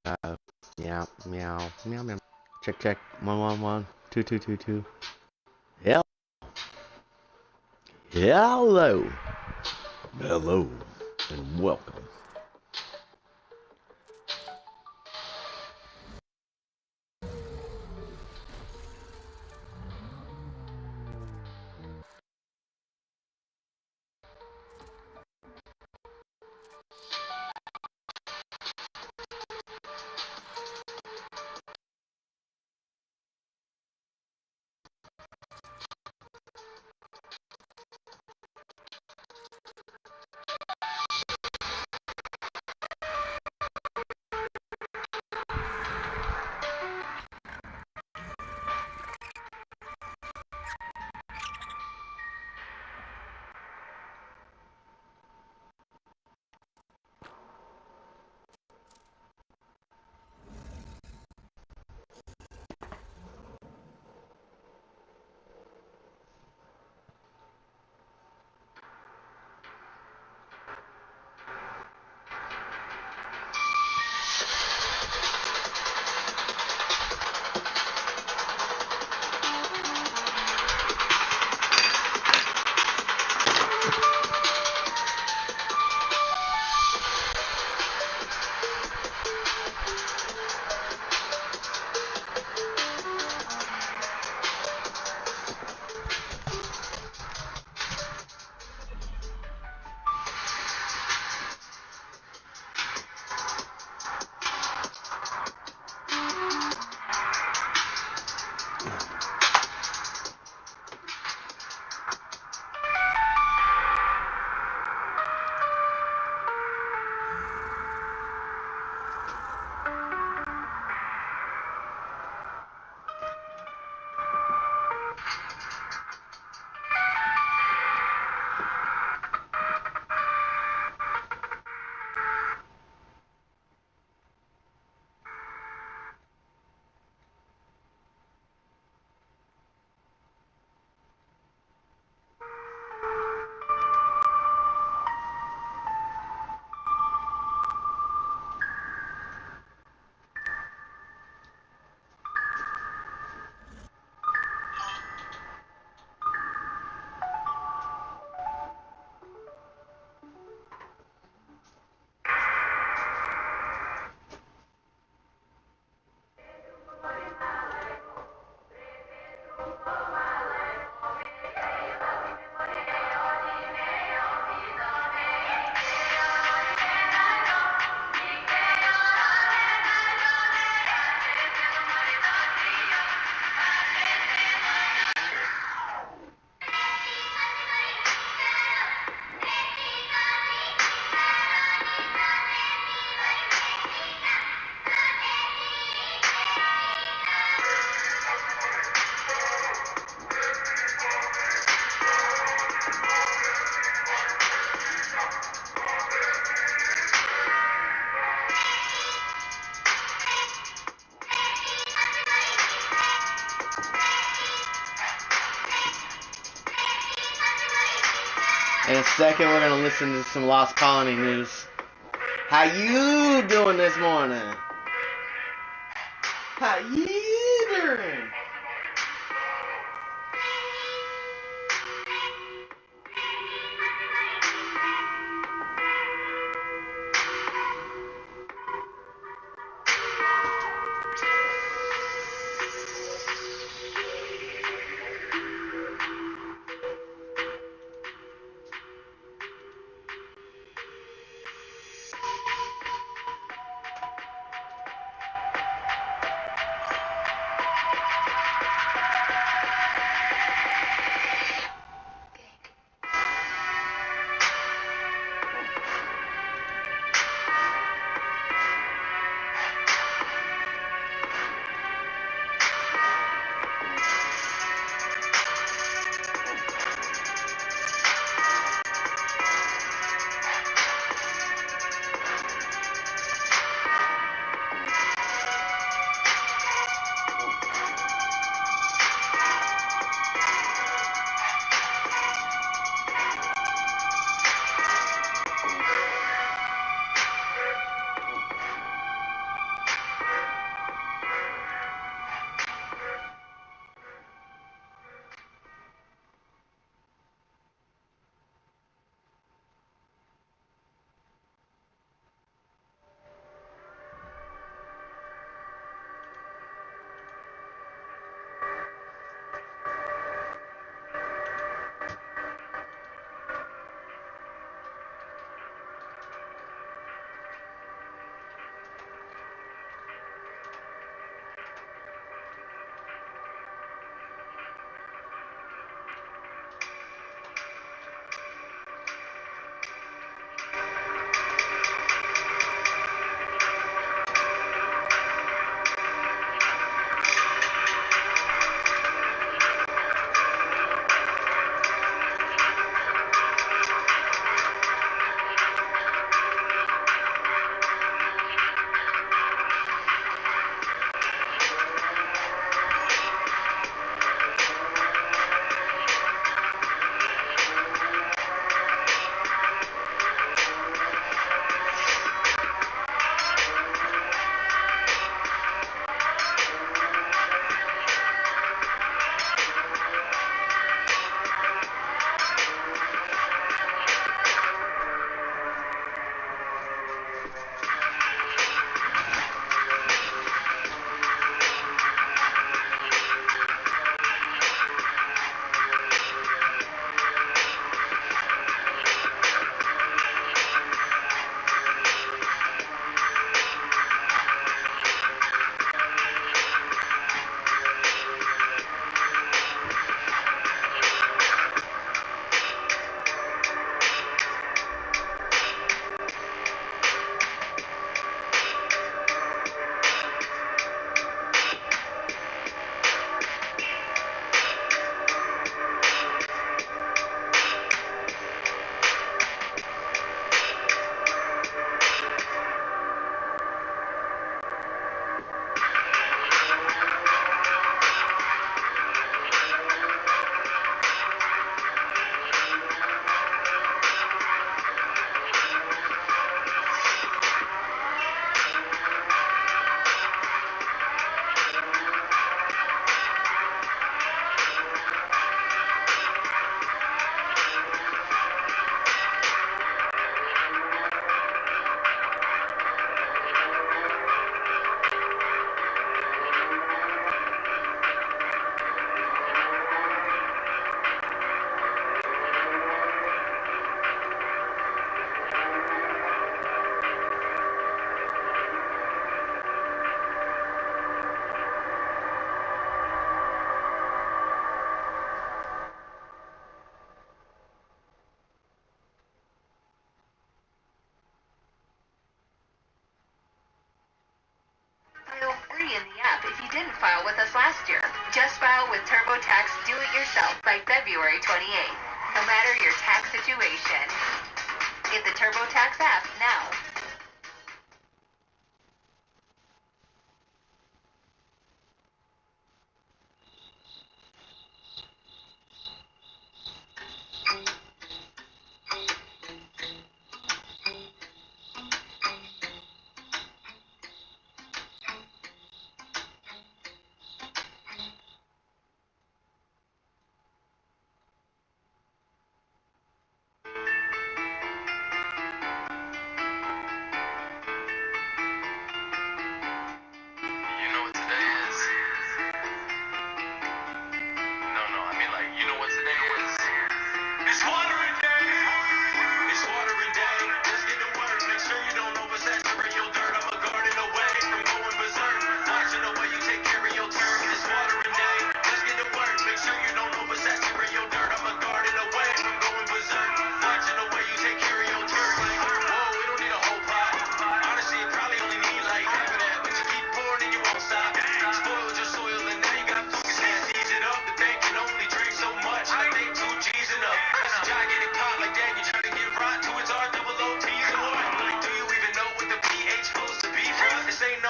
Uh, meow, meow, meow, meow. Check, check. 111, 2222. Hell, hello, hello, and welcome. a second, we're gonna listen to some Lost Colony news. How you doing this morning? How you doing? Didn't file with us last year. Just file with TurboTax Do-It-Yourself by February 28th. No matter your tax situation. Get the TurboTax app now.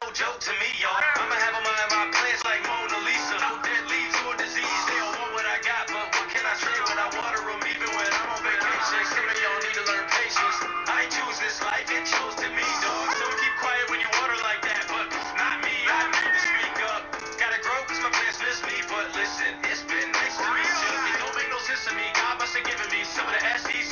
no joke to me, y'all. I'ma have them in my plants like Mona Lisa. No dead leaves or disease. They don't want what I got, but what can I say when I water them even when I'm on vacation? Some of y'all need to learn patience. I ain't choose this life, it chose to me, dog. So keep quiet when you water like that, but not me. I need to speak up. Gotta grow cause my plants miss me, but listen, it's been nice to meet you. It don't make no sense to me. God must have given me some of the SECRET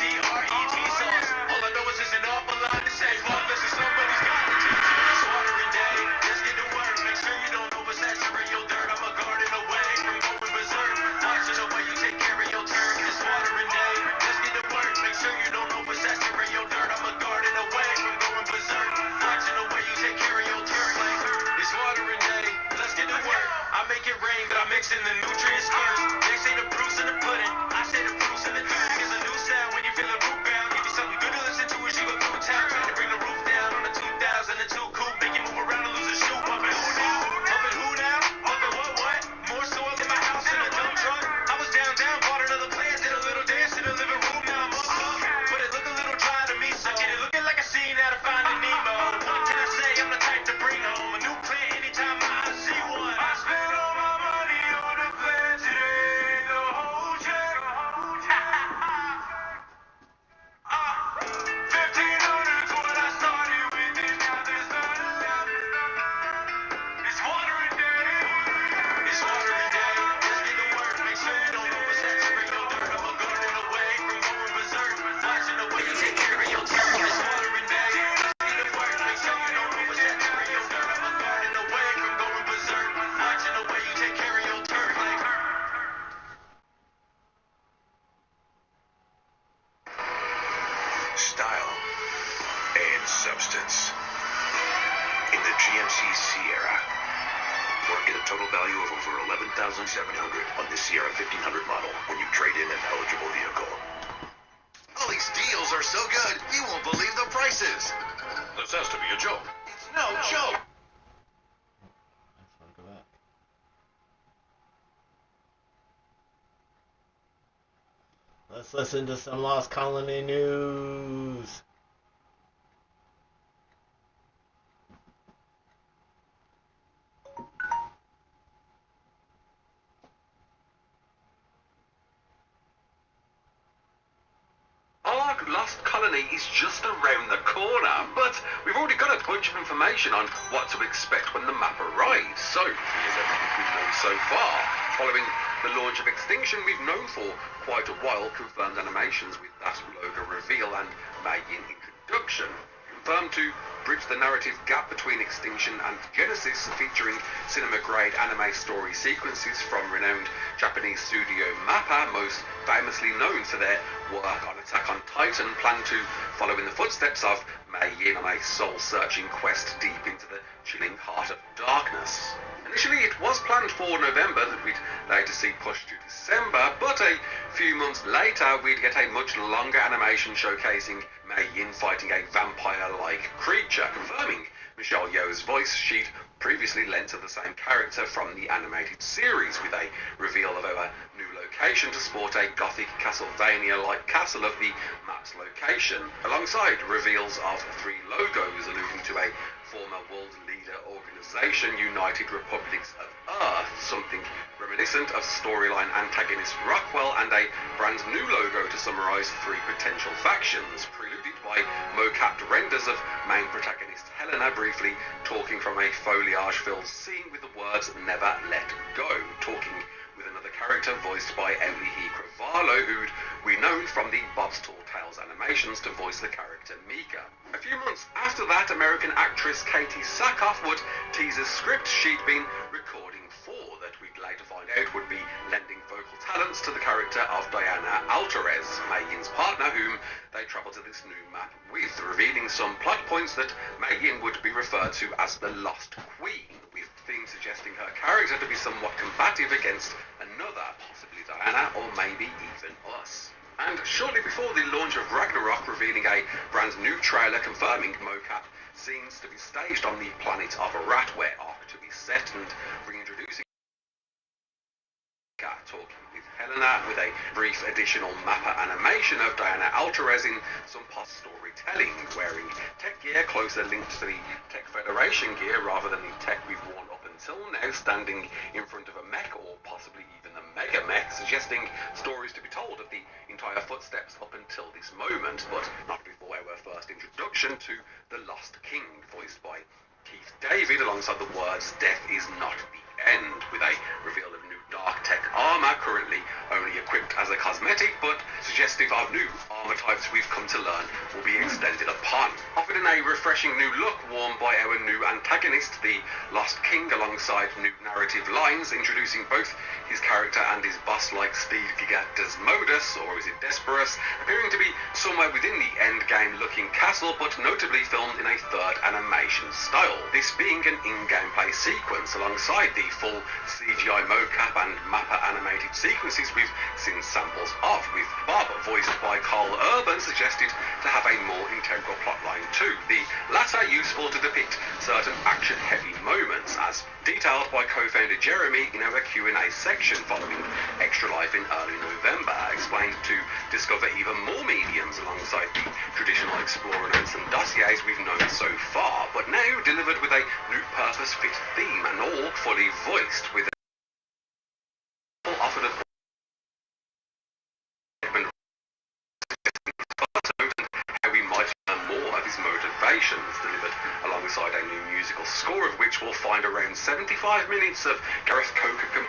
sauce. All I know is it's an awful lot to say. Fuck, listen, somebody's got to teach you. It's watering day. Let's get to work. Make sure you don't oversaturate your dirt. I'm a garden away from going berserk. Watching the way you take care of your turf. It's watering day. Let's get to work. Make sure you don't oversaturate your dirt. I'm a garden away from going berserk. Watching the way you take care of your turf. Like, it's watering day. Let's get to work. I make it rain, but I'm mixing the nutrients first. They say the proof's in the pudding. I say the proof's in the pudding. It's a new sound when you feel a root bound. Give you something good to listen to as you go through town. Trying to bring the roof down on the 2002 coupe. Make you move around and lose a shoe. Pumping who now? Pumping who now? Pumping what? More soil in my house in a dump truck. I was down, bought another plant. Did a little dance in the living room. Now I'm up. But it look a little dry to me, so I get it looking like a scene out of Finding Nemo. What can I say? I'm the type to bring home a new plant anytime I see one. I spent all my money on a plant today. The whole check. 1,500's what I started with, and now there's none left. It's watering day. It's watering day. Let's get to work. Make sure you don't oversaturate your dirt. I'm a garden away from going berserk. Watching the way you take care of your turf. It's watering day. Let's get to work. Make sure you don't oversaturate your dirt. I'm a garden away from going berserk. Watching the way you take care of your turf. Like, style and substance. In the GMC Sierra, or get a total value of over $11,700 on this Sierra 1500 model when you trade in an eligible vehicle. All these deals are so good, you won't believe the prices. This has to be a joke. It's no joke. Let's go back. Let's listen to some Lost Colony news. Our Lost Colony is just around the corner, but we've already got a bunch of information on what to expect when the map arrives. So, here's everything we know so far. Following the launch of Extinction, we've known for quite a while confirmed animations with that logo reveal and Mei-Yin introduction. Confirmed to bridge the narrative gap between Extinction and Genesis, featuring cinema-grade anime story sequences from renowned Japanese studio MAPPA, most famously known for their work on Attack on Titan, plan to follow in the footsteps of Mei-Yin on a soul-searching quest deep into the chilling heart of darkness. Initially, it was planned for November that we'd later see pushed to December, but a few months later, we'd get a much longer animation showcasing Mei-Yin fighting a vampire-like creature, confirming Michelle Yeoh's voice she'd previously lent to the same character from the animated series, with a reveal of our new location to sport a gothic Castlevania-like castle of the map's location, alongside reveals of 3 logos alluding to a former world leader organization, United Republics of Earth, something reminiscent of storyline antagonist Rockwell, and a brand new logo to summarize 3 potential factions, preluded by mo-capped renders of main protagonist Helena briefly talking from a foliage-filled scene with the words "Never Let Go," talking with another character voiced by Emily He Cravalho, who'd we known from the Bob's Tall Tales animations to voice the character Mika. A few months after that, American actress Katie Sackhoff would tease a script she'd been recording for that we'd later find out would be lending vocal talents to the character of Diana Alvarez, Mei-Yin's partner, whom they travel to this new map with, revealing some plot points that Mei-Yin would be referred to as the Lost Queen, with themes suggesting her character to be somewhat combative against another, possibly Diana, or maybe even us. And shortly before the launch of Ragnarok, revealing a brand new trailer confirming mocap scenes to be staged on the planet of Rat, where Ark to be set, and reintroducing talking with Helena, with a brief additional mapper animation of Diana Alvarez in some past storytelling, wearing tech gear closer linked to the Tech Federation gear rather than the tech we've worn up until now, standing in front of a mech or possibly even a mega mech, suggesting stories to be told of the entire footsteps up until this moment, but not before our first introduction to the Lost King, voiced by Keith David, alongside the words "Death is not the end," with a reveal of new dark tech armor, currently only equipped as a cosmetic, but suggestive of new armor types we've come to learn will be extended upon. Offered in a refreshing new look worn by our new antagonist, the Lost King, alongside new narrative lines introducing both his character and his boss-like steed Giga Desmodus, or is it Desperus, appearing to be somewhere within the endgame looking castle, but notably filmed in a third animation style. This being an in-gameplay sequence alongside the full CGI mocap and mapper animated sequences we've seen samples of, with Bob, voiced by Carl Urban, suggested to have a more integral plotline too. The latter useful to depict certain action-heavy moments, as detailed by co-founder Jeremy in our Q&A section following Extra Life in early November, explained to discover even more mediums alongside the traditional explorer notes and dossiers we've known so far, but now delivered with a new purpose-fit theme and all fully voiced, with offered a how we might learn more of his motivations, delivered alongside a new musical score, of which we'll find around 75 minutes of Gareth Coker,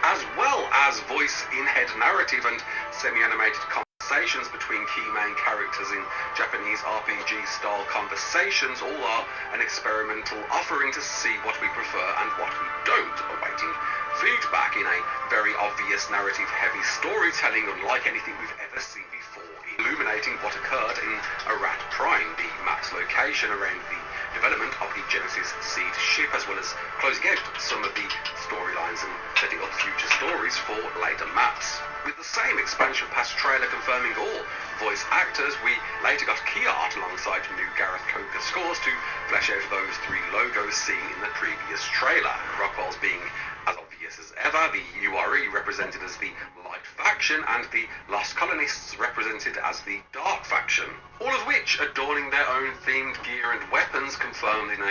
as well as voice in-head narrative and semi-animated conversations between key main characters in Japanese RPG-style conversations. All are an experimental offering to see what we prefer and what we don't, awaiting feedback in a very obvious narrative-heavy storytelling unlike anything we've ever seen before, illuminating what occurred in Arat Prime, the map's location around the development of the Genesis Seed ship, as well as closing out some of the storylines and setting up future stories for later maps. With the same expansion pass trailer confirming all voice actors, we later got key art alongside new Gareth Coker scores to flesh out those three logos seen in the previous trailer. Rockwell's being as obvious as ever, the URE represented as the Light faction and the Lost Colonists represented as the Dark faction, all of which adorning their own themed gear and weapons, confirmed in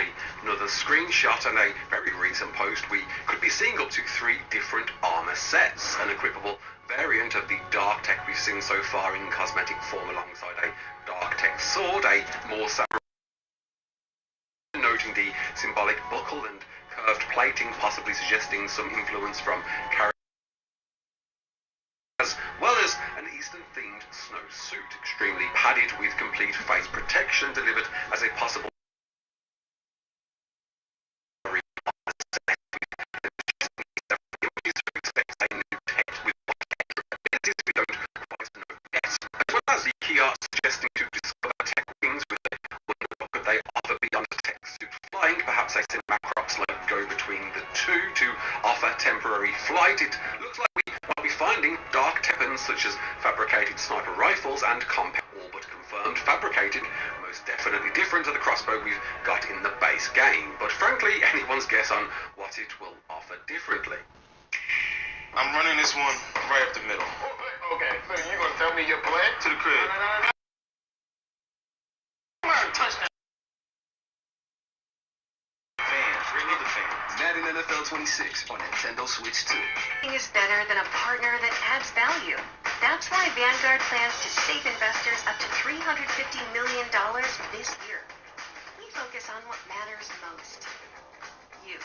another screenshot and a very recent post. We could be seeing up to 3 different armor sets, an equipable variant of the dark tech we've seen so far in cosmetic form alongside a dark tech sword, a more samurai, noting the symbolic buckle and curved plating, possibly suggesting some influence from characters, as well as an Eastern-themed snowsuit, extremely padded with complete face protection, delivered as a possible suggesting to discover tech wings with what could they offer beyond a tech suit flying. Perhaps a cinema-crops like go between the two to offer temporary flight. It looks like we might be finding dark weapons such as fabricated sniper rifles and compact, all but confirmed fabricated, most definitely different to the crossbow we've got in the base game, but frankly anyone's guess on what it will offer differently. I'm running this one right up the middle. Okay, so you gonna tell me your plan? To the crib. Touchdown. Fans, really the fans. Madden NFL 26 on Nintendo Switch 2. Nothing is better than a partner that adds value. That's why Vanguard plans to save investors up to $350 million this year. We focus on what matters most. You.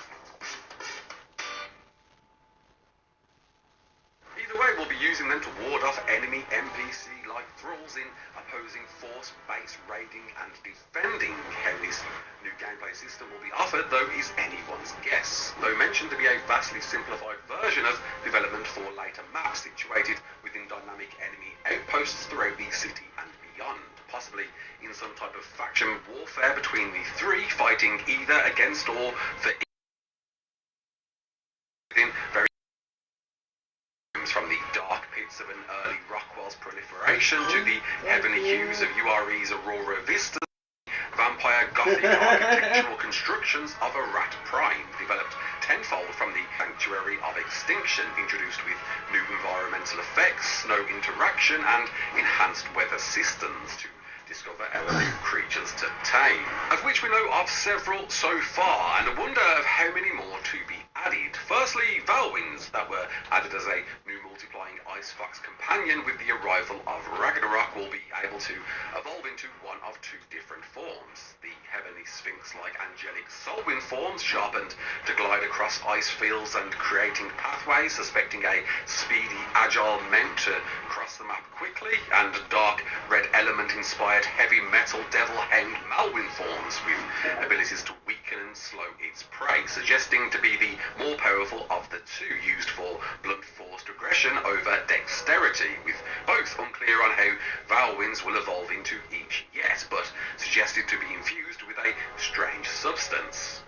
Either way, we'll be using them to ward off enemy NPC-like thralls in opposing force, base raiding and defending. How this new gameplay system will be offered, though, is anyone's guess. Though mentioned to be a vastly simplified version of development for later maps situated within dynamic enemy outposts throughout the city and beyond, possibly in some type of faction warfare between the three, fighting either against or for within very from the dark pits of an early Rockwell's proliferation to the heavenly hues of URE's Aurora Vista, vampire gothic architectural constructions of Arat Prime, developed tenfold from the Sanctuary of Extinction, introduced with new environmental effects, snow interaction, and enhanced weather systems to discover our new creatures to tame, of which we know of several so far, and I wonder of how many more to be added. Firstly, Valwinds, that were added as a new multiplying ice fox companion with the arrival of Ragnarok, will be able to evolve into one of two different forms. The heavenly sphinx-like angelic Solwind forms, sharpened to glide across ice fields and creating pathways, suspecting a speedy, agile mount to cross the map quickly, and dark red element-inspired heavy metal devil hound Malwyn forms with abilities to weaken and slow its prey, suggesting to be the more powerful of the two, used for blunt forced aggression over dexterity, with both unclear on how Valwinds will evolve into each yet, but suggested to be infused with a strange substance.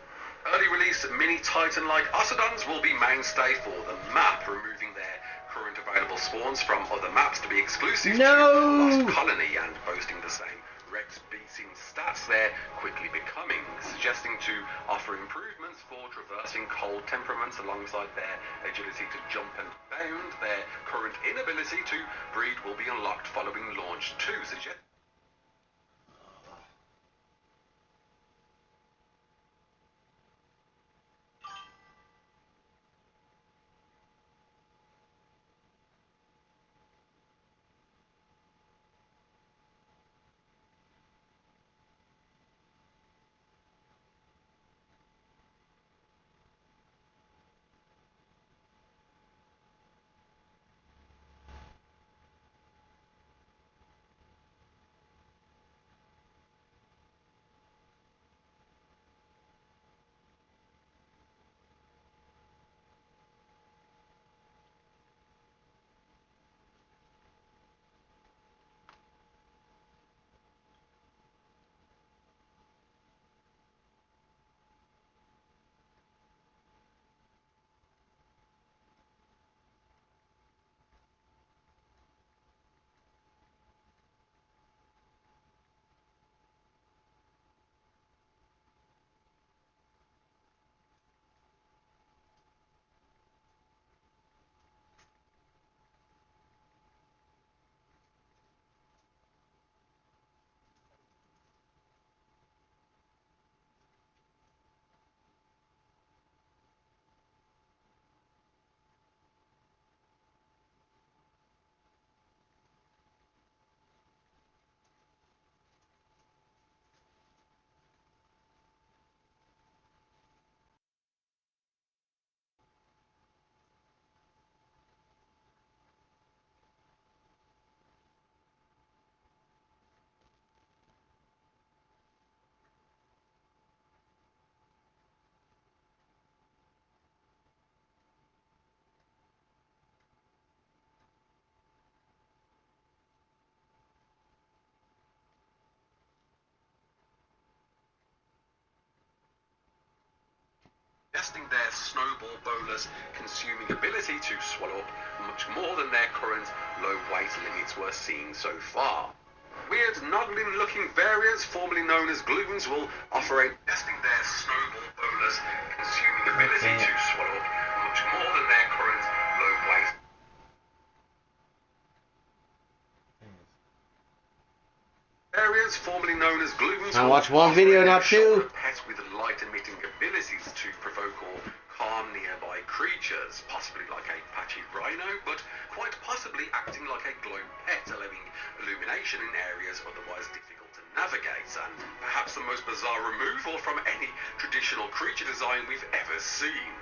Early release mini Titan-like Ossodons will be mainstay for the map, removing their current available spawns from other maps to be exclusive to Lost Colony, and boasting the same Rex beating stats they're quickly becoming, suggesting to offer improvements for traversing cold temperaments alongside their agility to jump and bound. Their current inability to breed will be unlocked following launch too, suggesting their snowball bowlers consuming ability to swallow up much more than their current low weight limits were seen so far. Weird noggin looking variants, formerly known as gloons, will offer a testing their snowball bowlers consuming ability to swallow up much more than their current low weight. Variants, formerly known as gloons, I watch one video, not two. Pets with light emitting abilities to provoke or calm nearby creatures, possibly like a patchy rhino, but quite possibly acting like a glow pet, allowing illumination in areas otherwise difficult to navigate, and perhaps the most bizarre removal from any traditional creature design we've ever seen.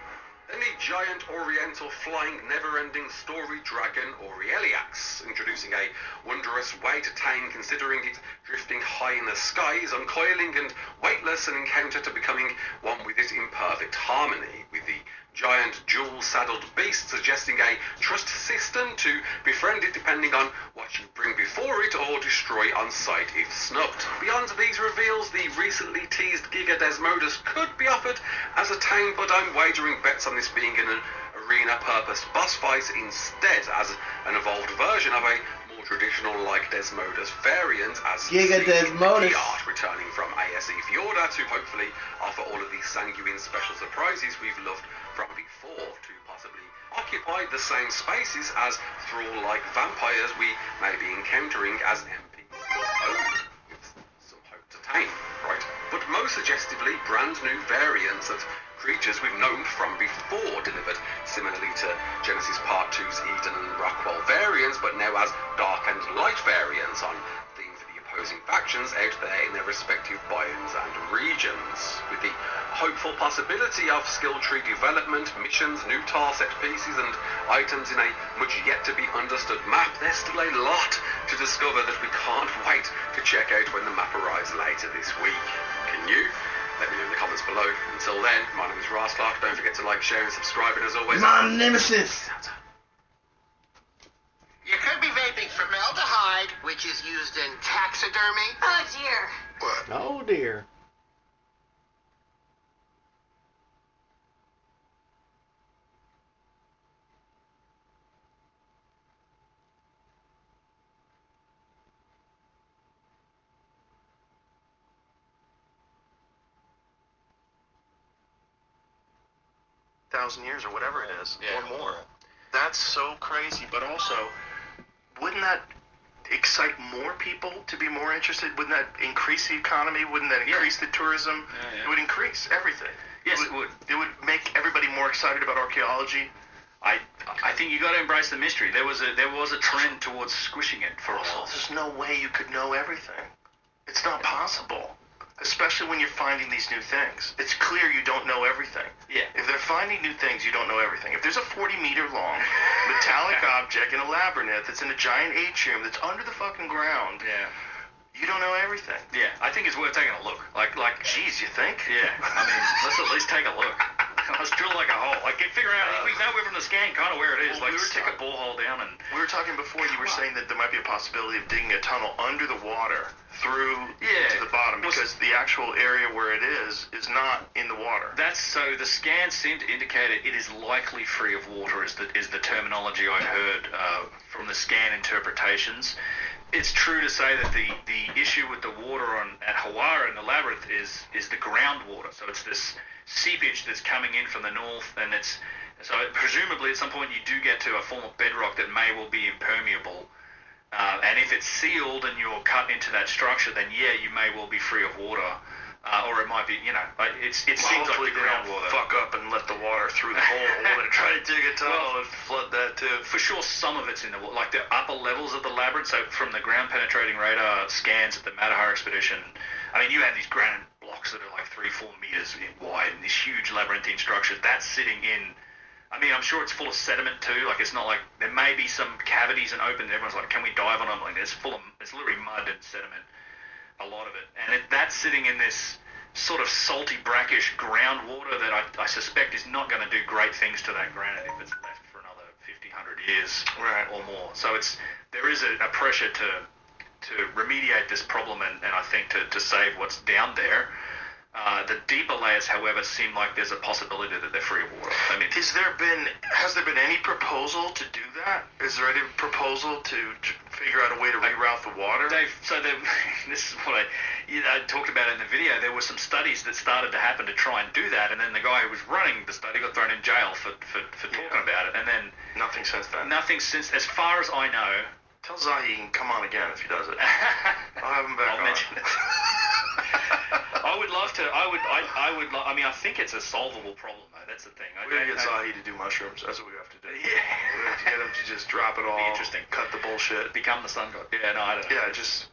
Then the giant oriental flying never-ending story dragon Aureliax, introducing a wondrous way to tame, considering it drifting high in the skies, uncoiling and weightless, an encounter to becoming one with it in perfect harmony, with the giant jewel-saddled beast suggesting a trust system to befriend it depending on what you bring before it or destroy on sight if snubbed. Beyond these reveals, the recently teased Giga Desmodus could be offered as a tame, but I'm wagering bets on this being an arena-purposed boss fight instead, as an evolved version of a more traditional like Desmodus variant, as Giga Desmodus art returning from Genesee Fjorda to hopefully offer all of these sanguine special surprises we've loved from before, to possibly occupy the same spaces as thrall-like vampires we may be encountering as NPCs. With some hope to tame, right? But most suggestively, brand new variants of creatures we've known from before, delivered similarly to Genesis Part 2's Eden and Rockwell variants, but now as dark and light variants on theme for the opposing factions out there in their respective biomes and regions. With the hopeful possibility of skill tree development, missions, new tile set pieces and items in a much yet to be understood map, there's still a lot to discover that we can't wait to check out when the map arrives later this week. Can you? Let me know in the comments below. Until then, my name is Ross Clark. Don't forget to like, share and subscribe, and as always... My nemesis! You could be vaping formaldehyde, which is used in taxidermy. Oh dear. What? Oh dear. Thousand years or whatever it is, or more. That's so crazy, but also, wouldn't that excite more people to be more interested? Wouldn't that increase the economy? Wouldn't that increase the tourism? It would increase everything. Yes, it would. It would make everybody more excited about archaeology. I think you got to embrace the mystery. There was a trend towards squishing it for a while. There's no way you could know everything. It's not possible. Especially when you're finding these new things. It's clear you don't know everything. Yeah. If they're finding new things, you don't know everything. If there's a 40-meter long metallic object in a labyrinth that's in a giant atrium that's under the fucking ground, you don't know everything. Yeah, I think it's worth taking a look. Like, Jeez, you think? yeah. I mean, let's at least take a look. Let's drill like a hole. Like, figure out. We know from the scan kind of where it is. Well, Like, stick a borehole down and. We were talking before. You were saying that there might be a possibility of digging a tunnel under the water through to the bottom, because the actual area where it is not in the water. That's so. The scans seem to indicate it is likely free of water. Is the terminology I heard from the scan interpretations. It's true to say that the issue with the water at Hawara in the labyrinth is the groundwater. So it's this seepage that's coming in from the north, and so presumably at some point you do get to a form of bedrock that may well be impermeable. And if it's sealed and you're cut into that structure, then you may well be free of water. Or it might be, it seems like the groundwater. Fuck up and let the water through the hole and try to dig a tunnel and flood that too. For sure, some of it's in the water, like the upper levels of the labyrinth. So from the ground penetrating radar scans at the Matterhorn expedition, I mean, you had these granite blocks that are like 3-4 meters wide and these huge labyrinthine structures. That's sitting in. I mean, I'm sure it's full of sediment too. Like, it's not like there may be some cavities and open. Everyone's like, can we dive on them? Like, it's literally mud and sediment. A lot of it, and that's sitting in this sort of salty, brackish groundwater that I suspect is not going to do great things to that granite if it's left for another 50, 100 years or more. So there is a pressure to remediate this problem, and I think to save what's down there. The deeper layers, however, seem like there's a possibility that they're free of water. I mean, has there been any proposal to do that? Is there any proposal to figure out a way to reroute the water? This is what I talked about in the video. There were some studies that started to happen to try and do that, and then the guy who was running the study got thrown in jail for talking about it, and then nothing since then. Nothing since, as far as I know. Tell Zahi he can come on again if he does it. I'll have him back on. Mention it. I would love to. I mean, I think it's a solvable problem, though. That's the thing. We're going to get Zahi to do mushrooms. That's what we have to do. Yeah. We have to get him to just drop it all. Interesting. Cut the bullshit. Become the sun god. Yeah, no, I don't know. Yeah, just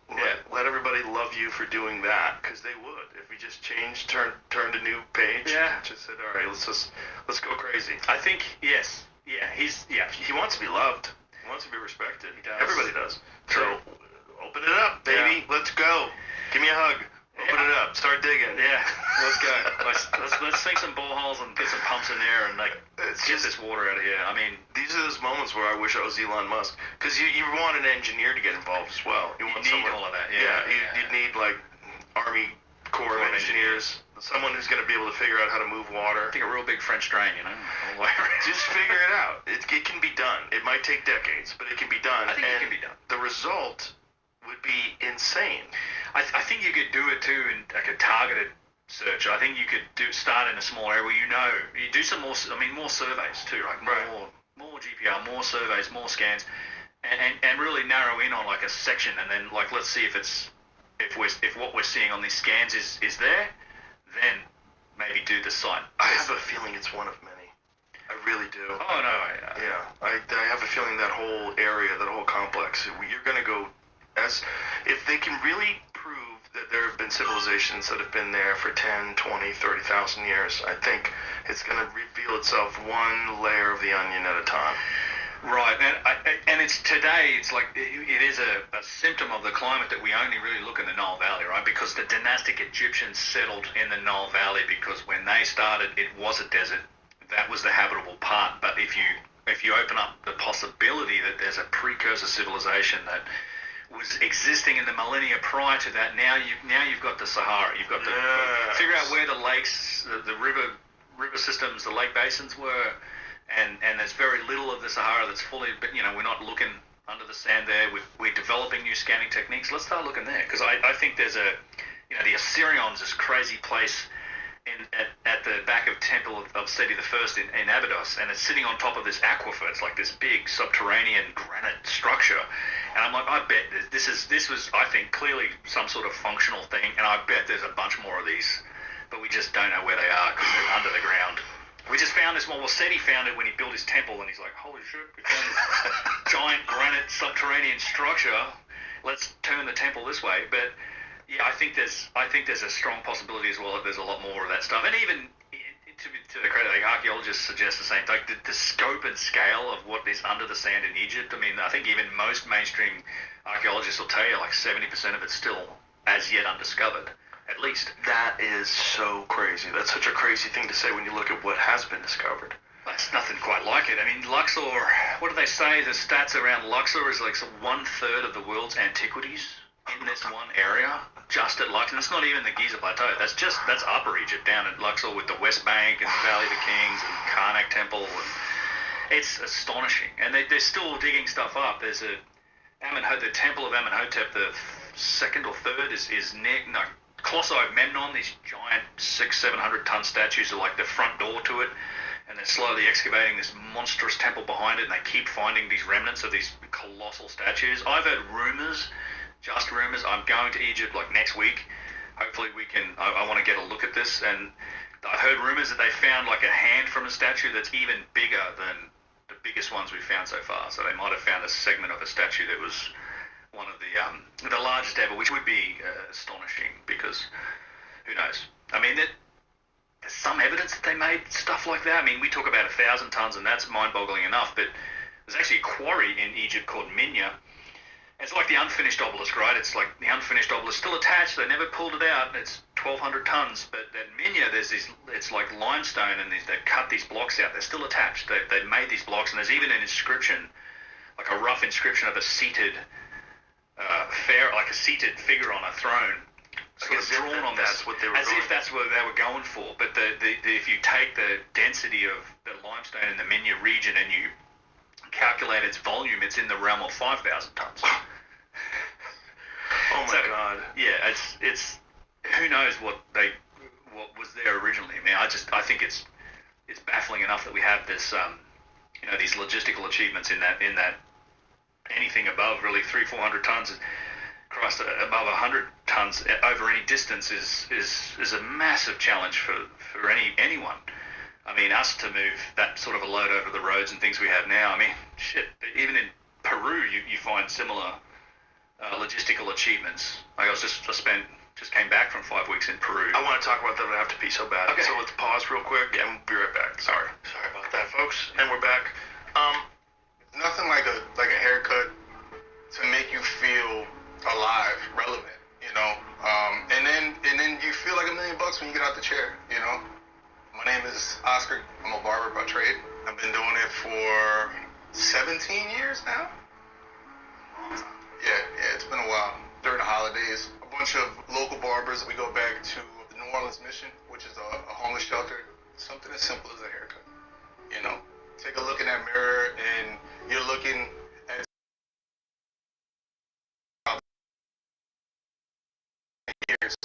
let everybody love you for doing that, because they would. If we just turned a new page. Yeah. Just said, all right, let's go crazy. I think, yes. Yeah, he wants to be loved. He wants to be respected. He does. Everybody does. True. So, open it up, baby. Yeah. Let's go. Give me a hug. Open it up. Start digging. Yeah. Let's go. Let's sink some boreholes and get some pumps in there and get this water out of here. I mean, these are those moments where I wish I was Elon Musk, because you want an engineer to get involved as well. You need all of that. Yeah. You'd need like Army Corps of engineers. Someone who's going to be able to figure out how to move water. I think a real big French drain, Just figure it out. It can be done. It might take decades, but it can be done. I think it can be done. The result would be insane. I think you could do it too in like a tar targeted search. I think you could start in a small area where you do some more. I mean, more surveys too, right? More GPR, more surveys, more scans, and really narrow in on like a section, and then like let's see if what we're seeing on these scans is there, then maybe do the site. I have a feeling it's one of many. I really do. Oh no. I have a feeling that whole area, that whole complex, you're going to go if they can really prove that there have been civilizations that have been there for 10, 20, 30,000 years, I think it's going to reveal itself one layer of the onion at a time. Right, and it's today. It's like it is a symptom of the climate that we only really look in the Nile Valley, right? Because the dynastic Egyptians settled in the Nile Valley because when they started, it was a desert. That was the habitable part. But if you open up the possibility that there's a precursor civilization that was existing in the millennia prior to that, now you've got the Sahara. You've got to figure out where the lakes, the river systems, the lake basins were. And there's very little of the Sahara that's fully, we're not looking under the sand there. We're developing new scanning techniques. Let's start looking there, because I think there's the Assyrians, this crazy place at the back of Temple of Seti I in Abydos, and it's sitting on top of this aquifer. It's like this big subterranean granite structure. And I'm like, I bet this was, I think, clearly some sort of functional thing, and I bet there's a bunch more of these, but we just don't know where they are because they're under the ground. We just found this one. Well, Seti found it when he built his temple, and he's like, holy shit, we found this giant granite subterranean structure. Let's turn the temple this way. But yeah, I think there's a strong possibility as well that there's a lot more of that stuff. And even to the credit, like archaeologists suggest the same. Like the scope and scale of what is under the sand in Egypt. I mean, I think even most mainstream archaeologists will tell you like 70% of it's still as yet undiscovered. At least. That is so crazy. That's such a crazy thing to say when you look at what has been discovered. That's nothing quite like it. I mean, Luxor, what do they say? The stats around Luxor is like 1/3 of the world's antiquities in this one area, just at Luxor. And it's not even the Giza Plateau. That's Upper Egypt down at Luxor with the West Bank and the Valley of the Kings and Karnak Temple. And it's astonishing. And they're still digging stuff up. There's the Temple of Amenhotep, the second or third, is near... No, Colossi of Memnon, these giant 600-700 ton statues are like the front door to it, and they're slowly excavating this monstrous temple behind it, and they keep finding these remnants of these colossal statues. I've heard rumours, just rumours. I'm going to Egypt like next week. Hopefully we can, I want to get a look at this, and I've heard rumours that they found like a hand from a statue that's even bigger than the biggest ones we've found so far. So they might have found a segment of a statue that was one of the largest ever, which would be astonishing, because who knows? I mean, there's some evidence that they made stuff like that. I mean, we talk about 1,000 tons, and that's mind-boggling enough, but there's actually a quarry in Egypt called Minya. It's like the unfinished obelisk, right? It's like the unfinished obelisk still attached. They never pulled it out. It's 1,200 tons, but at Minya, it's like limestone, and they've cut these blocks out. They're still attached. They've made these blocks, and there's even an inscription, like a rough inscription of a seated seated figure on a throne, sort of drawn on this, if that's what they were going for. But if you take the density of the limestone in the Minya region and you calculate its volume, it's in the realm of 5,000 tons. Oh my God! Yeah, it's who knows what was there originally. I mean, I think it's baffling enough that we have this these logistical achievements in that anything above really 300-400 tons, crossed above 100 tons over any distance is a massive challenge for anyone. I mean, us to move that sort of a load over the roads and things we have now. I mean, shit. Even in Peru, you find similar logistical achievements. I just came back from 5 weeks in Peru. I want to talk about that, but I have to pee so bad. Okay. So let's pause real quick and we'll be right back. Sorry about that, folks. And we're back. Nothing like a haircut to make you feel alive, relevant, and then you feel like $1 million when you get out the chair, My name is Oscar. I'm a barber by trade. I've been doing it for 17 years now. Yeah, it's been a while. During the holidays, a bunch of local barbers, we go back to the New Orleans Mission, which is a homeless shelter. Something as simple as a haircut, Take a look in that mirror and you're looking at years.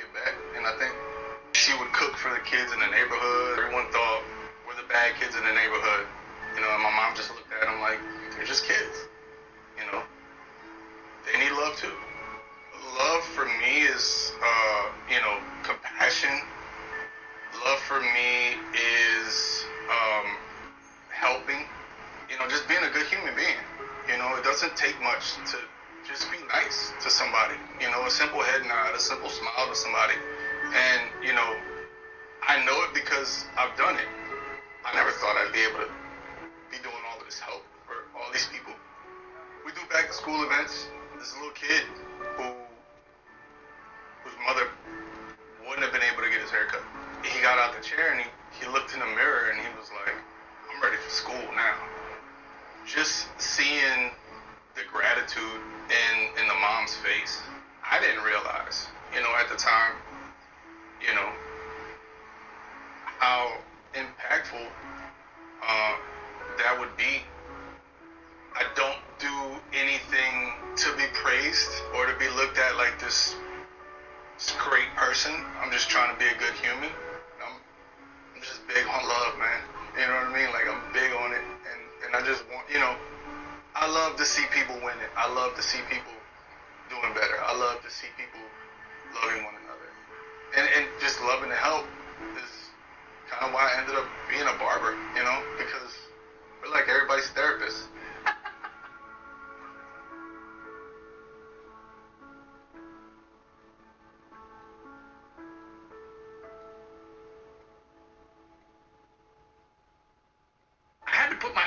give back. And I think she would cook for the kids in the neighborhood. Everyone thought we're the bad kids in the neighborhood. You know, and my mom just looked at them like, they're just kids. You know, they need love too. Love for me is, you know, compassion. Love for me is helping. You know, just being a good human being. You know, it doesn't take much to just be nice to somebody. You know, a simple head nod, a simple smile to somebody. And, you know, I know it because I've done it. I never thought I'd be able to be doing all of this help for all these people. We do back to school events. This little kid whose mother wouldn't have been able to get his haircut. He got out the chair and he looked in the mirror and he was like, I'm ready for school now. Just seeing the gratitude in the mom's face, I didn't realize, you know, at the time, you know, how impactful that would be. I don't do anything to be praised or to be looked at like this great person. I'm just trying to be a good human. I'm just big on love, man. You know what I mean? Like, I'm big on it. And I just want, you know, I love to see people winning. I love to see people doing better. I love to see people loving one another. And just loving to help is kind of why I ended up being a barber, you know, because we're like everybody's therapist.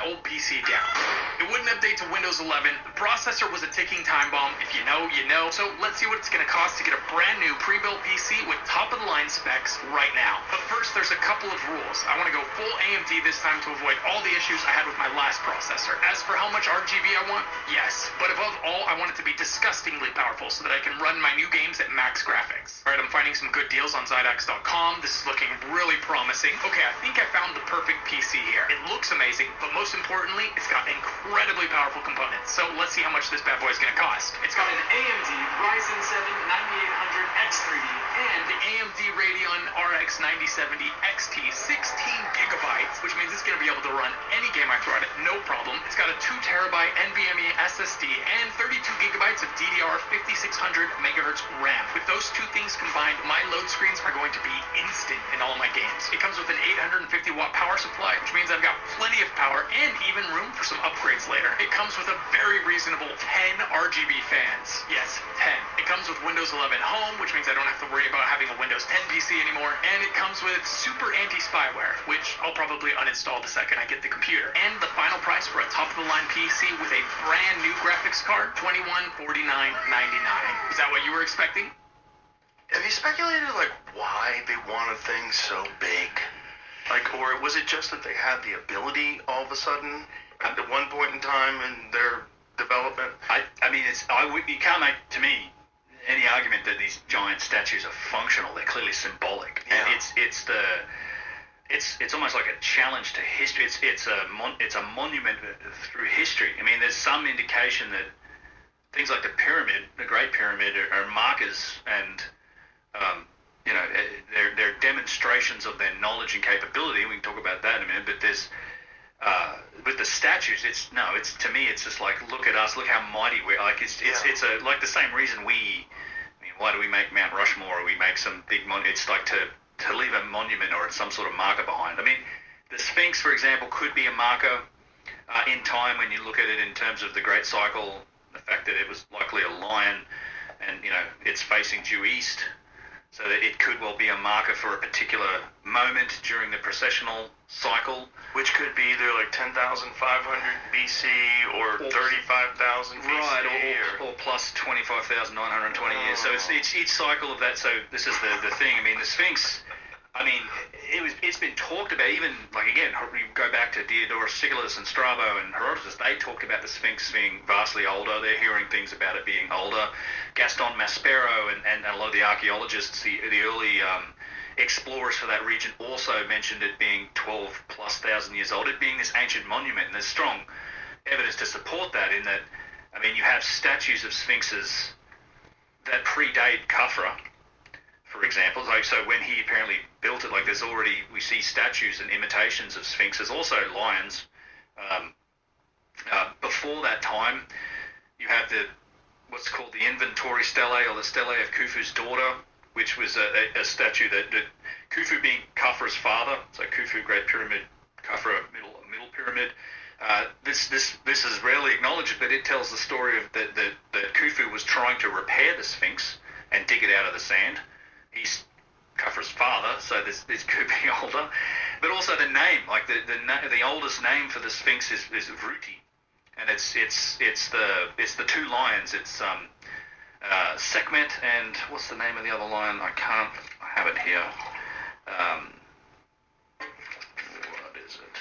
Old PC down. It wouldn't update to Windows 11. The processor was a ticking time bomb. If you know, you know. So let's see what it's going to cost to get a brand new pre-built PC with top-of-the-line specs right now. But first, there's a couple of rules. I want to go full AMD this time to avoid all the issues I had with my last processor. As for how much RGB I want, yes. But above all, I want it to be disgustingly powerful so that I can run my new games at max graphics. Alright, I'm finding some good deals on Zydax.com. This is looking really promising. Okay, I think I found the perfect PC here. It looks amazing, but most importantly, it's got incredibly powerful components. So let's see how much this bad boy is going to cost. It's got an AMD Ryzen 7 9800 X3D and the AMD Radeon RX 9070 XT 16 gigabytes, which means it's going to be able to run any game I throw at it, no problem. It's got a 2 terabyte NVMe SSD and 32 gigabytes of DDR 5600 megahertz RAM. With those two things combined, my load screens are going to be instant in all my games. It comes with an 850 watt power supply, which means I've got plenty of power and even room for some upgrades later. It comes with a very reasonable 10 RGB fans. Yes, 10. It comes with Windows 11 Home, which means I don't have to worry about having a Windows 10 PC anymore. And it comes with super anti-spyware, which I'll probably uninstall the second I get the computer. And the final price for a top-of-the-line PC with a brand new graphics card, $2149.99. Is that what you were expecting? Have you speculated, like, why they wanted things so big? Like, or was it just that they had the ability all of a sudden at one point in time in their development? I mean, you can't make, to me, any argument that these giant statues are functional. They're clearly symbolic. Yeah. And it's almost like a challenge to history. It's a monument through history. I mean, there's some indication that things like the pyramid, the Great Pyramid, are markers and you know, they're demonstrations of their knowledge and capability. We can talk about that in a minute. But there's with the statues, to me, it's just like, look at us, look how mighty we're. Like it's like the same reason why do we make Mount Rushmore or we make some big monument? It's like to leave a monument or some sort of marker behind. I mean, the Sphinx, for example, could be a marker in time when you look at it in terms of the Great Cycle, the fact that it was likely a lion, and you know it's facing due east. So that it could well be a marker for a particular moment during the processional cycle. Which could be either like 10,500 BC or 35,000 BC. Right, or plus 25,920 years. So it's each cycle of that. So this is the thing. I mean, the Sphinx, I mean, it's been talked about, even, like, again, you go back to Diodorus Siculus and Strabo and Herodotus, they talked about the Sphinx being vastly older. They're hearing things about it being older. Gaston Maspero and a lot of the archaeologists, the early explorers for that region also mentioned it being 12,000+ years old, it being this ancient monument. And there's strong evidence to support that in that, I mean, you have statues of sphinxes that predate Khafra, for example. Like, so when he apparently built it, like there's already, we see statues and imitations of sphinxes, also lions. Before that time, you have what's called the inventory stele, or the stele of Khufu's daughter, which was a statue that Khufu being Khafre's father, so Khufu, Great Pyramid, Khafre, middle pyramid. This is rarely acknowledged, but it tells the story of that Khufu was trying to repair the Sphinx and dig it out of the sand. He's Khafre's father, so this could be older. But also the name, like the oldest name for the Sphinx is Vruti, and it's the two lions. It's Sekhmet and what's the name of the other lion? I have it here. What is it?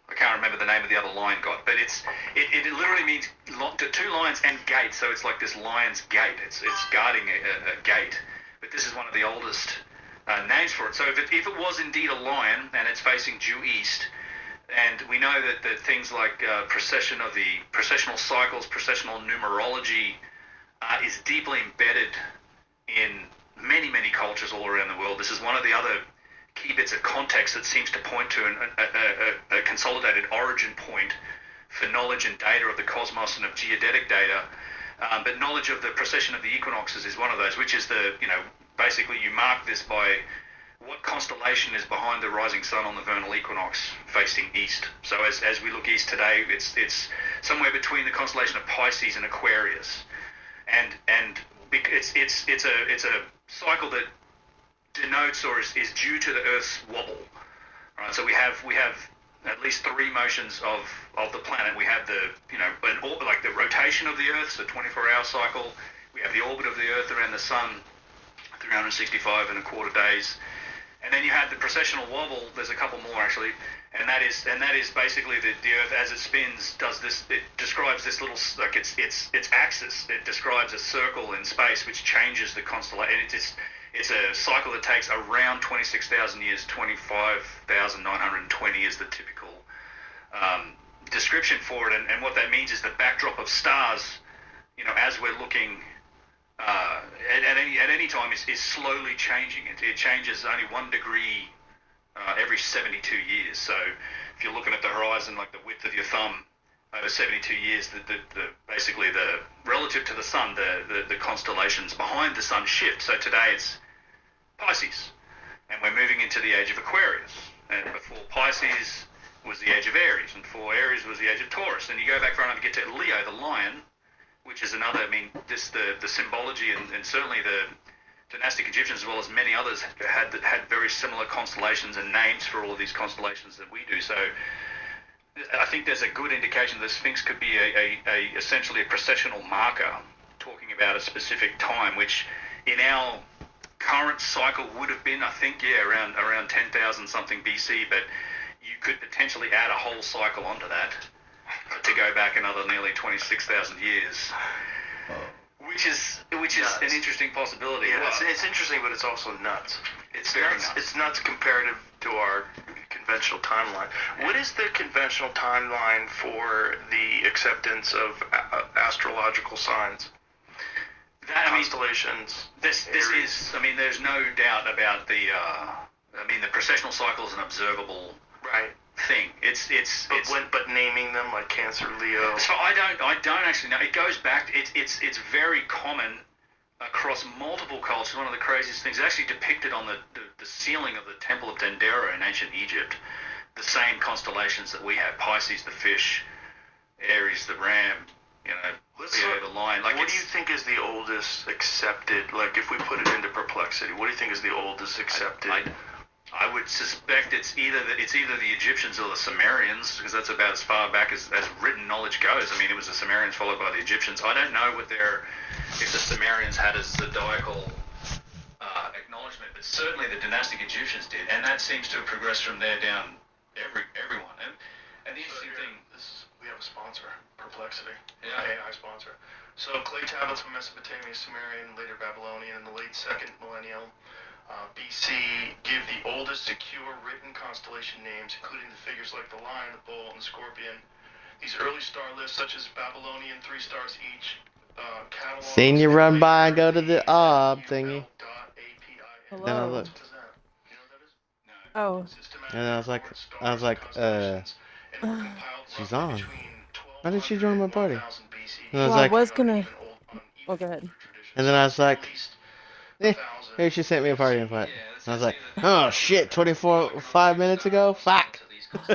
I can't remember the name of the other lion god, but it literally means two lions and gate, so it's like this lion's gate. It's guarding a gate, but this is one of the oldest names for it. So if it was indeed a lion and it's facing due east, and we know that things like processional cycles, processional numerology is deeply embedded in many, many cultures all around the world. This is one of the other key bits of context that seems to point to a consolidated origin point for knowledge and data of the cosmos and of geodetic data. But knowledge of the precession of the equinoxes is one of those, which is basically you mark this by what constellation is behind the rising sun on the vernal equinox facing east. So as we look east today, it's somewhere between the constellation of Pisces and Aquarius, and it's a cycle that denotes or is due to the Earth's wobble. Right, so we have at least three motions of the planet. We have like the rotation of the Earth, so 24-hour cycle. We have the orbit of the Earth around the sun, 365 and a quarter days. And then you have the precessional wobble. There's a couple more actually, and that is basically the Earth as it spins does this. It describes this little like its axis. It describes a circle in space which changes the constellation. It's a cycle that takes around 26,000 years. 25,920 is the typical description for it. And what that means is the backdrop of stars, as we're looking. At any time is slowly changing. It changes only 1 degree every 72 years. So if you're looking at the horizon, like the width of your thumb, over 72 years, basically the relative to the sun, the constellations behind the sun shift. So today it's Pisces, and we're moving into the age of Aquarius. And before Pisces was the age of Aries, and before Aries was the age of Taurus. And you go back far enough to get to Leo, the lion, which is another, the symbology and certainly the dynastic Egyptians, as well as many others, had very similar constellations and names for all of these constellations that we do. So I think there's a good indication that the Sphinx could be essentially a processional marker talking about a specific time, which in our current cycle would have been, I think, around 10,000 something BC, but you could potentially add a whole cycle onto that to go back another nearly 26,000 years, which is an interesting possibility. Yeah, it's interesting, but it's also nuts. It's very nuts. It's nuts comparative to our conventional timeline. What is the conventional timeline for the acceptance of astrological signs? Constellations. This is. There's no doubt about the precessional cycle is an observable thing. But naming them like Cancer, Leo. So I don't actually know. It goes back. It's very common across multiple cultures. One of the craziest things, actually depicted on the ceiling of the Temple of Dendera in ancient Egypt, the same constellations that we have: Pisces, the fish; Aries, the ram; Leo, the lion. Like, what do you think is the oldest accepted? Like, if we put it into perplexity, what do you think is the oldest accepted? I would suspect it's either the Egyptians or the Sumerians, because that's about as far back as written knowledge goes. It was the Sumerians followed by the Egyptians. I don't know if the Sumerians had a zodiacal acknowledgement, but certainly the dynastic Egyptians did, and that seems to have progressed from there down everyone. And the interesting thing, we have a sponsor, Perplexity, yeah. AI sponsor. So clay tablets from Mesopotamia, Sumerian, later Babylonian, in the late 2nd millennium BC give the oldest secure written constellation names, including the figures like the lion, the bull, and the scorpion. These early star lists, such as Babylonian, 3 stars each, catalog. Seen you run by and go to the thingy. Then I Hello. looked. Oh. And I was like, she's on. Why did she join my party? And I was Well, I like, was gonna. Oh, go ahead. and then I was like, here she sent me a party invite. And I was like, oh shit, 5 minutes ago? Fuck.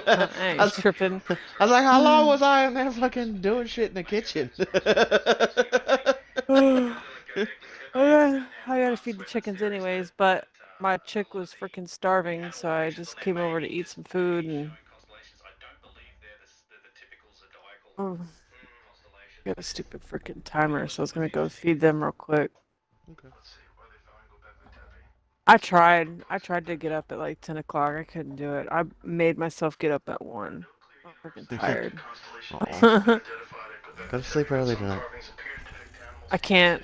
I ain't tripping. I was like, how long was I in there fucking doing shit in the kitchen? I gotta feed the chickens anyways, but my chick was freaking starving, so I just came over to eat some food and. Oh, got a stupid freaking timer, so I was gonna go feed them real quick. Okay. I tried to get up at like 10 o'clock. I couldn't do it. I made myself get up at 1. I'm freaking tired. Go to sleep early tonight. I can't.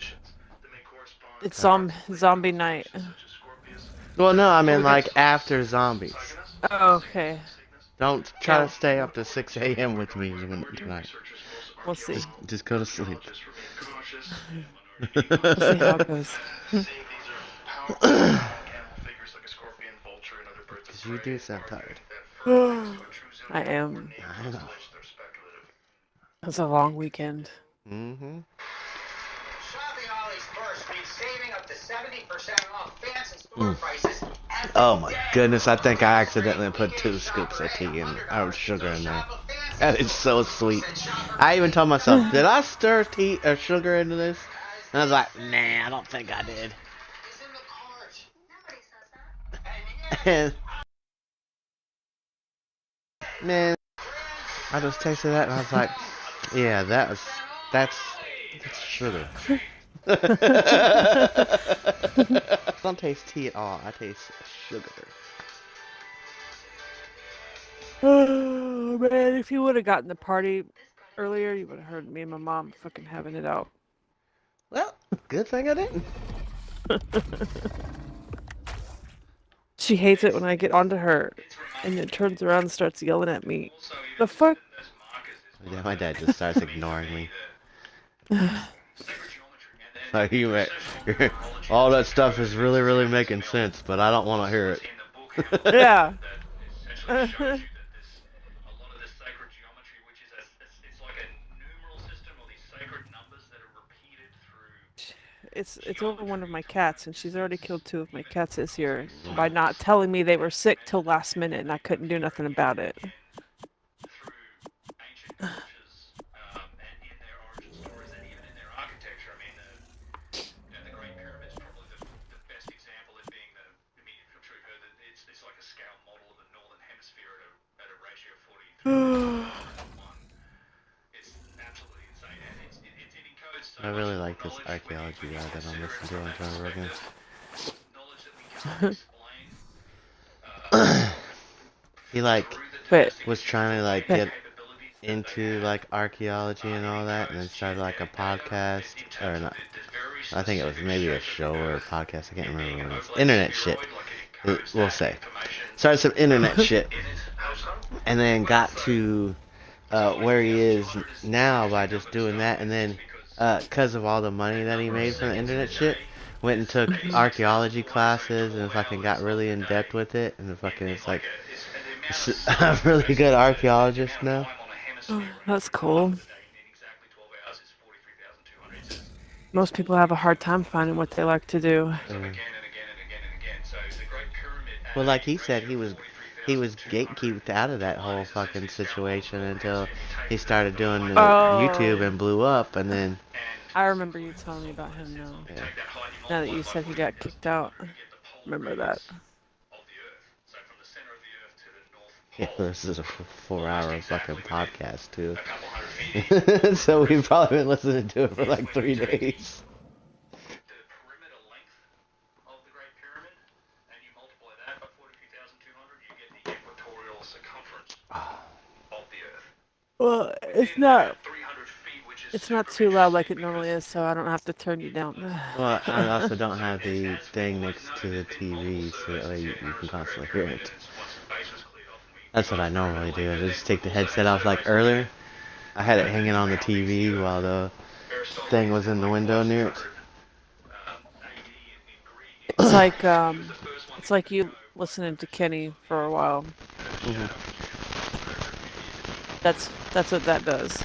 It's zombie night. Well, no, I mean like after zombies. Oh, okay. Don't try to stay up to 6 a.m. with me tonight. We'll see. Just go to sleep. We'll see how it goes. Because you do sound tired. I am. I know. It's a long weekend. Mm-hmm. Shopping Ollie's first means saving up to 70% off fancy store prices. Oh my goodness, I think I accidentally put 2 scoops of tea or sugar in there. That is so sweet. I even told myself, did I stir tea or sugar into this? And I was like, nah, I don't think I did. And man, I just tasted that and I was like, yeah, that's sugar. I don't taste tea at all. I taste sugar. Oh man, if you would have gotten the party earlier, you would have heard me and my mom fucking having it out. Well, good thing I didn't. She hates it when I get onto her and then turns around and starts yelling at me. The fuck? Yeah, my dad just starts ignoring me. Like all that stuff is really, really making sense, but I don't want to hear it. Yeah. It's over one of my cats, and she's already killed 2 of my cats this year by not telling me they were sick till last minute, and I couldn't do nothing about it. I really like this archaeology guy that I'm listening to on Joe Rogan. He was trying to get into archaeology and all that, and then started a podcast or not. I think it was maybe a show or a podcast. I can't remember what it was. Internet shit. We'll say. Started some internet shit, and then got to where he is now by just doing that, and then because of all the money that he made from the internet shit, went and took archaeology classes and fucking got really in depth with it, and fucking it's like a really good archaeologist now. Oh, that's cool. Most people have a hard time finding what they like to do. Well, like he said, he was gatekeeped out of that whole fucking situation until he started doing YouTube and blew up, and then. I remember you telling me about him now. Yeah. Now that you said he got kicked out, remember that. Yeah, this is a 4-hour fucking podcast too. So we've probably been listening to it for 3 days. Well, it's not too loud like it normally is, so I don't have to turn you down. Well, I also don't have the thing next to the TV, so that way you can constantly hear it. That's what I normally do. I just take the headset off. Like earlier, I had it hanging on the TV while the thing was in the window near it. It's like you listening to Kenny for a while. Mhm. That's what that does.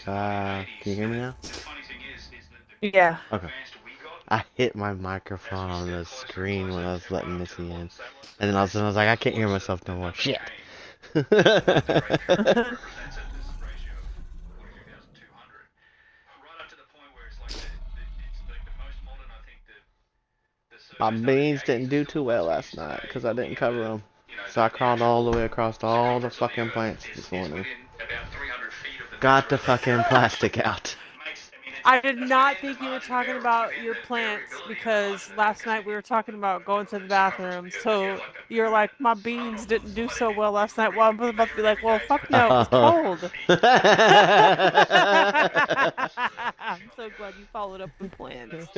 Can you hear me now? Yeah. Okay. I hit my microphone on the screen when I was letting Missy in. And then all of a sudden I was like, I can't hear myself no more. Shit. My beans didn't do too well last night because I didn't cover them. So I crawled all the way across all the fucking plants this morning. Got the fucking plastic out. I did not think you were talking about your plants because last night we were talking about going to the bathroom. So you're like, my beans didn't do so well last night. Well, I'm about to be like, well, fuck no, it was cold. I'm so glad you followed up with plants.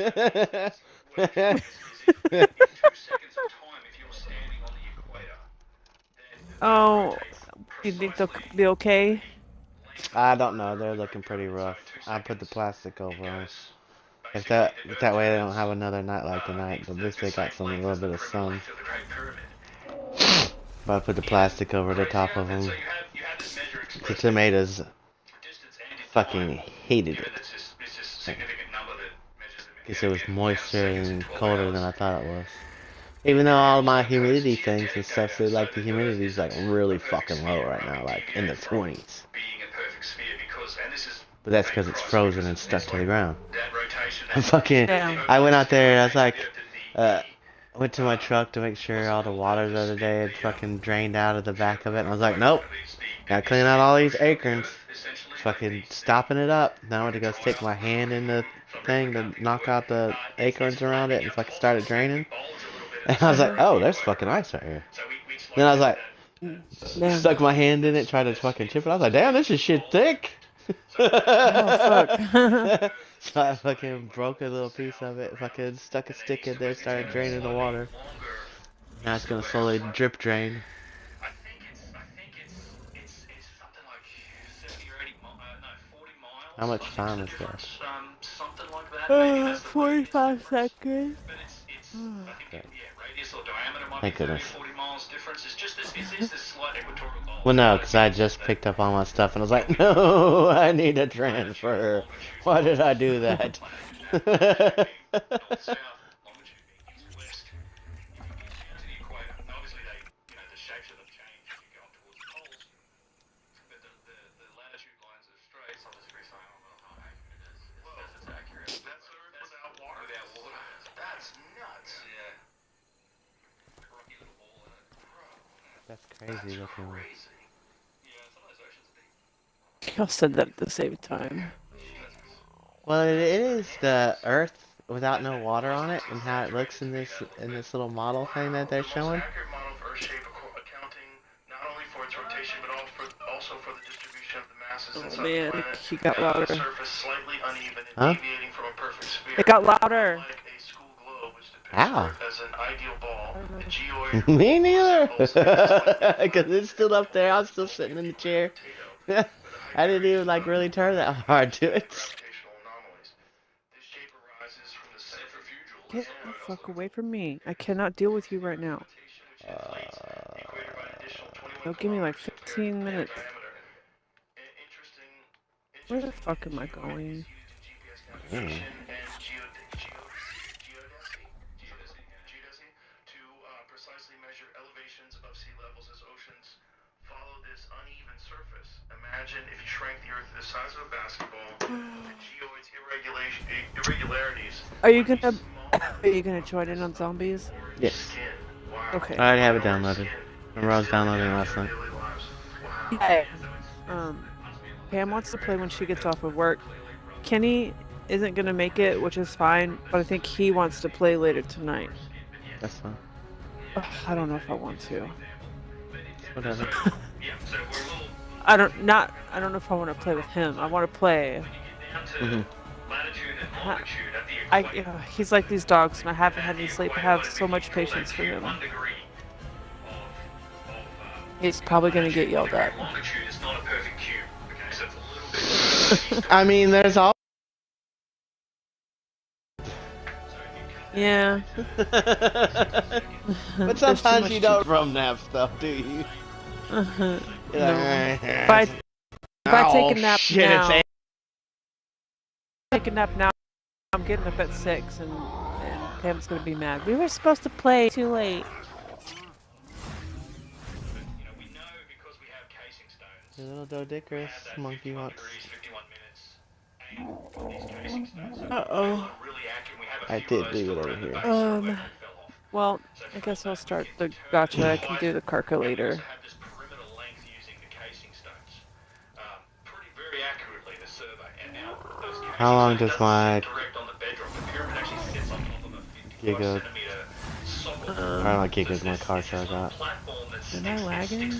Oh, you think they'll be okay? I don't know. They're looking pretty rough. I put the plastic over them. If that way they don't have another night like tonight. At least they got a little bit of sun. But I put the plastic over the top of them. The tomatoes fucking hated it. Guess it was moisture and colder than I thought it was. Even though all my humidity things and stuff, so like the humidity's like really fucking low right now, like in the 20s. But that's because it's frozen and stuck to the ground. I went out there and I was like, went to my truck to make sure all the water the other day had fucking drained out of the back of it, and I was like, nope, gotta clean out all these acorns. Fucking stopping it up. Now I went to go stick my hand in the thing to knock out the acorns around it and fucking started draining. And I was like, oh, there's fucking ice right here. Then I was like, stuck my hand in it, tried to fucking chip it. I was like, damn, this is shit thick. Oh, fuck. So I fucking broke a little piece of it, fucking stuck a stick in there, started draining the water. Now it's gonna slowly drip drain. How much time is there? 45 seconds. Okay. Thank goodness. Well, no, because I just picked up all my stuff and I was like, no, I need a transfer. Why did I do that? That's crazy looking. Y'all said that at the same time. Well, it is the Earth without no water on it, and how it looks in this little model thing that they're showing. Oh man, he got louder. Huh? It got louder. Ow. Me neither. Because it's still up there. I'm still sitting in the chair. I didn't even like really turn that hard to it. Get the fuck away from me. I cannot deal with you right now. Don't give me like 15 minutes. Where the fuck am I going? Imagine if you shrank the Earth to the size of a basketball, the geoid's irregularities. Are you gonna join in on zombies? Yes. Okay. I already have it downloaded. Remember I was downloading it last night. Hey. Pam wants to play when she gets off of work. Kenny isn't gonna make it, which is fine, but I think he wants to play later tonight. That's fine. Ugh, I don't know if I want to. Whatever. I don't know if I want to play with him. I want to play. He's like these dogs, and I haven't had any sleep. I have so much patience for him. He's probably gonna get yelled at. Longitude is not a perfect cube. Okay, so it's a little bit. I mean, there's all. Yeah. But sometimes you don't from nap stuff, do you? No. If If I take a nap shit, now, I'm getting up at 6, and Pam's gonna be mad. We were supposed to play too late. We know because we have casing stones. The little dodicarus monkey wants. 51 minutes. And these casing stones. Uh-oh. Really accurate. We have a I few did of those leave it still over around the here. base where they fell off. Well, I guess I'll start the gotcha. I can do the Karka later. Have this perimeter length using the casing stones. Very accurately, the survey. And now those casing How long stones does my direct on the bedrock. The pyramid actually sits on top of a 55 giga? centimeter socket. I don't know what gigas my car charge got. Am I lagging?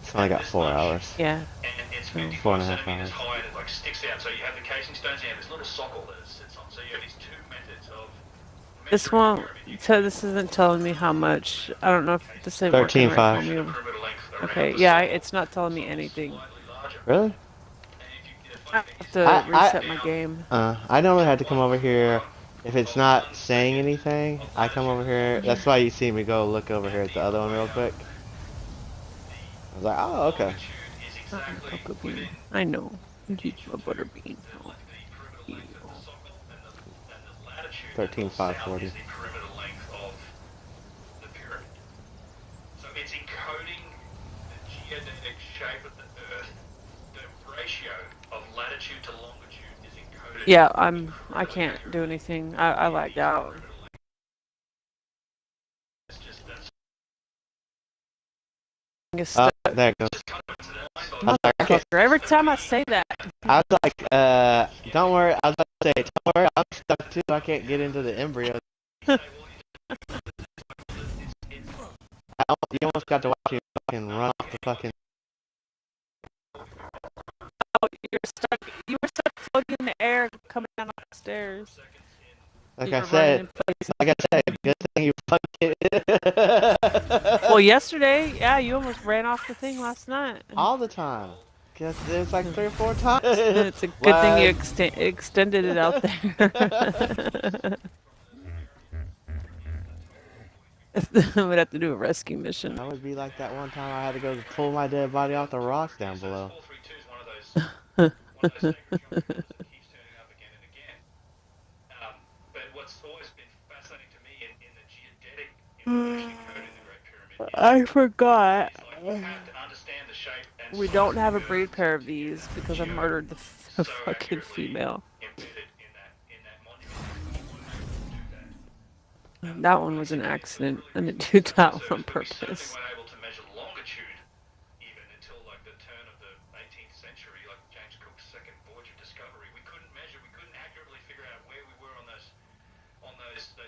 It's only got 4 hours. Yeah. And it's No, 55 4.5 centimeters hours. high and it like sticks out. So you have the casing stones, you have this little socket that it sits on. So you have these two methods of This won't. So this isn't telling me how much. I don't know if this ain't working right 13.5. for me. Okay. Yeah, it's not telling me anything. Really? I have to reset my game. I normally have to come over here. If it's not saying anything, I come over here. That's why you see me go look over here at the other one real quick. I was like, oh, okay. Cocoa bean. I know. You a butter bean. Oh. 13,540. So it's encoding the geodetic shape of the Earth. The ratio of latitude to longitude is encoded. Yeah, I can't do anything. I lagged out. Oh, there it goes. Every time I say that. I was like, don't worry. I was about to say, don't worry, I'm stuck too. I can't get into the embryo. You almost got to watch you fucking run off the fucking. Oh, you were stuck floating in the air coming down the stairs. Like I said, good thing you fucking. Well, yesterday, yeah, you almost ran off the thing last night. All the time. Cause it's like 3 or 4 times. It's a good thing you extended it out there. I would have to do a rescue mission. That would be like that one time I had to go pull my dead body off the rocks down below. But what's always been fascinating to me in the geodetic information code in the Great Pyramid I forgot. you have to understand the shape and We don't have a breed pair of these because I murdered the fucking female. That one was an accident. I didn't do that one on purpose.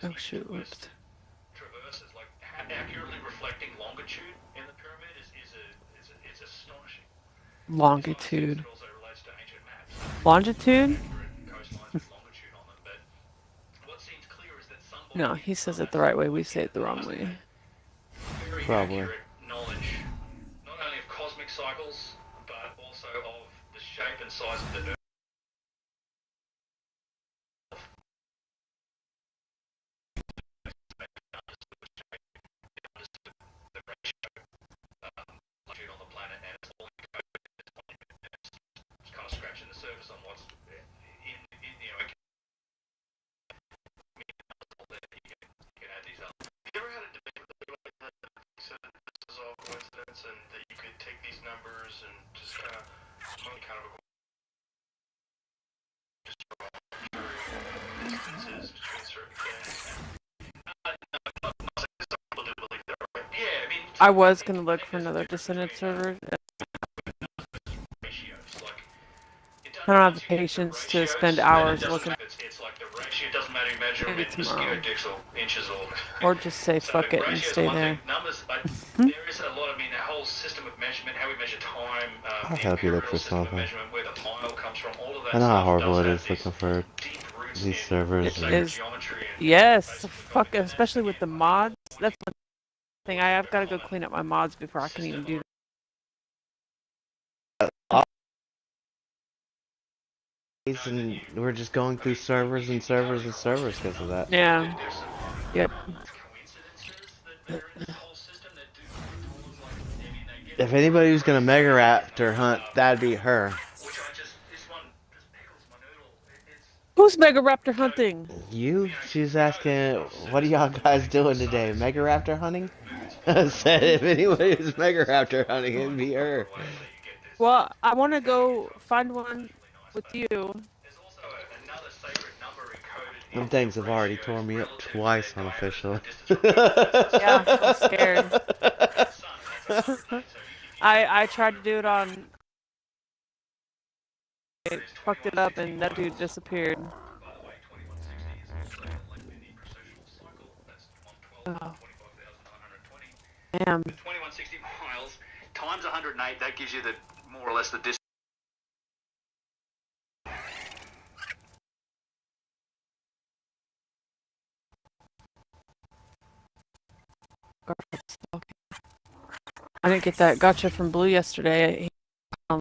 Oh shoot, whoops. Traverses, like accurately reflecting longitude in the pyramid is astonishing. Longitude. It also relates to ancient maps. Longitude? Coastlines with longitude on them, but what seems clear is that some No, he says it the right way, we say it the wrong way. very Probably. accurate knowledge, not only of cosmic cycles, but also of the shape and size of the Earth. On the planet, and it's all just kind of scratching the surface on what's in you can add these up. Have you ever had a debate with anybody that said this is all coincidence and that you could take these numbers and just kind of a distances between certain things? Yeah, I mean, I was gonna look for another descended server. I don't have the patience to spend hours looking. It's like the ratio doesn't matter. You measure them Maybe in tomorrow. mosquito dicks or inches Or just say fuck it and stay there. Numbers, there is a lot. I mean, the whole system of measurement, how we measure time, I'll help you look for system of something. measurement, where the mile comes from, all of that I know how stuff horrible does it have is looking for deep roots these in servers. It And is. geometry and Yes, basically fuck it, documenting especially that. with the mods. That's one thing. I've got to go clean up my mods before I can even do that. and we're just going through servers and servers and servers because of that. Yeah. Yep. If anybody was gonna Mega Raptor hunt, that'd be her. Who's Mega Raptor hunting? You? She's asking, what are y'all guys doing today? Mega Raptor hunting? I said if anybody was Mega Raptor hunting, it'd be her. Well, I want to go find one with you. Them things have already torn me up twice unofficially. Yeah, I'm scared. I tried to do it on. I fucked it up and that dude disappeared. Oh. Damn. 2160 miles times 108, that gives you the more or less the distance. I didn't get that gotcha from Blue yesterday. I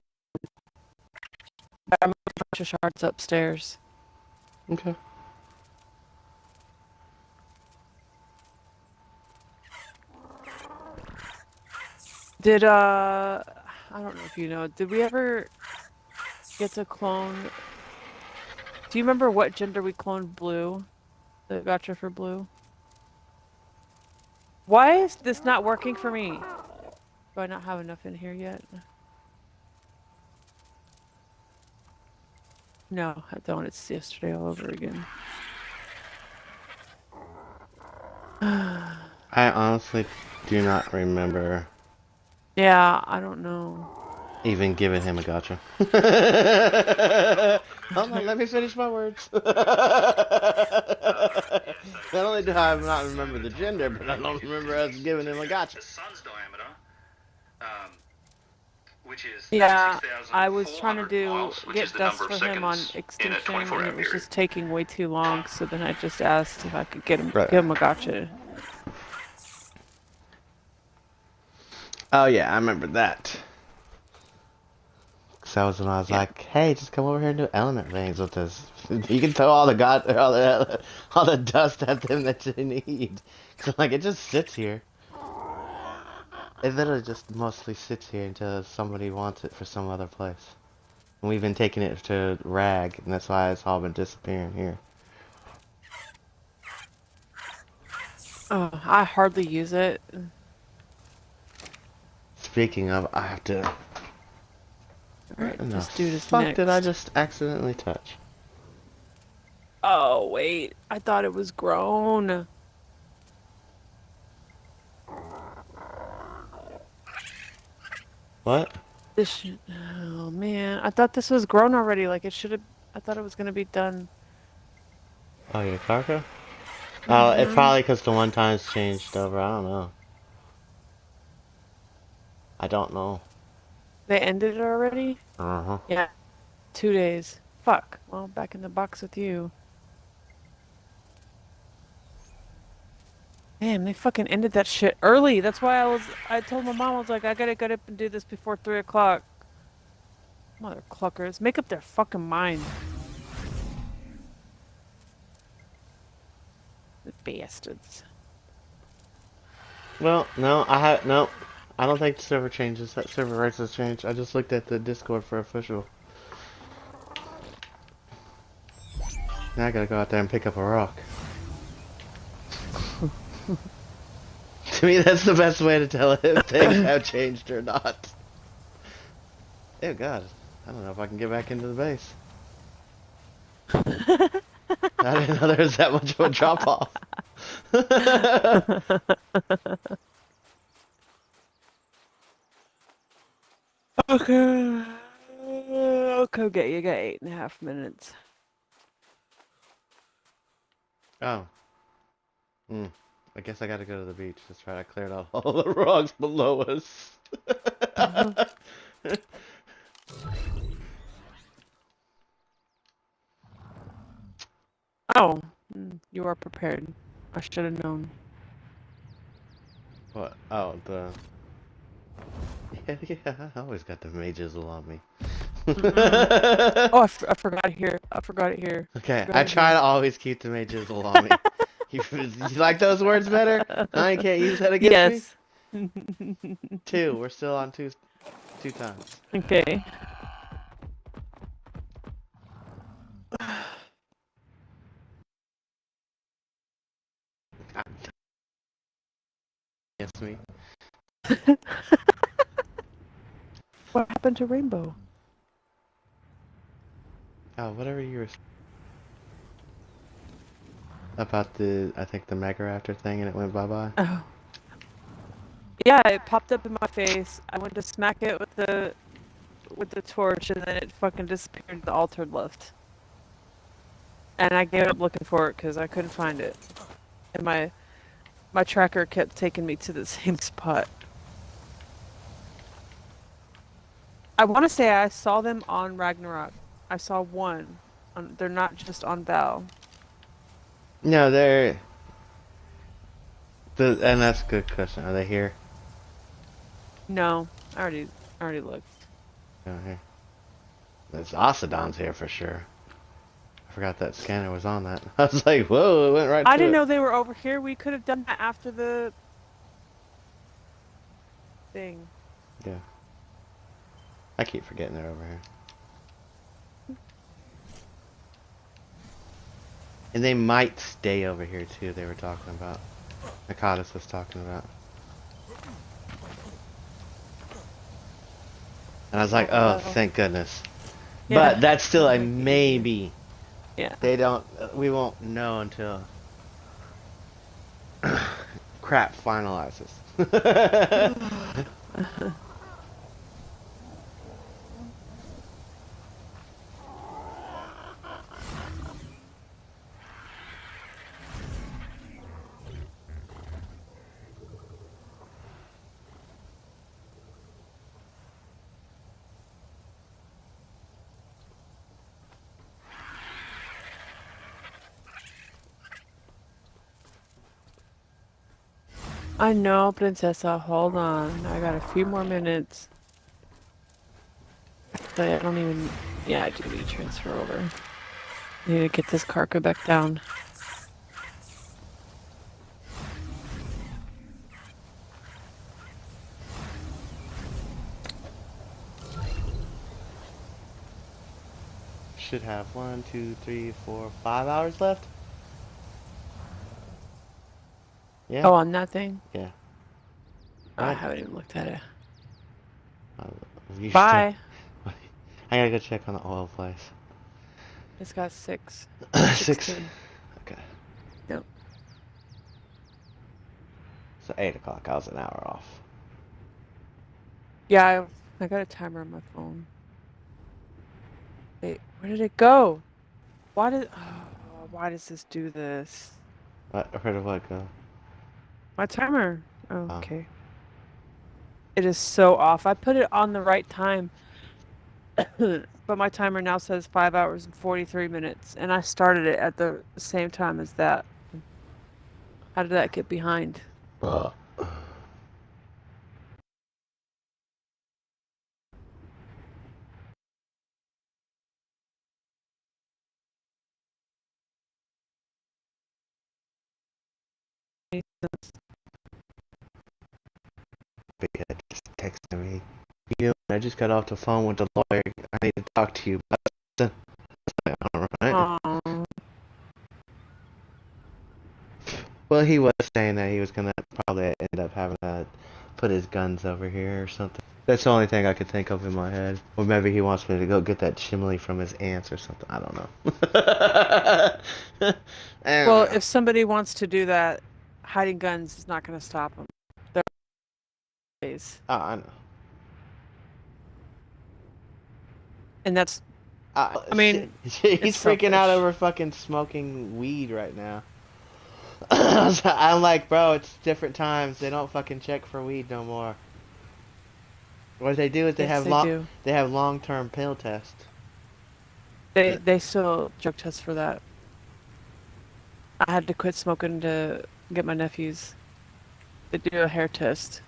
moved a bunch of shards upstairs. Okay. Did I don't know if you know, did we ever get to clone? Do you remember what gender we cloned Blue? The gotcha for Blue? Why is this not working for me? Do I not have enough in here yet? No, I don't. It's yesterday all over again. I honestly do not remember. Yeah, I don't know. Even giving him a gotcha. Hold on, let me finish my words. Not only do I not remember the gender, but I don't remember us giving him a gotcha. The sun's diameter, which is yeah, I was trying to get dust for him on in a extinction, 24-hour and it was period. just taking way too long. So then I just asked if I could give him a gotcha. Oh yeah, I remember that. Cause that was when I was like, "Hey, just come over here and do element rings with us. You can throw all the dust at them that you need." Cause like it just sits here. It literally just mostly sits here until somebody wants it for some other place. And we've been taking it to Rag, and that's why it's all been disappearing here. Oh, I hardly use it. Speaking of, I have to. Alright, What just the do this fuck next. did I just accidentally touch? Oh wait, I thought it was grown. What? Oh man, I thought this was grown already. Like it should have. I thought it was gonna be done. Oh, your Karka? Oh, it's probably because the one time's changed over. I don't know. I don't know. They ended it already? Uh-huh. Yeah. 2 days. Fuck. Well, back in the box with you. Damn, they fucking ended that shit early. That's why I told my mom, I was like, I gotta get up and do this before 3 o'clock. Mother cluckers. Make up their fucking mind. The bastards. Well, no, I don't think the server changes. That server rights has changed. I just looked at the Discord for official. Now I gotta go out there and pick up a rock. To me, that's the best way to tell if things have changed or not. Oh god, I don't know if I can get back into the base. I didn't know there was that much of a drop off. Okay. I'll go get you. You got 8.5 minutes. Oh. I guess I gotta go to the beach. That's right, I cleared out all the rocks below us. Oh, you are prepared. I should have known. What? Oh, the... Yeah, I always got the mages on me. Oh, I forgot it here. I forgot it here. Okay, Forgot I it try here. to always keep the mages along me. You like those words better? Now you can't use that against me? Yes. 2. We're still on two times. Okay. Against me. What happened to Rainbow? Oh, whatever you were about I think the Mega Raptor thing, and it went bye-bye. Oh. Yeah, it popped up in my face. I went to smack it with the torch, and then it fucking disappeared. The altar left, and I gave up looking for it because I couldn't find it, and my tracker kept taking me to the same spot. I want to say I saw them on Ragnarok. I saw one. They're not just on Val. No, and that's a good question. Are they here? No, I already looked. Oh, here. There's Ocedon's here for sure. I forgot that scanner was on that. I was like, whoa, it went right to I didn't it. know they were over here. We could have done that after the thing. Yeah. I keep forgetting they're over here. And they might stay over here too, they were talking about. Nakatis was talking about. And I was like, oh, thank goodness. Yeah. But that's still a maybe. Yeah. We won't know until crap finalizes. I know, Princessa. Hold on. I got a few more minutes. But I don't even... Yeah, I do need to transfer over. I need to get this cargo back down. Should have 1, 2, 3, 4, 5 hours left. Yeah. Oh, on that thing? Yeah. Oh, I haven't even looked at it. You Bye. I gotta go check on the oil place. It's got 6. 6. 16. Okay. Yep. So 8 o'clock. I was an hour off. Yeah, I got a timer on my phone. Wait, where did it go? Why does this do this? Where did what go? My timer. Oh, okay. It is so off. I put it on the right time. But my timer now says 5 hours and 43 minutes. And I started it at the same time as that. How did that get behind? Just texted me. You know, I just got off the phone with the lawyer. I need to talk to you about it. Alright. Well, he was saying that he was gonna probably end up having to put his guns over here or something. That's the only thing I could think of in my head. Or maybe he wants me to go get that chimney from his aunts or something. I don't know. Well, if somebody wants to do that, hiding guns is not going to stop them. They're ways. Oh, I know. And that's... I mean... He's freaking out over fucking smoking weed right now. I'm like, bro, it's different times. They don't fucking check for weed no more. What they do is they have long-term pill tests. They still drug test for that. I had to quit smoking to get my nephews. They do a hair test.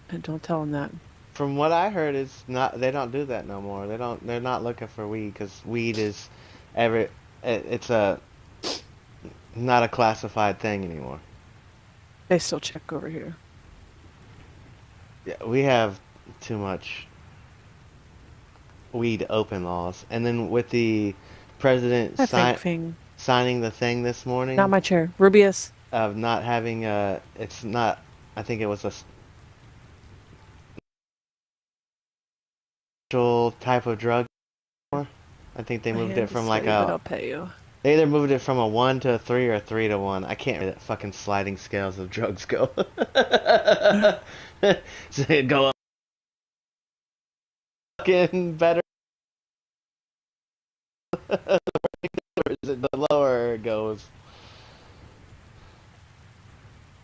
And don't tell him that. From what I heard, it's not. They don't do that no more. They don't. They're not looking for weed because weed is every. It's a not a classified thing anymore. They still check over here. Yeah, we have too much weed open laws, and then with the president I think thing. signing the thing this morning Not my chair. Rubius. of not having it's not. I think it was a special type of drug. I think they My moved it hands from are like sweaty, but a. I'll pay you. They either moved it from a 1 to a 3 or 3 to 1. I can't remember that fucking sliding scales of drugs go. So it go up fucking better. The lower it goes.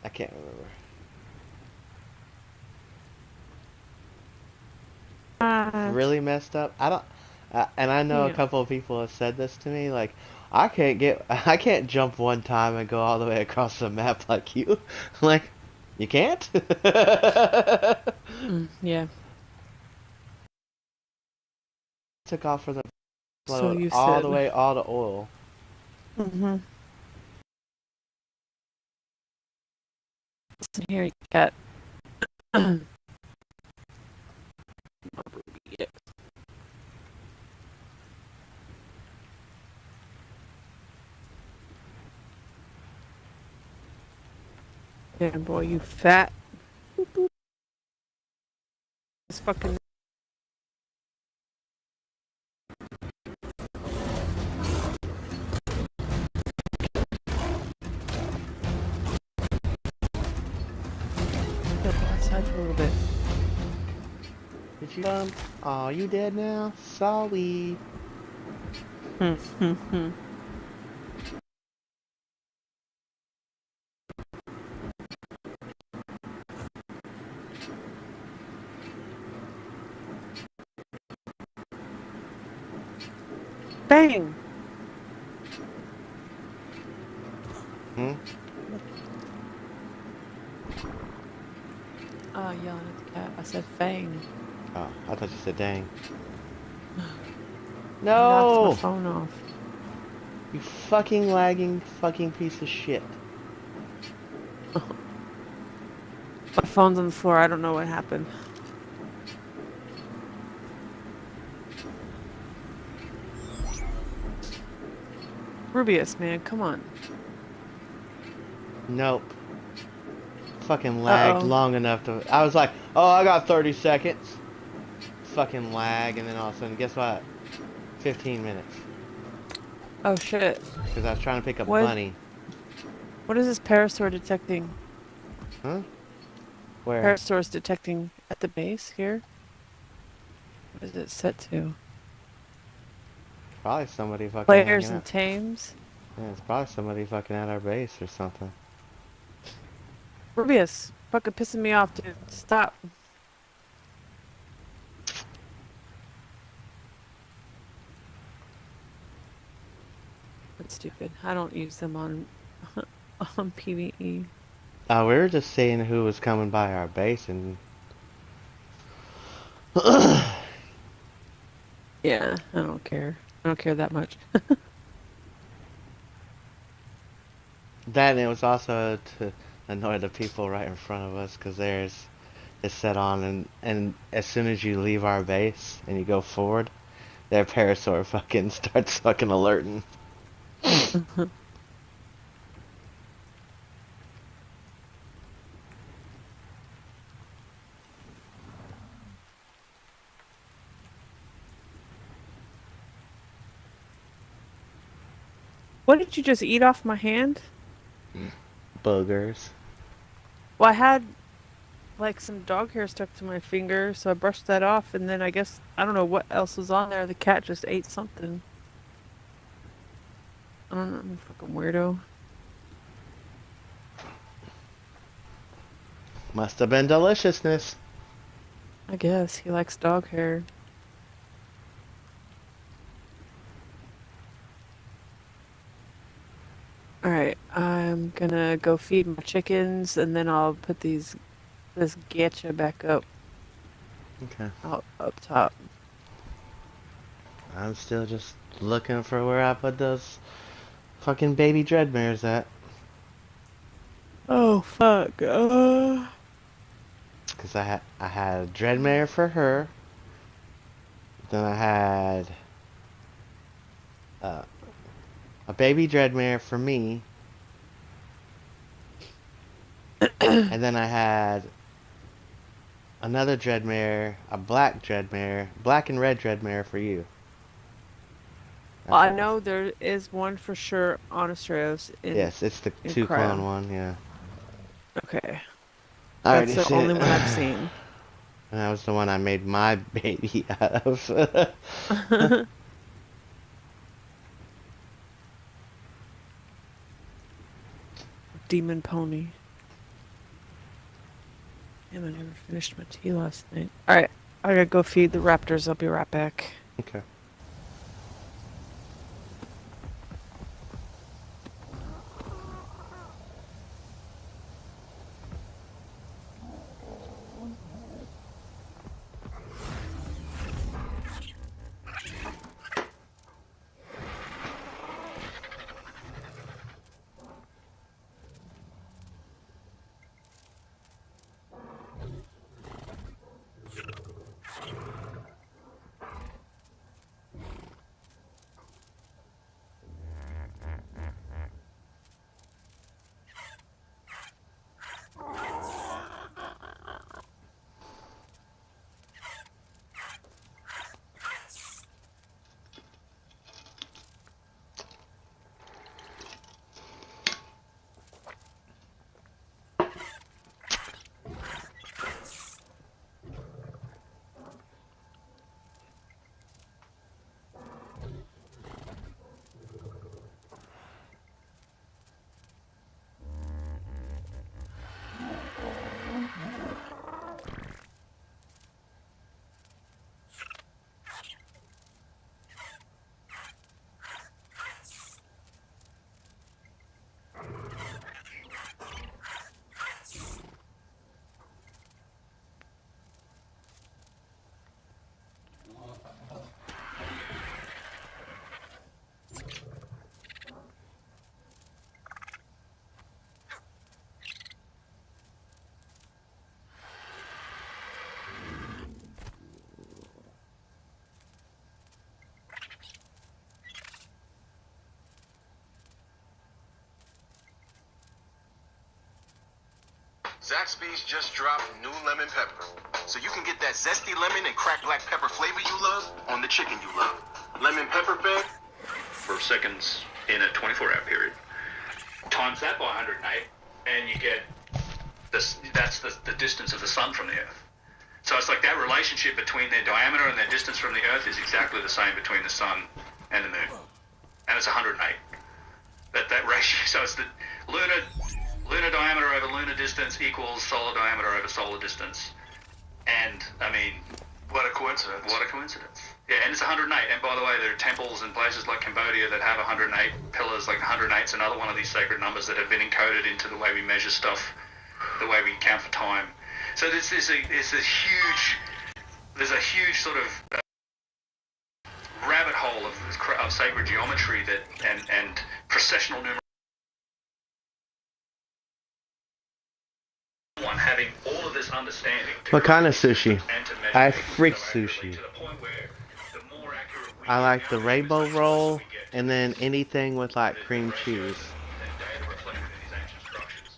I can't remember. Really messed up. I don't. And I know a Yeah. couple of people have said this to me. Like, I can't jump one time and go all the way across the map like you. Like, you can't. Yeah. Took off for the So load you all said. the way, all the oil. Mm-hmm. Listen here, you cat. Yeah, boy, you fat. This fucking. Go outside for a little bit. Did you Aw, you dead now? Sorry. Bang! Hmm? Oh, yelling at the cat. I said fang. Oh, I thought you said dang. Knocked No! my phone off. You fucking lagging fucking piece of shit. My phone's on the floor. I don't know what happened. Rubius, man, come on. Nope. Fucking lagged Uh-oh. long enough to. I was like, oh, I got 30 seconds. Fucking lag, and then all of a sudden, guess what? 15 minutes. Oh shit. Because I was trying to pick up What? Bunny. What is this parasaur detecting? Huh? Where? Parasaur's detecting at the base here? What is it set to? Probably somebody fucking Players hanging and out. tames? Yeah, it's probably somebody fucking at our base or something. Rubius, fucking pissing me off, dude. Stop. That's stupid. I don't use them on on PvE. We were just seeing who was coming by our base and. Yeah, I don't care. I don't care that much. That, and it was also to annoy the people right in front of us because theirs is set on, and as soon as you leave our base and you go forward, their parasaur fucking starts fucking alerting. What did you just eat off my hand? Boogers. Well, I had like some dog hair stuck to my finger, so I brushed that off, and then I guess I don't know what else was on there. The cat just ate something. I don't know, I'm a fucking weirdo. Must have been deliciousness. I guess he likes dog hair. Alright, I'm gonna go feed my chickens, and then I'll put these Let's get you back up, Okay. up top. I'm still just looking for where I put those fucking baby dreadmares at. Oh fuck. Cause I had a dreadmare for her. Then I had uh, a baby dreadmare for me. And then I had another dreadmare, a black dreadmare, black and red dreadmare for you. Well, I know there is one for sure on Astros Yes, it's the in two clone cryo. one, yeah. Okay. I That's already the seen only it. one I've seen. And that was the one I made my baby out of. Demon pony. Damn, I never finished my tea last night. Alright, I gotta go feed the raptors. I'll be right back. Okay. Zaxby's just dropped new lemon pepper. So you can get that zesty lemon and cracked black pepper flavor you love on the chicken you love. Lemon pepper bag. For seconds in a 24-hour period. Times that by 108, and you get this. That's the distance of the sun from the Earth. So it's like that relationship between their diameter and their distance from the Earth is exactly the same between the sun and the moon, and it's 108. That ratio. So it's the lunar diameter over lunar distance equals solar diameter over solar distance, and I mean, What a coincidence. what a coincidence. Yeah, and it's 108. And by the way, there are temples in places like Cambodia that have 108 pillars. Like 108's another one of these sacred numbers that have been encoded into the way we measure stuff, the way we count for time. So there's a huge sort of rabbit hole of sacred geometry that and processional numerology. One having all of this understanding. What kind of sushi? And to measure I things freak so accurately sushi. to the point where the more accurate we I get like the now, rainbow the closer roll we get to and then anything with like the cream ratios cheese. and data reflected in these ancient structures.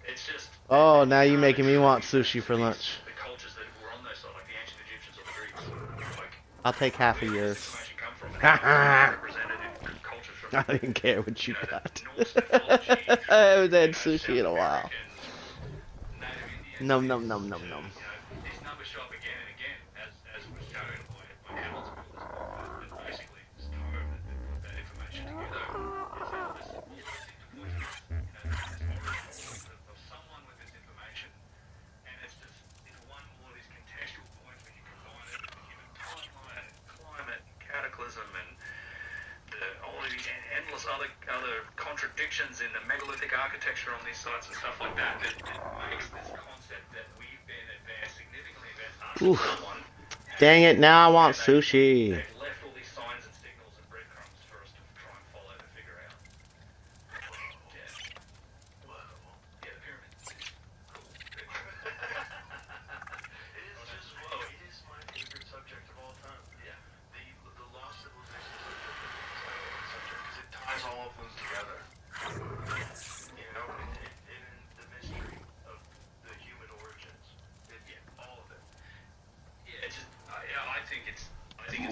It's just Oh, now you're making me want sushi for lunch. the cultures that were on those side, like the ancient Egyptians or the Greeks. Like, I'll take half of where yours. does this information come from? And how is it represented in cultures from I didn't care what you the got. Norse mythology, I haven't had South sushi in a while. American, Native Indians, Nom nom nom nom nom. these numbers show up again and again, as was shown by Hamilton and basically just carved that information together. Is all this of someone with this information, and it's one more of these contextual points when you combine it with the human timeline and climate and cataclysm and all of these endless other contradictions in the megalithic architecture architecture on these sites and stuff like that that makes this concept that we've been significantly advanced Oof. someone. Dang it, now I want sushi. They've left all these signs and signals and breadcrumbs for us to try and follow to figure out. Yeah. Whoa. Yeah, the pyramid. Cool. It is just, whoa, it is my favorite subject of all time. Yeah. The lost civilization subject is my favorite subject because it ties all of them together. You know, in the mystery of the human origins. All of it. Yeah, it's just, I think it's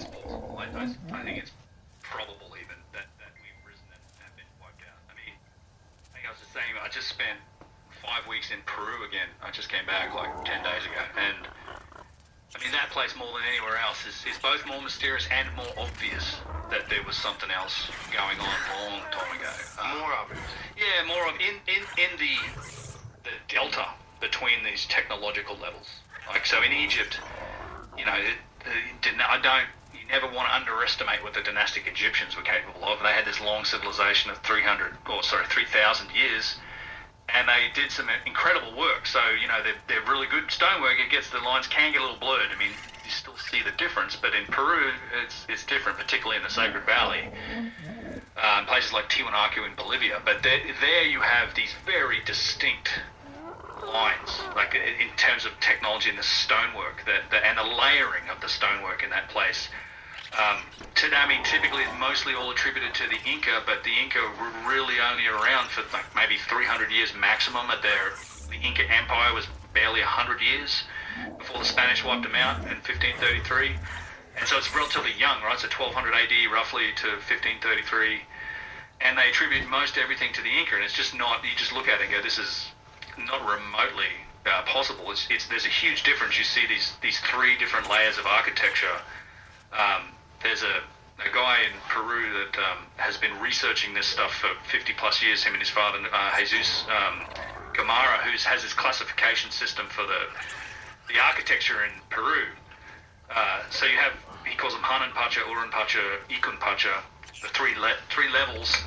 plausible. I think it's probable even that we've risen and have been wiped out. I mean, I think I was just saying, I just spent 5 weeks in Peru again. I just came back like 10 days ago, and I mean that place more than anywhere else is both more mysterious and more obvious that there was something else going on long time ago. More obvious. Yeah, more of in the delta between these technological levels. Like so in Egypt, you know, you never want to underestimate what the dynastic Egyptians were capable of. They had this long civilization of 3,000 years, and they did some incredible work. So, you know, they're really good stonework. The lines can get a little blurred. I mean, you still see the difference, but in Peru, it's different, particularly in the Sacred Valley. Places like Tiwanaku in Bolivia, but there you have these very distinct lines, like in terms of technology and the stonework and the layering of the stonework in that place. Typically it's mostly all attributed to the Inca, but the Inca were really only around for like maybe 300 years maximum. The Inca Empire was barely 100 years before the Spanish wiped them out in 1533. And so it's relatively young, right? So 1200 AD roughly to 1533. And they attribute most everything to the Inca, and it's just not, you just look at it and go, this is not remotely possible. There's a huge difference. You see these 3 different layers of architecture. There's a guy in Peru that has been researching this stuff for 50 plus years, him and his father, Jesus Gamara, who has this classification system for the architecture in Peru. So you have, he calls them Hanan Pacha, Uran Pacha, Ikun Pacha, the three levels.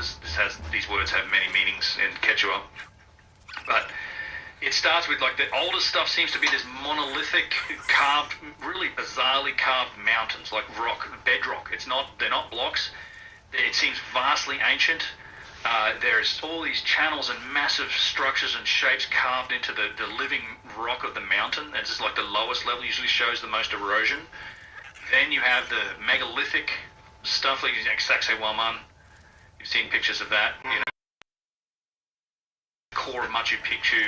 These words have many meanings in Quechua. But it starts with, like, the oldest stuff seems to be this monolithic, carved, really bizarrely carved mountains, like bedrock. They're not blocks. It seems vastly ancient. There's all these channels and massive structures and shapes carved into the living rock of the mountain. It's just like the lowest level usually shows the most erosion. Then you have the megalithic stuff, like Sacsayhuaman. You've seen pictures of that, you know. Core of Machu Picchu,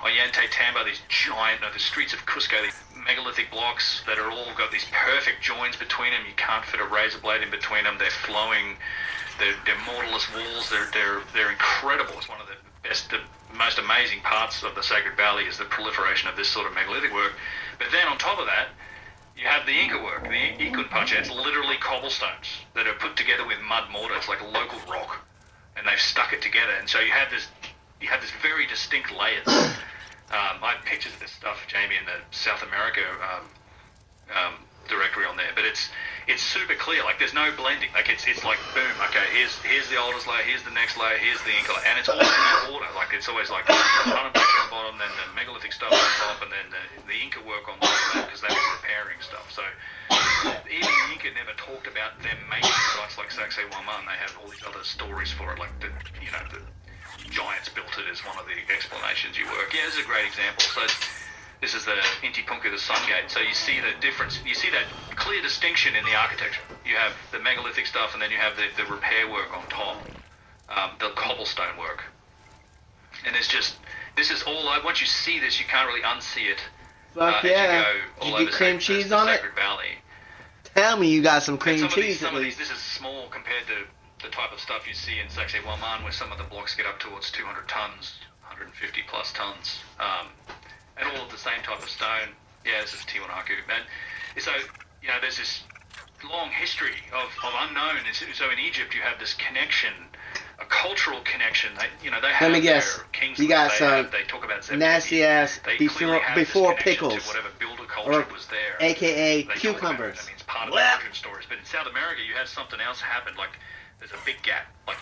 Ollanta Tambo, these giant, the streets of Cusco, these megalithic blocks that are all got these perfect joins between them. You can't fit a razor blade in between them. They're flowing. They're mortarless walls. They're incredible. It's one of the most amazing parts of the Sacred Valley is the proliferation of this sort of megalithic work. But then on top of that, you have the Inca work, the Ikun Pacha. It's literally cobblestones that are put together with mud mortar. It's like a local rock, and they've stuck it together. And so you have this very distinct layers. I have pictures of this stuff, Jamie, in the South America directory on there, but it's super clear. Like, there's no blending. Like, it's like, boom, okay, here's the oldest layer, here's the next layer, here's the Inca layer, and it's all in order. Like, it's always like Hanan Pacha on the bottom, then the megalithic stuff on top, and then the Inca work on top of that, because they were repairing stuff. So even the Inca never talked about them making sites like Sacsayhuaman. They have all these other stories for it, like the giants built it as one of the explanations you work. Yeah, this is a great example. So this is the Inti Punku, the Sun Gate. So you see the difference. You see that clear distinction in the architecture. You have the megalithic stuff, and then you have the repair work on top, the cobblestone work. And this is all. Once you see this, you can't really unsee it. Fuck yeah! yeah! Did you get cream cheese on it? Sacred Valley. Tell me you got some cream cheese Some at of least. these, this is small compared to the type of stuff you see in Sacsayhuaman, where some of the blocks get up towards 200 tons, 150 plus tons, and all of the same type of stone. Yeah, this is Tiwanaku. And so, there's this long history of unknown. So in Egypt, you have this connection, a cultural connection. They have. Let me guess. Their kings. You got some they talk about nasty ass before pickles, whatever builder culture was there, aka they cucumbers. I mean, it's part of the origin stories. But in South America, you have something else happen. Like, there's a big gap. Like,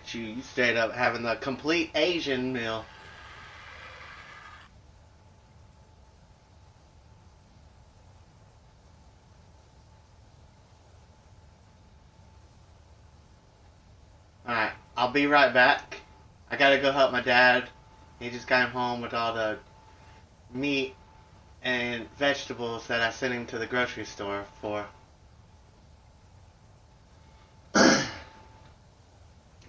at you. You straight up having the complete Asian meal. Alright, I'll be right back. I gotta go help my dad. He just got home with all the meat and vegetables that I sent him to the grocery store for.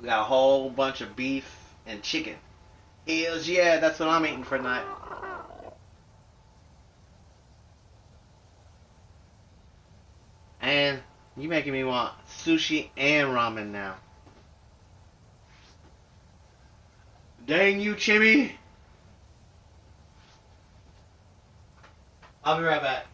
We got a whole bunch of beef and chicken. Hells yeah, that's what I'm eating for tonight. And you making me want sushi and ramen now. Dang you, Chibi. I'll be right back.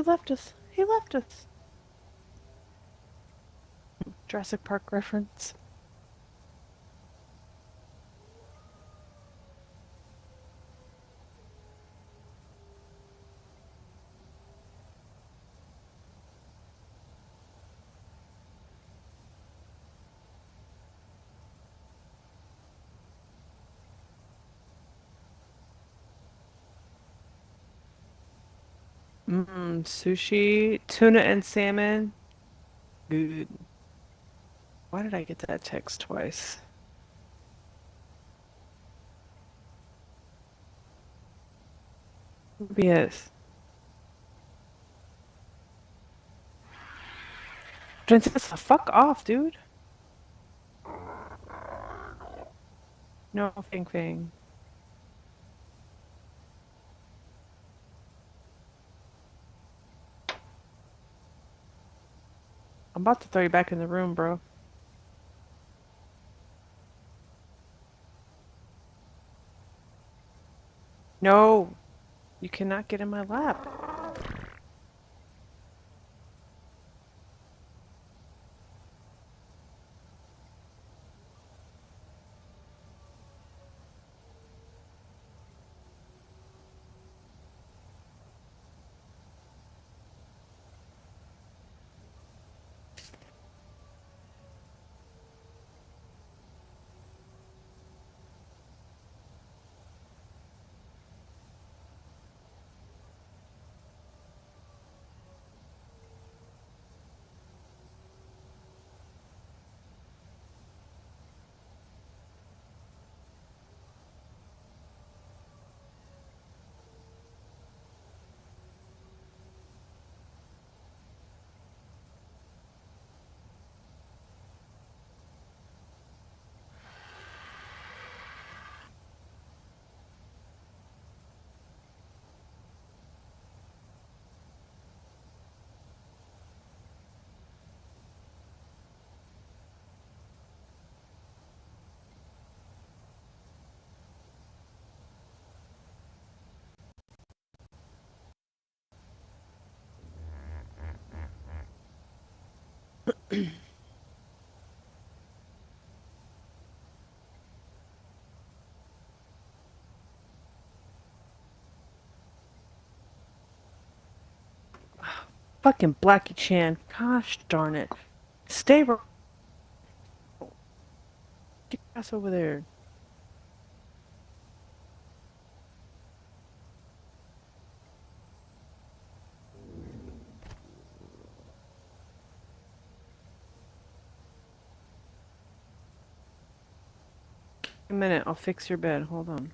He left us. He left us. Jurassic Park reference. Sushi, tuna and salmon. Good. Why did I get that text twice? BS. Princess, fuck off, dude. No, Fing Fing. I'm about to throw you back in the room, bro. No, you cannot get in my lap. Fucking Blackie Chan. Gosh darn it. Stay Get your ass over there. A minute, I'll fix your bed. Hold on.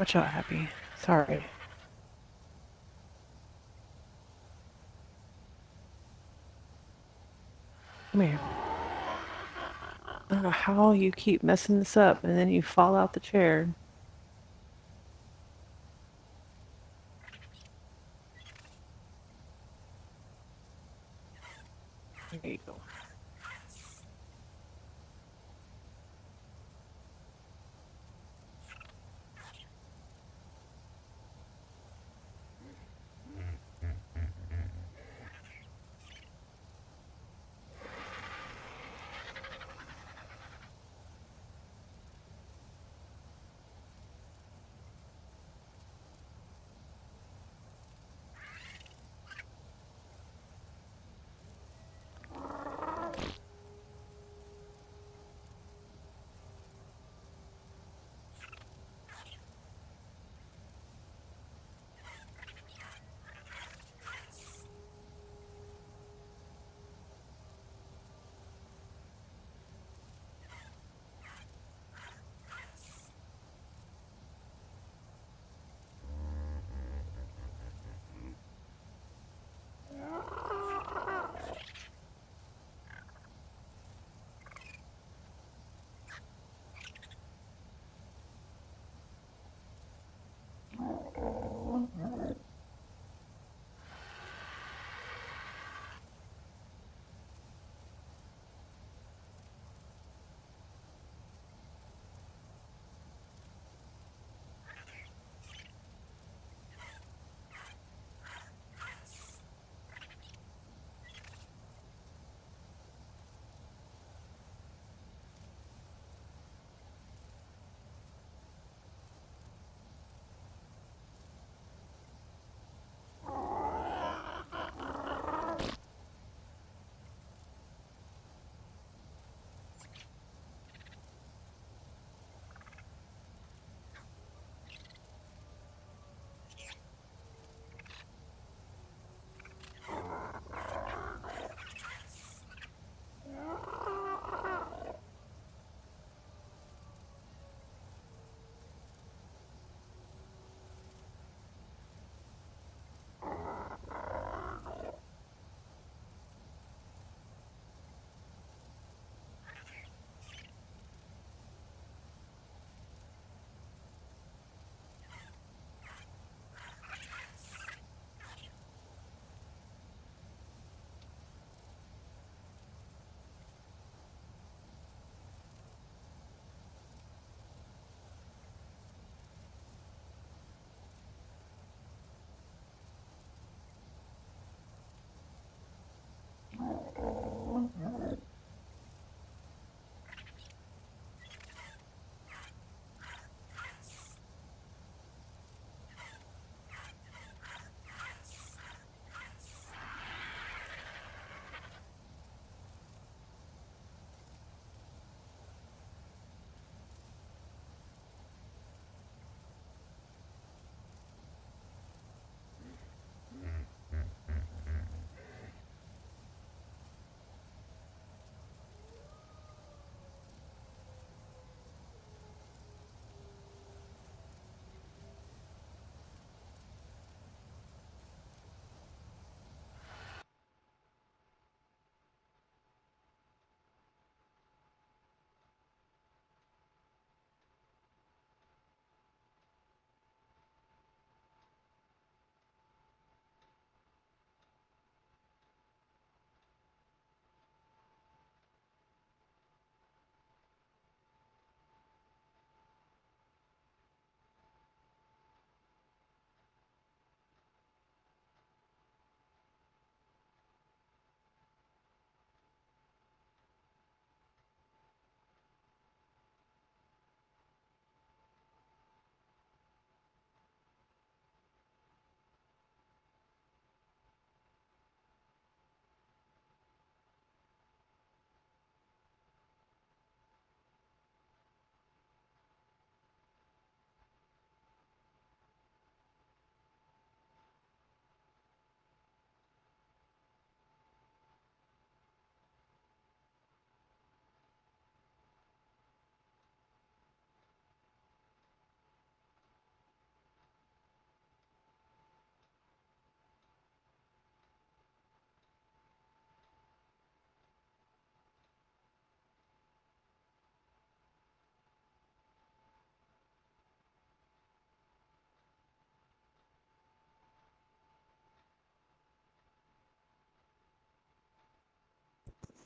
Watch out, Happy. Sorry. Come here. I don't know how you keep messing this up and then you fall out the chair. There you go.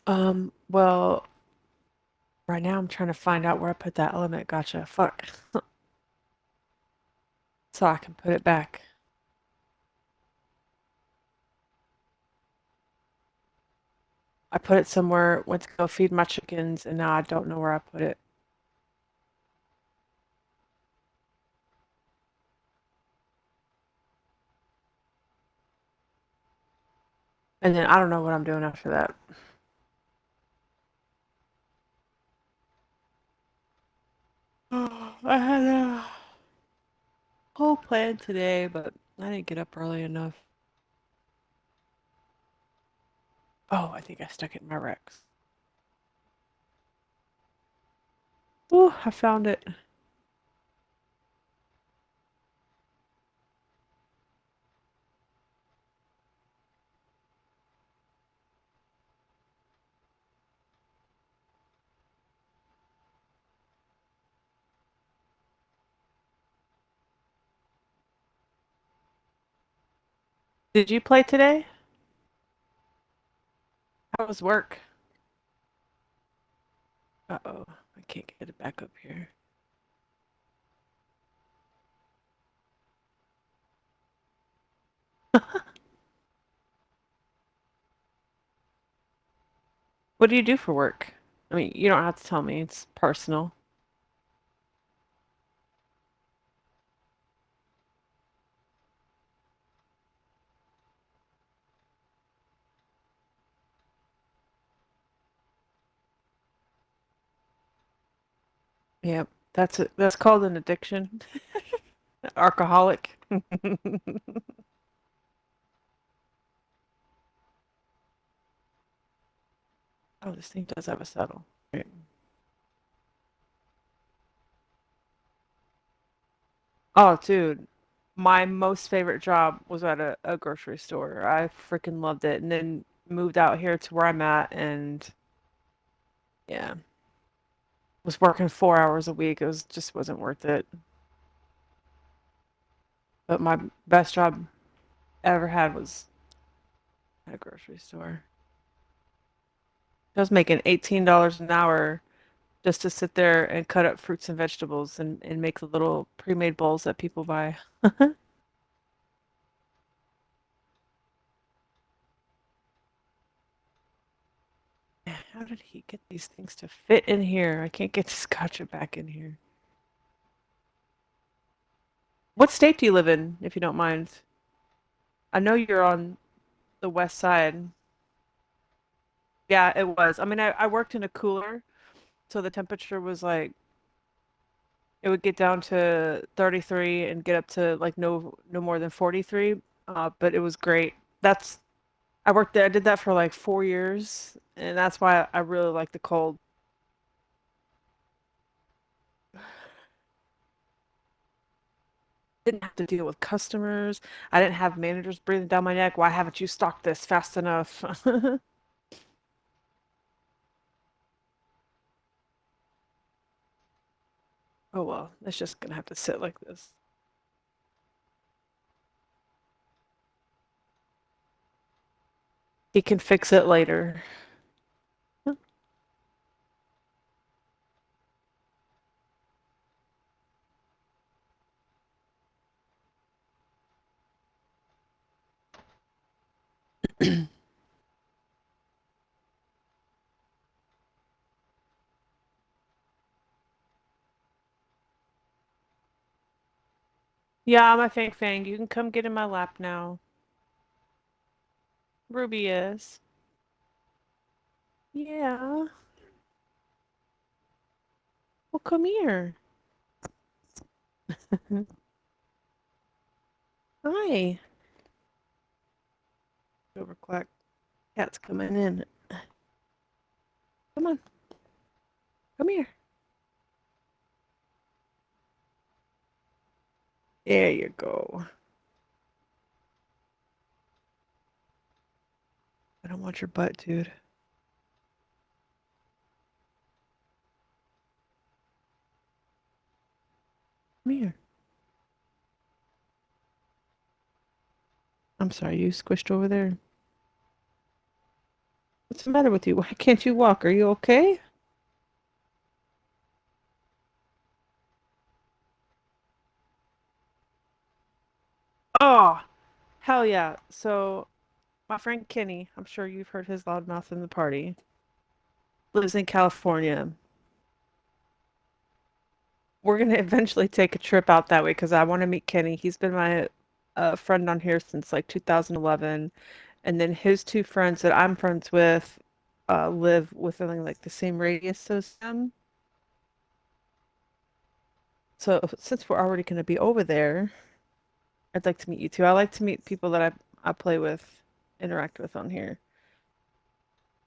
Well, right now I'm trying to find out where I put that element. Gotcha. Fuck. So I can put it back. I put it somewhere, went to go feed my chickens, and now I don't know where I put it. And then I don't know what I'm doing after that. I had a whole plan today, but I didn't get up early enough. Oh, I think I stuck it in my Rex. Oh, I found it. Did you play today? How was work? Uh-oh, I can't get it back up here. What do you do for work? I mean, you don't have to tell me. It's personal. Yep, that's called an addiction. Alcoholic. Oh, this thing does have a saddle. Right. Oh, dude, my most favorite job was at a grocery store. I freaking loved it. And then moved out here to where I'm at, and yeah, was working 4 hours a week. It was just wasn't worth it. But my best job ever had was at a grocery store. I was making $18 an hour just to sit there and cut up fruits and vegetables and make the little pre-made bowls that people buy. How did he get these things to fit in here? I can't get this gotcha back in here. What state do you live in, if you don't mind? I know you're on the west side. Yeah, it was. I mean, I worked in a cooler, so the temperature was like it would get down to 33 and get up to like no more than 43. But it was great. That's I worked there. I did that for like 4 years, and that's why I really like the cold. Didn't have to deal with customers. I didn't have managers breathing down my neck. Why haven't you stocked this fast enough? Oh well, it's just gonna have to sit like this. He can fix it later. Yeah, my Fang Fang, you can come get in my lap now. Ruby is. Yeah. Well, come here. Hi. Overclock. Cat's coming in. Come on. Come here. There you go. I don't want your butt, dude. Come here. I'm sorry, you squished over there. What's the matter with you? Why can't you walk? Are you okay? Oh, hell yeah. So, my friend Kenny, I'm sure you've heard his loudmouth in the party, lives in California. We're gonna eventually take a trip out that way because I want to meet Kenny. He's been my friend on here since like 2011, and then his two friends that I'm friends with live within like the same radius as him. So since we're already gonna be over there, I'd like to meet you too. I like to meet people that I play with, interact with on here.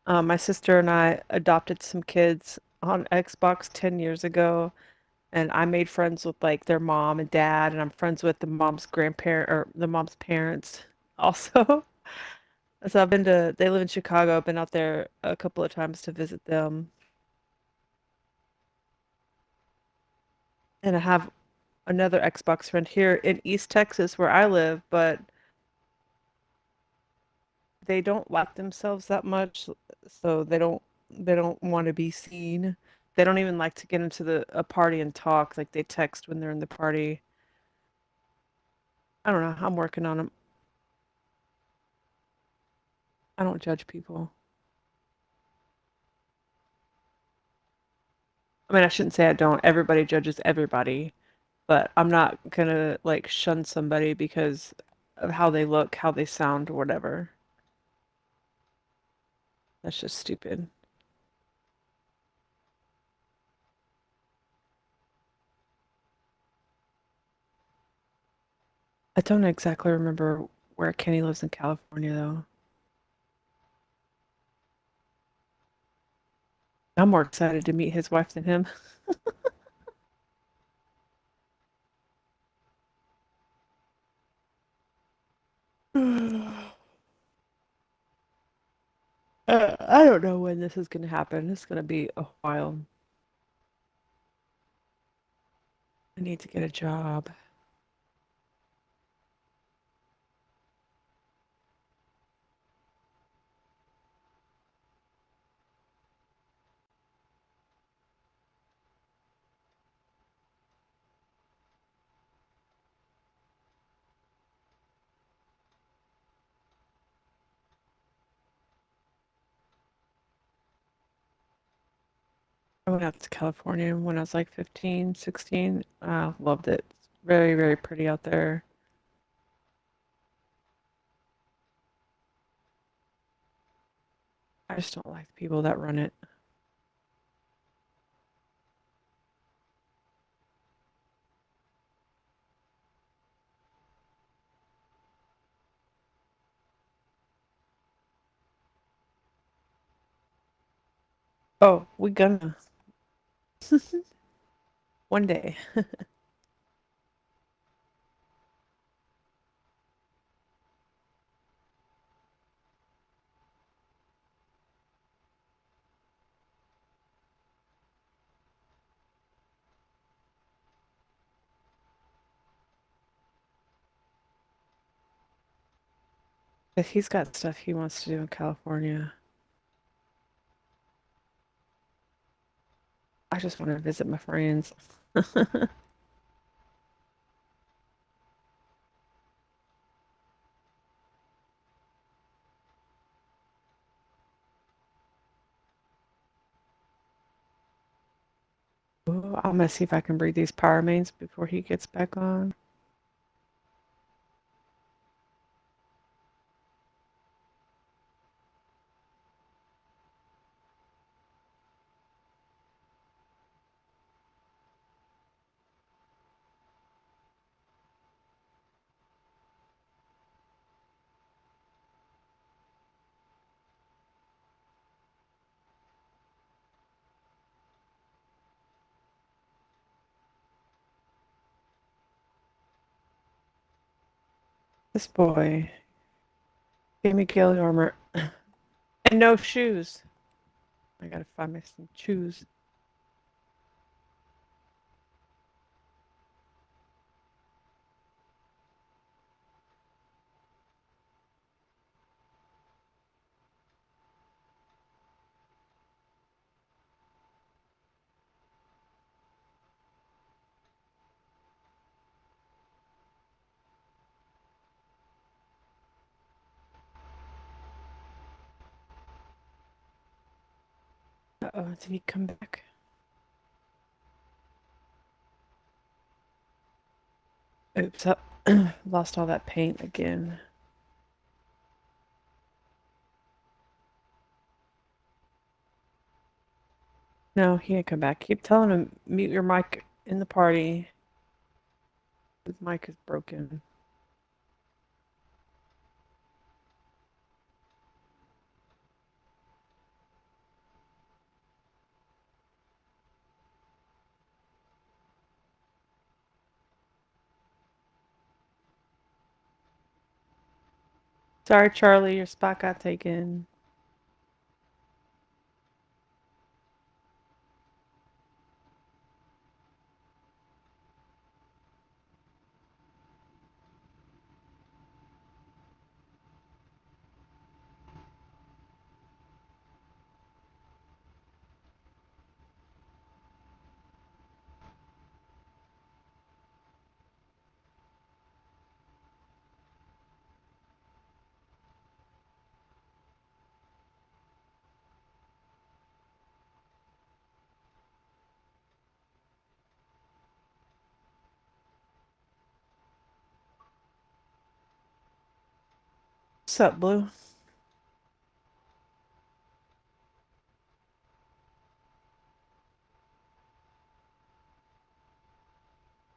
My sister and I adopted some kids on Xbox 10 years ago, and I made friends with like their mom and dad, and I'm friends with the mom's grandparent or the mom's parents also. So they live in Chicago. I've been out there a couple of times to visit them. And I have another Xbox friend here in East Texas where I live, but they don't like themselves that much, so they don't want to be seen. They don't even like to get into a party and talk. Like they text when they're in the party. I don't know. I'm working on them. I don't judge people. I mean, I shouldn't say I don't. Everybody judges everybody, but I'm not gonna like shun somebody because of how they look, how they sound, or whatever. That's just stupid. I don't exactly remember where Kenny lives in California, though. I'm more excited to meet his wife than him. I don't know when this is gonna happen. It's gonna be a while. I need to get a job. I went out to California when I was like 15, 16. I loved it. It's very, very pretty out there. I just don't like the people that run it. Oh, we gonna one day. 'Cause he's got stuff he wants to do in California. I just want to visit my friends. Ooh, I'm gonna see if I can breed these power mains before he gets back on. This boy gave me Gale armor and no shoes. I gotta find me some shoes. Uh-oh, did he come back? Oops, lost all that paint again. No, he ain't come back. Keep telling him, mute your mic in the party. His mic is broken. Sorry, Charlie, your spot got taken. What's up, Blue?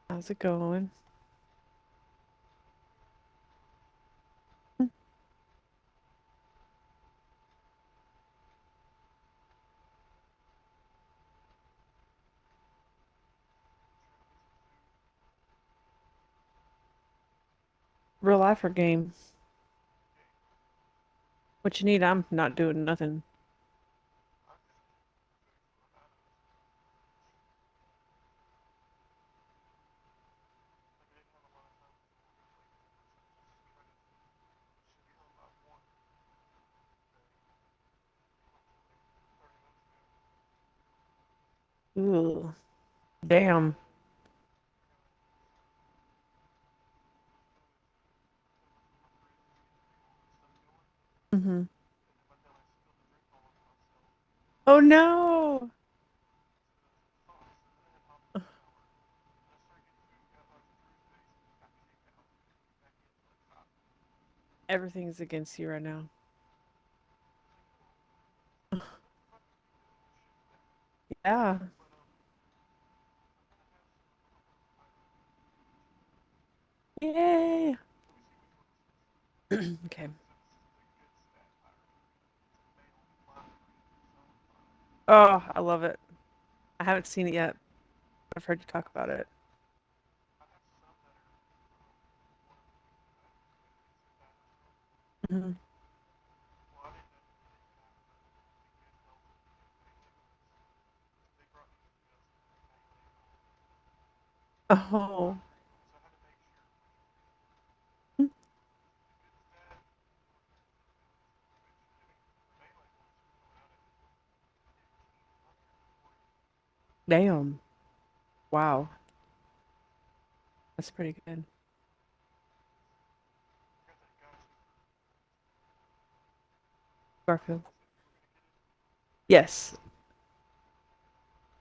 How's it going? Real life or game? What you need? I'm not doing nothing. Ooh, damn. Mm-hmm. Oh no! Everything's against you right now. Yeah. Yay! Okay. Oh, I love it. I haven't seen it yet. I've heard you talk about it. Mhm. Oh, damn. Wow. That's pretty good. Garfield. Yes.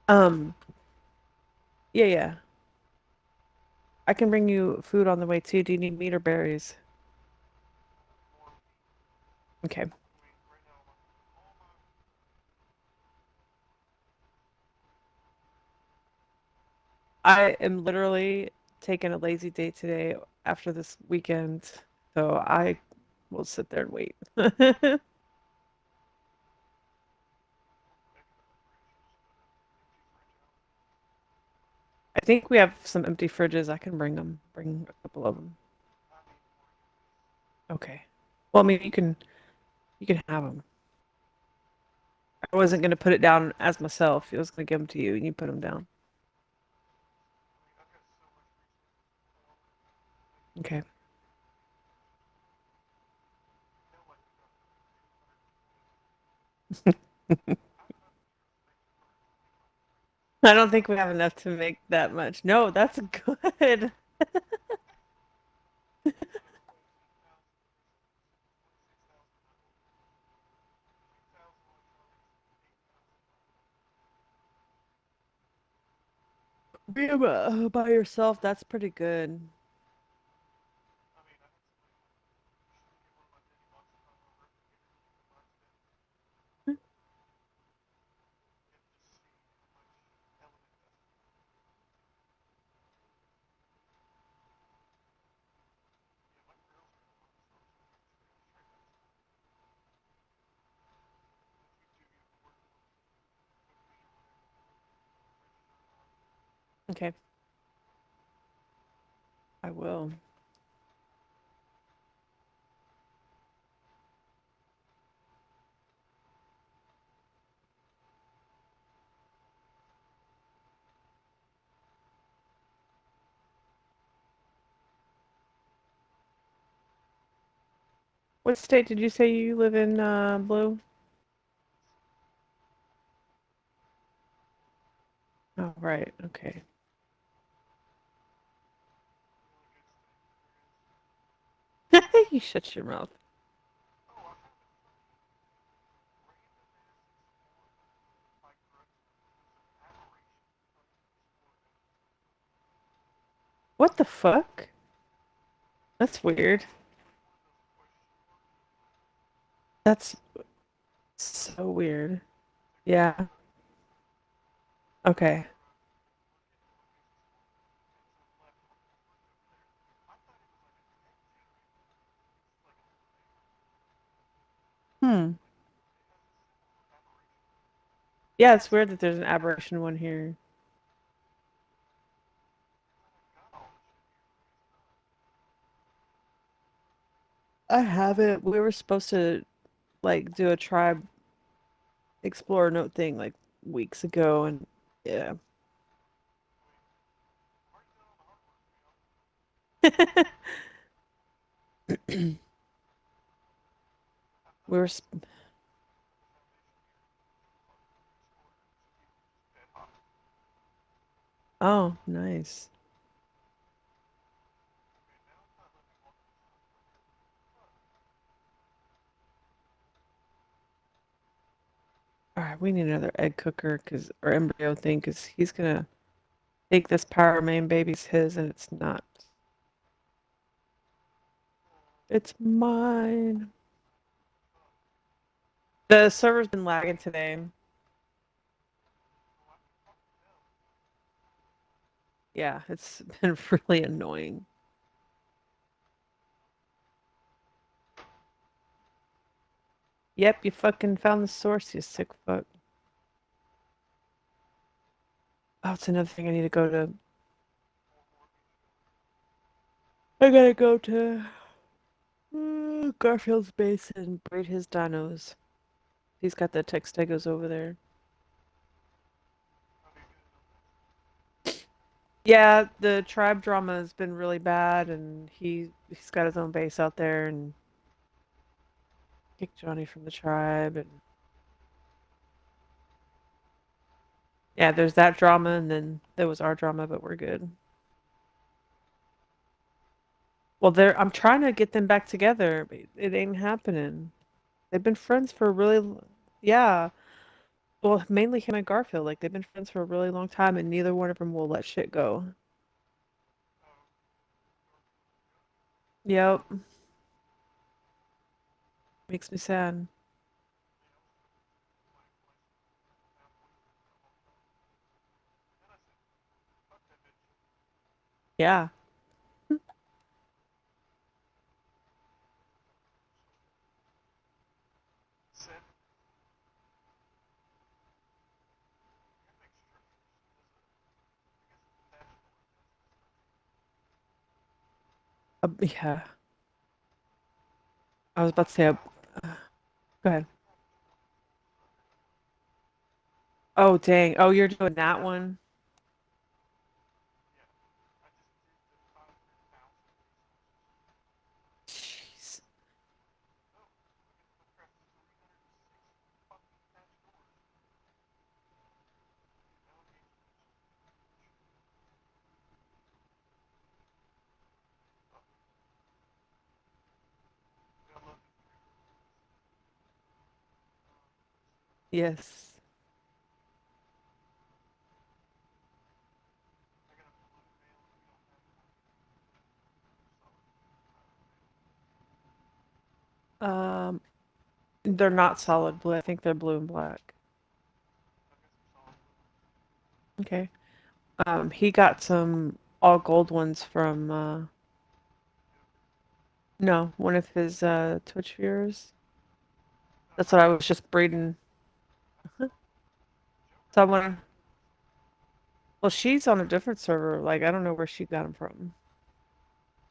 Um, yeah, yeah. I can bring you food on the way too. Do you need meat or berries? Okay. I am literally taking a lazy day today after this weekend, so I will sit there and wait. I think we have some empty fridges. I can bring them. Bring a couple of them. Okay. Well, I mean, you can have them. I wasn't gonna put it down as myself. I was gonna give them to you, and you put them down. Okay. I don't think we have enough to make that much. No, that's good. Being by yourself, that's pretty good. Okay, I will. What state did you say you live in, Blue? Oh, right. Okay. You shut your mouth. What the fuck? That's weird. That's so weird. Yeah. Okay. Hmm. Yeah, it's weird that there's an aberration one here. I haven't. We were supposed to like do a tribe explorer note thing like weeks ago, and yeah. We were. Oh, nice. All right, we need another egg cooker, cause or embryo thing, cause he's gonna think this power main baby's his, and it's not. It's mine. The server's been lagging today. Yeah, it's been really annoying. Yep, you fucking found the source, you sick fuck. Oh, it's another thing I need to go to. I gotta go to Garfield's base and breed his dinos. He's got the Textegos over there. Yeah, the tribe drama has been really bad, and he's got his own base out there, and kicked Johnny from the tribe, and yeah, there's that drama, and then there was our drama, but we're good. Well, I'm trying to get them back together, but it ain't happening. They've been friends for a yeah. Well, mainly him and Garfield, like they've been friends for a really long time, and neither one of them will let shit go. Yep, makes me sad. Yeah. Yeah. I was about to say, go ahead. Oh, dang. Oh, you're doing that one? Jeez. Yes. Um, they're not solid blue. I think they're blue and black. Okay. He got some all gold ones from no, one of his Twitch viewers. That's what I was just breeding. Someone. Well, she's on a different server. Like I don't know where she got him from.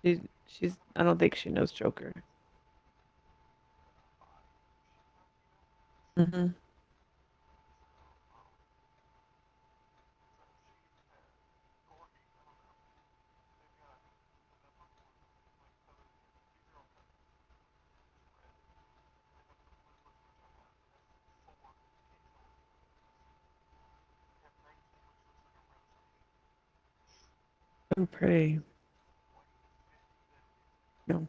She's. I don't think she knows Joker. Hmm. I'm pretty. No.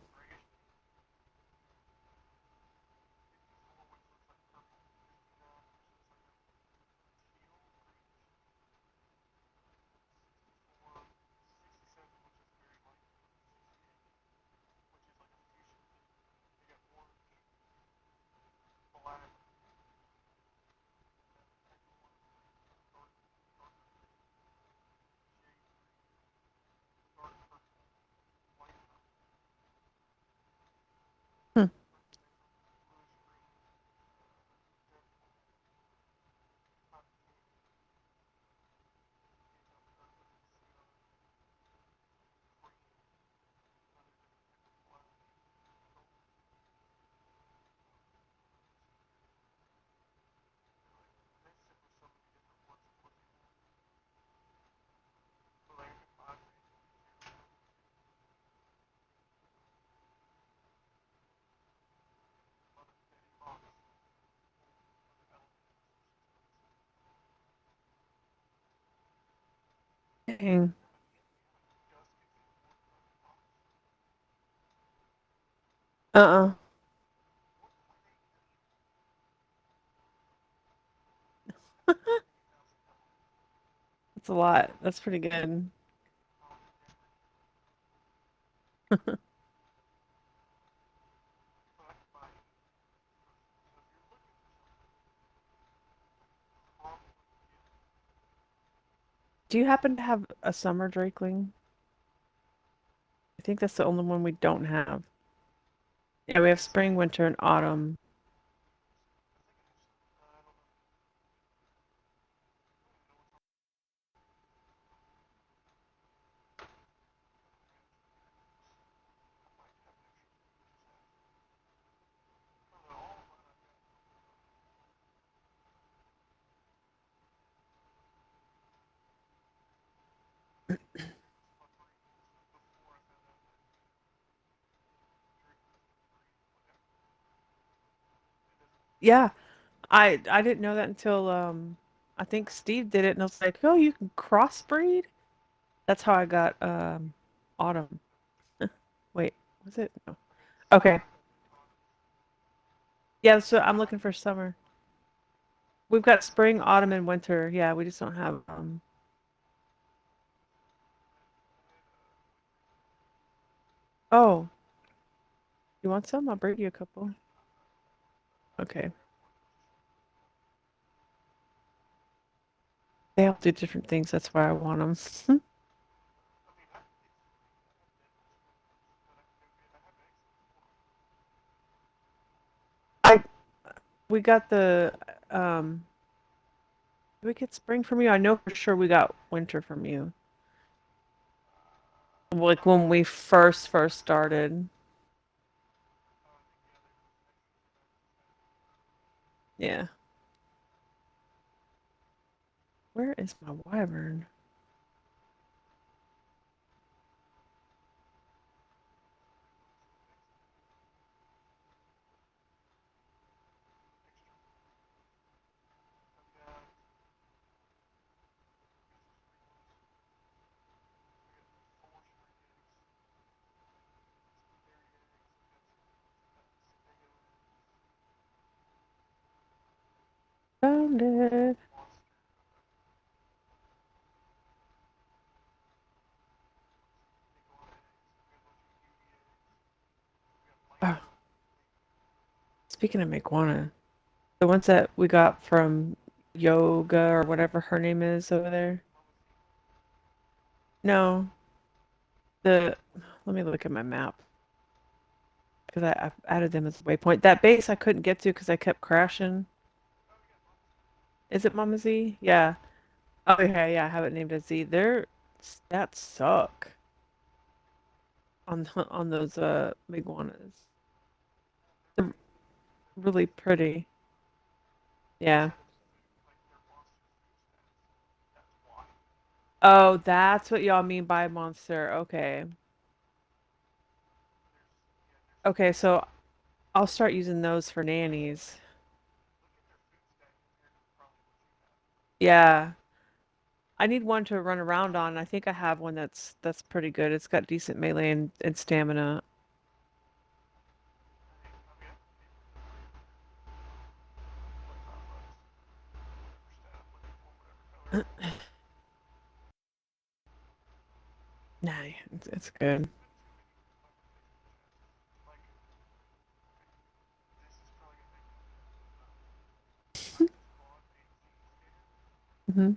Hmm. Dang. Uh-uh. That's a lot. That's pretty good. Do you happen to have a summer drakeling? I think that's the only one we don't have. Yeah, we have spring, winter, and autumn. Yeah, I didn't know that until I think Steve did it, and I was like, oh, you can crossbreed? That's how I got autumn. Wait, was it? No. Okay. Yeah, so I'm looking for summer. We've got spring, autumn, and winter. Yeah, we just don't have Oh, you want some? I'll breed you a couple. Okay. They all do different things. That's why I want them. I we got the did we get spring from you? I know for sure we got winter from you. Like when we first started. Yeah. Where is my wyvern? Found it. Oh, speaking of iguana, the ones that we got from Yoga or whatever her name is over there. No, the let me look at my map because I've added them as a waypoint. That base I couldn't get to because I kept crashing. Is it Mama Z? Yeah. Oh yeah, yeah. I have it named as Z. They're that suck on those iguanas. They're really pretty. Yeah. Oh, that's what y'all mean by monster. Okay. Okay, so I'll start using those for nannies. Yeah. I need one to run around on. I think I have one that's pretty good. It's got decent melee and stamina. Nah, it's good. Hmm.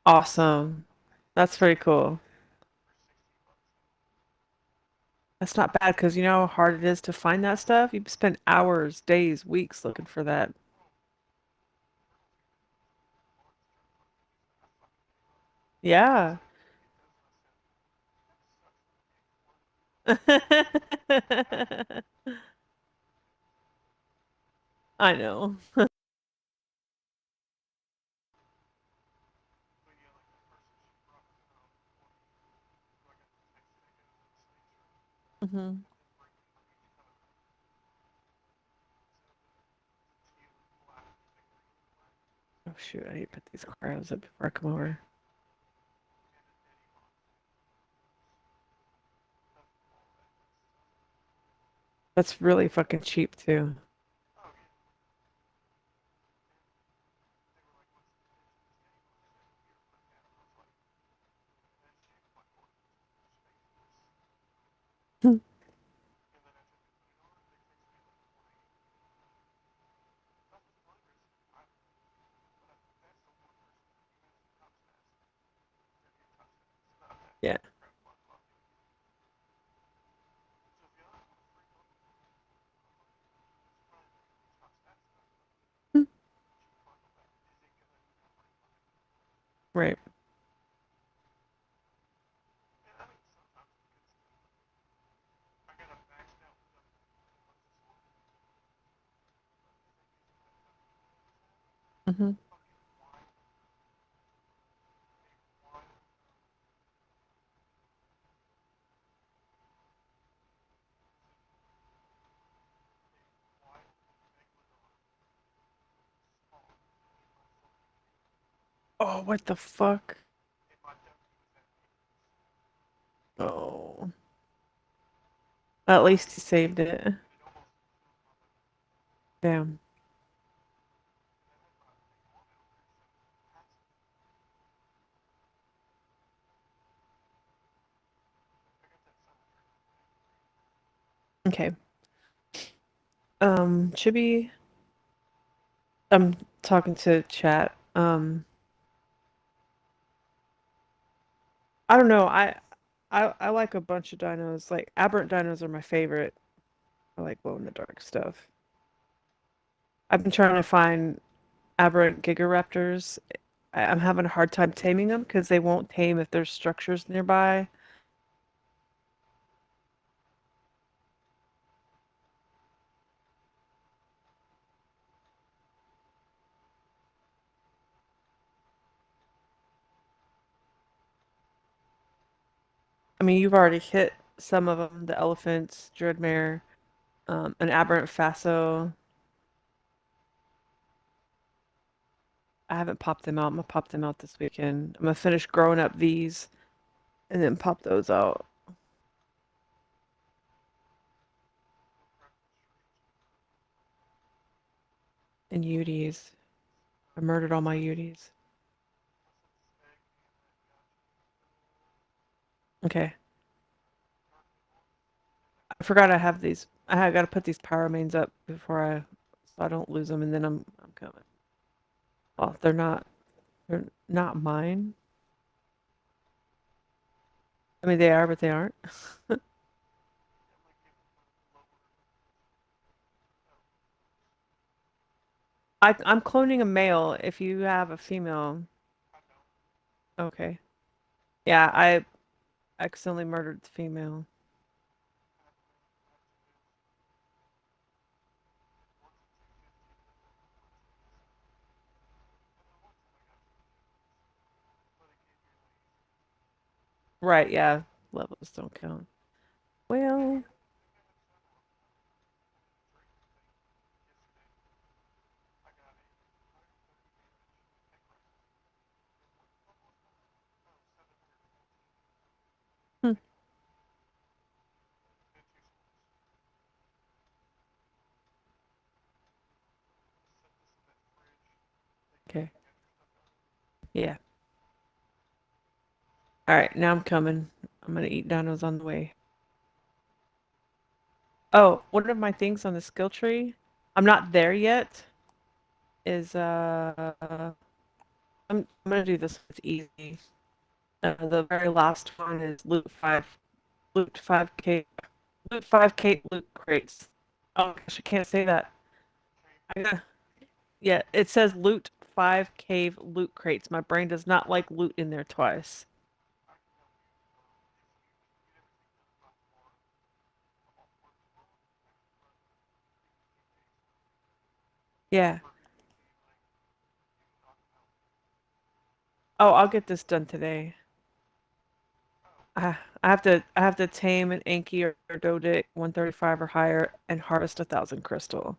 Awesome. That's pretty cool. That's not bad because you know how hard it is to find that stuff? You spend hours, days, weeks looking for that. Yeah. I know. Hmm. Oh shoot, I need to put these crabs up before I come over. That's really fucking cheap too. Yeah. Right. Hmm. Oh, what the fuck? Oh. At least he saved it. Damn. Okay. Chibi, I'm talking to chat. I don't know. I like a bunch of dinos. Like aberrant dinos are my favorite. I like glow in the dark stuff. I've been trying to find aberrant gigaraptors. I'm having a hard time taming them because they won't tame if there's structures nearby. I mean, you've already hit some of them, the elephants, dreadmare, an aberrant faso. I haven't popped them out. I'm gonna pop them out this weekend. I'm gonna finish growing up these and then pop those out. And Uties. I murdered all my Uties. Okay. I forgot I have these. I got to put these power mains up before so I don't lose them, and then I'm coming. Well, they're not mine. I mean, they are, but they aren't. I'm cloning a male. If you have a female, okay. Yeah, I accidentally murdered the female. Right, yeah. Levels don't count. Well, hmm, okay. Yeah. All right, now I'm coming. I'm gonna eat dinos on the way. Oh, one of my things on the skill tree, I'm not there yet, is I'm gonna do this. It's easy. The very last one is loot 5k, loot 5k loot crates. Oh gosh, I can't say that. I gotta, yeah, it says loot 5 cave loot crates. My brain does not like loot in there twice. Yeah. Oh, I'll get this done today. I have to tame an Anki or Dodic 135 or higher and harvest 1,000 crystal.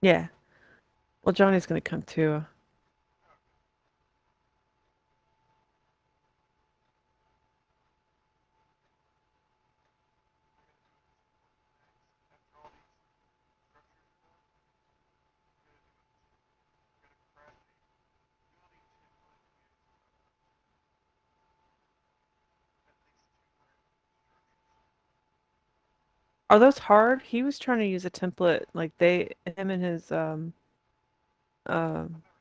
Yeah. Well, Johnny's gonna come too. Are those hard? He was trying to use a template like him and his her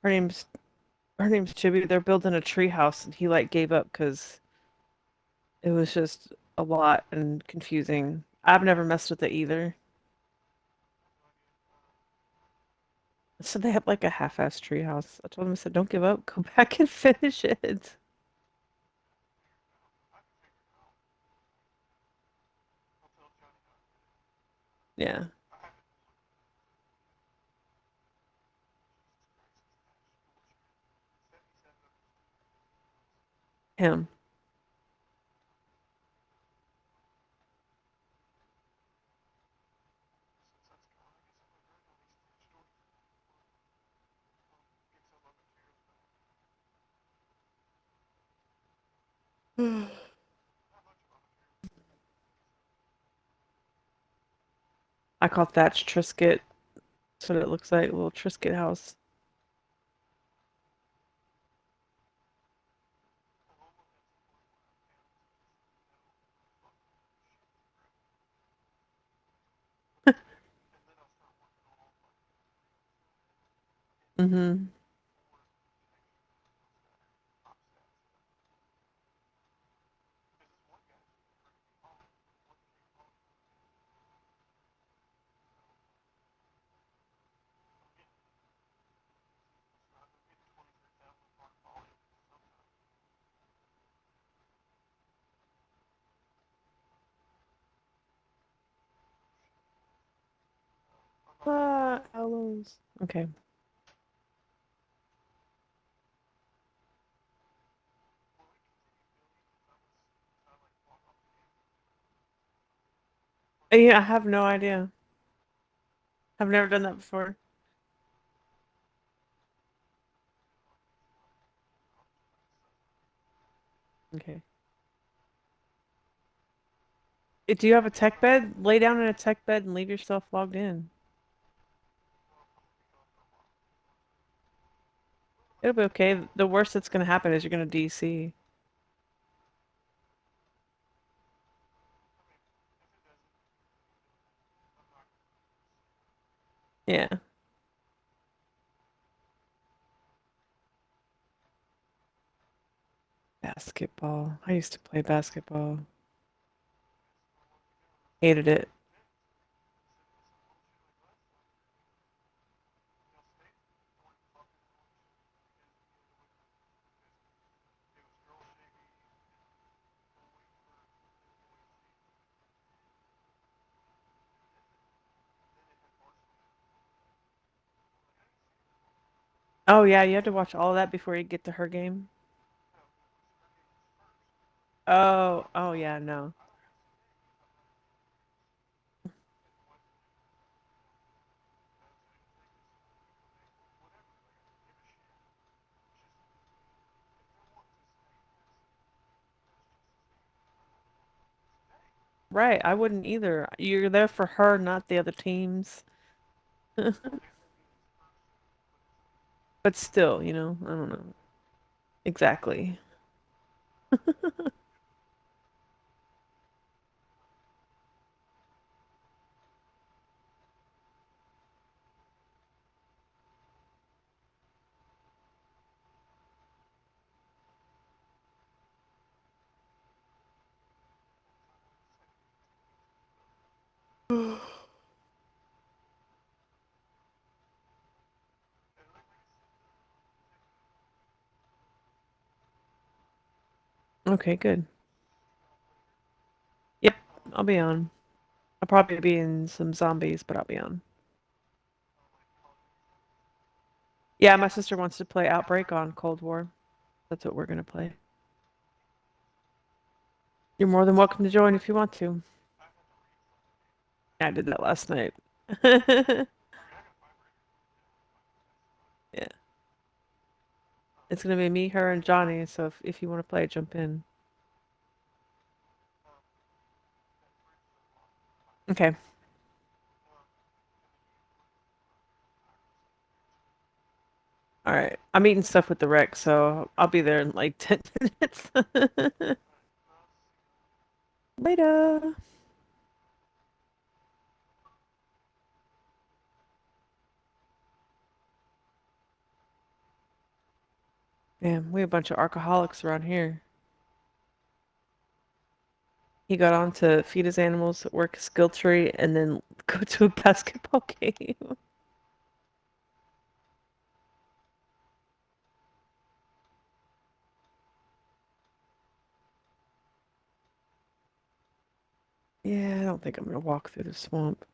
name's Chibi. They're building a tree house and he like gave up because it was just a lot and confusing. I've never messed with it either. So they have like a half-ass tree house. I told him, I said, don't give up, go back and finish it. Yeah, him. I call Thatch Trisket. That's what it looks like, a little Trisket house. Mm-hmm. Aloes. Okay. Yeah, I have no idea. I've never done that before. Okay. Do you have a tech bed? Lay down in a tech bed and leave yourself logged in. It'll be okay. The worst that's gonna happen is you're gonna DC. Yeah. Basketball. I used to play basketball. Hated it. Oh yeah, you have to watch all of that before you get to her game. Oh yeah, no. Right, I wouldn't either. You're there for her, not the other teams. But still, I don't know. Exactly. Okay, good. Yep, I'll be on. I'll probably be in some zombies, but I'll be on. Yeah, my sister wants to play Outbreak on Cold War. That's what we're gonna play. You're more than welcome to join if you want to. I did that last night. Yeah. It's gonna be me, her, and Johnny, so if you want to play, jump in. Okay. All right. I'm eating stuff with the wreck, so I'll be there in like 10 minutes. Later. Damn, we have a bunch of alcoholics around here. He got on to feed his animals, work a skill tree, and then go to a basketball game. Yeah, I don't think I'm gonna walk through the swamp.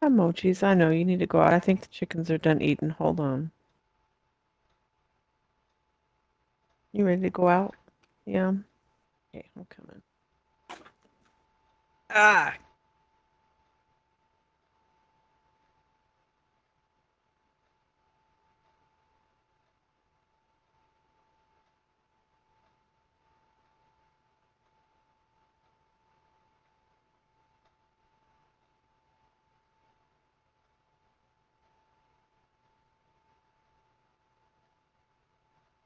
Emojis, I know you need to go out. I think the chickens are done eating. Hold on. You ready to go out? Yeah. Okay, I'm coming. Ah,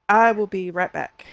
I will be right back.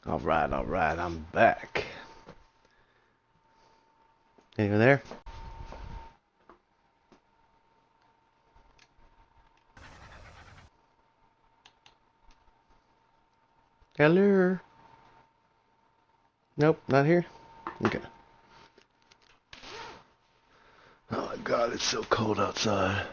Alright, I'm back. Anyone there? Hello? Nope, not here? Okay. Oh my god, it's so cold outside.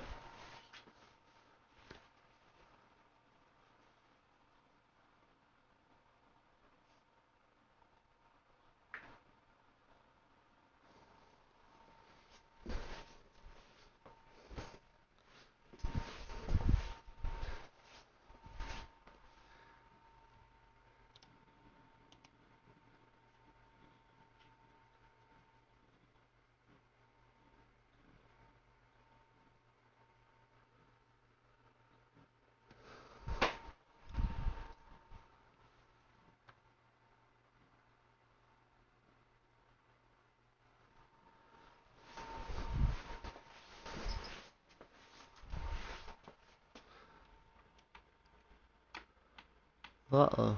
Uh-oh.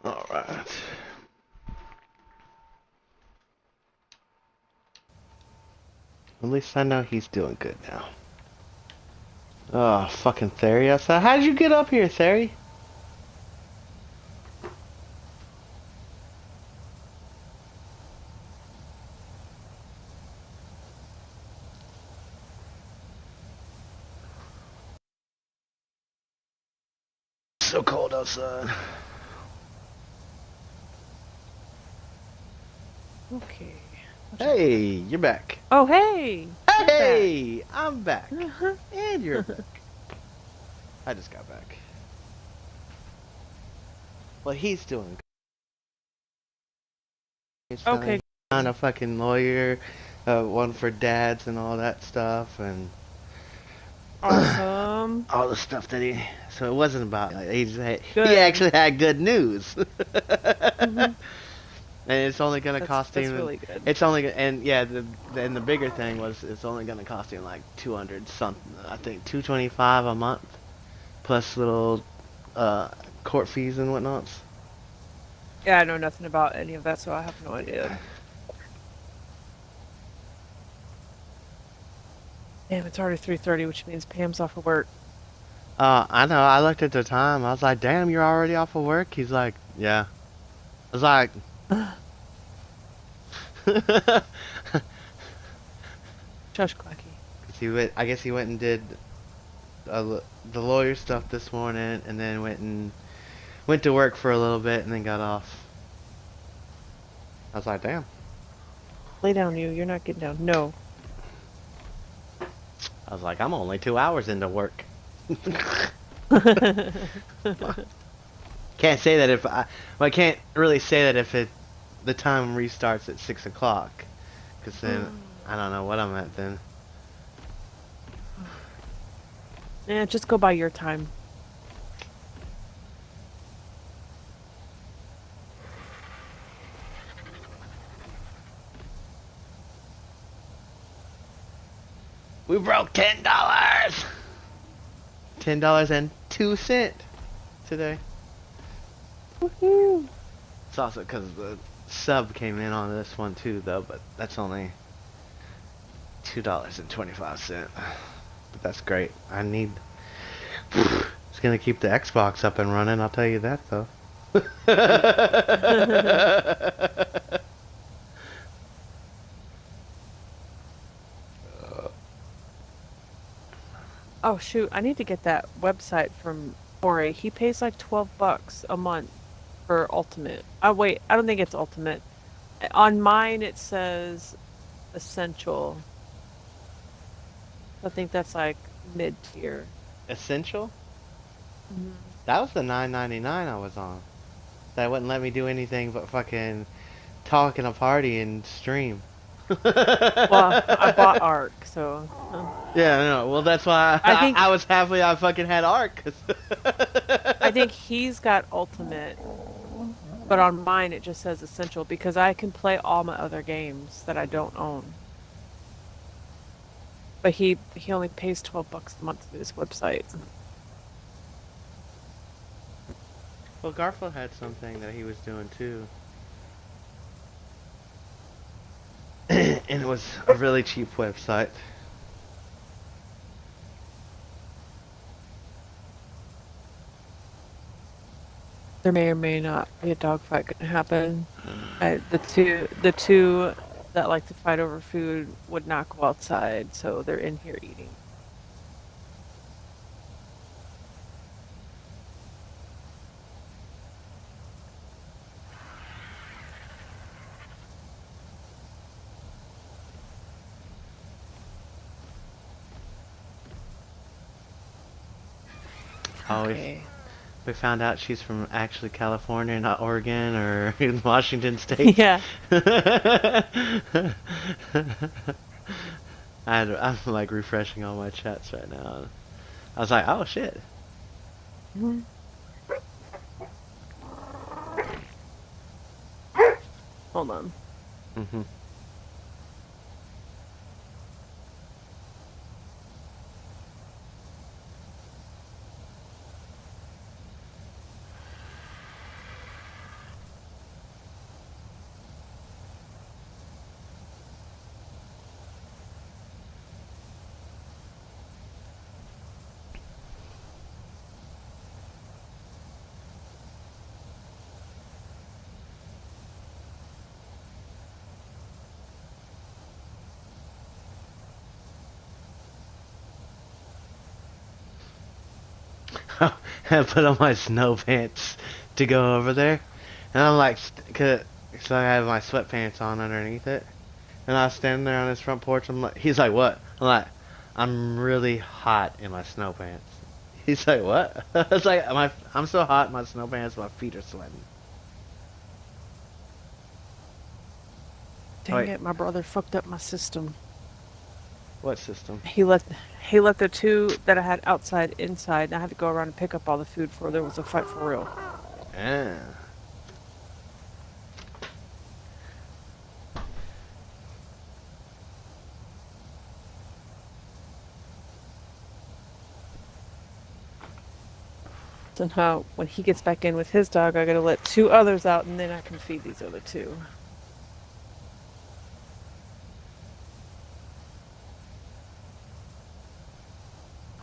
Alright. At least I know he's doing good now. Oh, fucking Theory outside. How'd you get up here, Theory? So cold outside. Okay. Hey, you're back. Oh, hey! Hey, I'm back. And you're back. I just got back. Well, he's doing good. He's Okay. on a fucking lawyer, one for dads and all that stuff, and Awesome. all the stuff that he. So it wasn't about. Like, he Good. actually had good news. Mhm. And it's only gonna cost That's him. really good. It's only and yeah, and the bigger thing was it's only gonna cost him like 200 something. I think 225 a month, plus little court fees and whatnots. Yeah, I know nothing about any of that, so I have no idea. Damn, it's already 3:30, which means Pam's off of work. I know. I looked at the time. I was like, "Damn, you're already off of work." He's like, "Yeah." I was like, Shush, Clacky. I guess he went and did the lawyer stuff this morning, and then went to work for a little bit, and then got off. I was like, "Damn." Lay down, you. You're not getting down. No. I was like, "I'm only 2 hours into work." Can't say that I can't really say that if the time restarts at 6 o'clock, because then I don't know what I'm at then. Yeah, just go by your time. We broke $10. $10.02 today. Woohoo! It's also because the sub came in on this one too, though, but that's only $2.25. But that's great. I need. It's gonna keep the Xbox up and running. I'll tell you that though. Oh shoot, I need to get that website from Ori. He pays like $12 a month for Ultimate. Oh wait, I don't think it's Ultimate. On mine it says Essential. I think that's like mid-tier. Essential? Mhm. That was the $9.99 I was on. That wouldn't let me do anything but fucking talk in a party and stream. Well, I bought Ark, so Yeah, no. Well, that's why I think I was happy I fucking had Ark. I think he's got Ultimate, but on mine it just says Essential because I can play all my other games that I don't own. But he only pays $12 a month for this website. Well, Garfield had something that he was doing too. And it was a really cheap website. There may or may not be a dogfight gonna happen. The two that like to fight over food would not go outside, so they're in here eating. Oh, Okay. we found out she's from actually California, not Oregon or Washington State. Yeah. I'm like refreshing all my chats right now. I was like, oh shit. Mhm. Hold on. Mhm. I put on my snow pants to go over there, and I'm like, cause I have my sweatpants on underneath it, and I was standing there on his front porch. I'm like, he's like, what? I'm like, I'm really hot in my snow pants. He's like, what? I was like, I'm so hot in my snow pants, my feet are sweating. Dang Wait, it, my brother fucked up my system. what system? He let the two that I had outside inside, and I had to go around and pick up all the food before there was a fight for real. Ah. Somehow, when he gets back in with his dog, I gotta let two others out, and then I can feed these other two.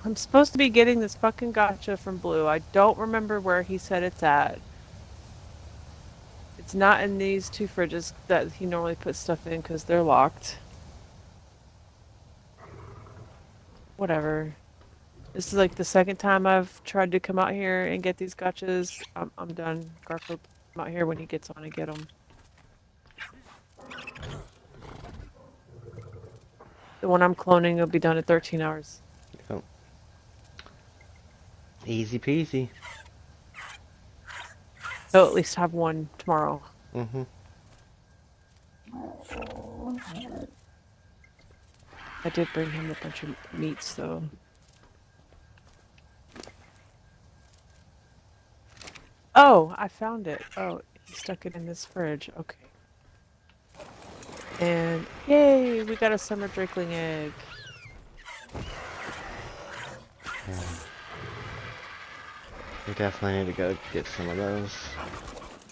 I'm supposed to be getting this fucking gotcha from Blue. I don't remember where he said it's at. It's not in these two fridges that he normally puts stuff in because they're locked. Whatever. This is like the second time I've tried to come out here and get these gotchas. I'm done. Garfield, come out here when he gets on and get them. The one I'm cloning will be done in 13 hours. Yep. Easy peasy. So at least have one tomorrow. Mm-hmm. I did bring him a bunch of meats though. Oh, I found it. Oh, he stuck it in this fridge. Okay. And yay, we got a summer drakeling egg. Yeah. We definitely need to go get some of those.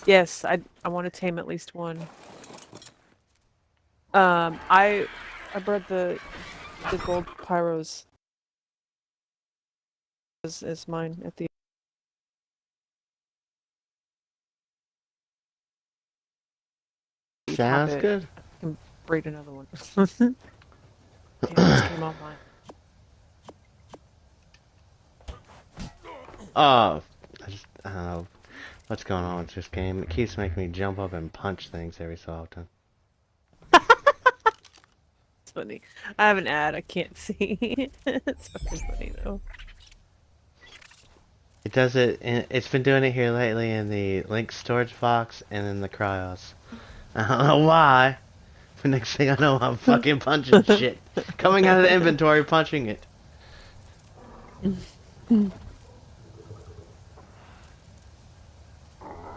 Yes, I want to tame at least one. I bred the gold pyros is mine at the. Sounds good. I can breed another one. Yeah, this came online. Oh, I don't know what's going on with this game. It keeps making me jump up and punch things every so often. It's funny. I have an ad. I can't see. It's fucking funny though. It does it. It's been doing it here lately in the link storage box and in the cryos. I don't know why. The next thing I know, I'm fucking punching shit. Coming out of the inventory, punching it.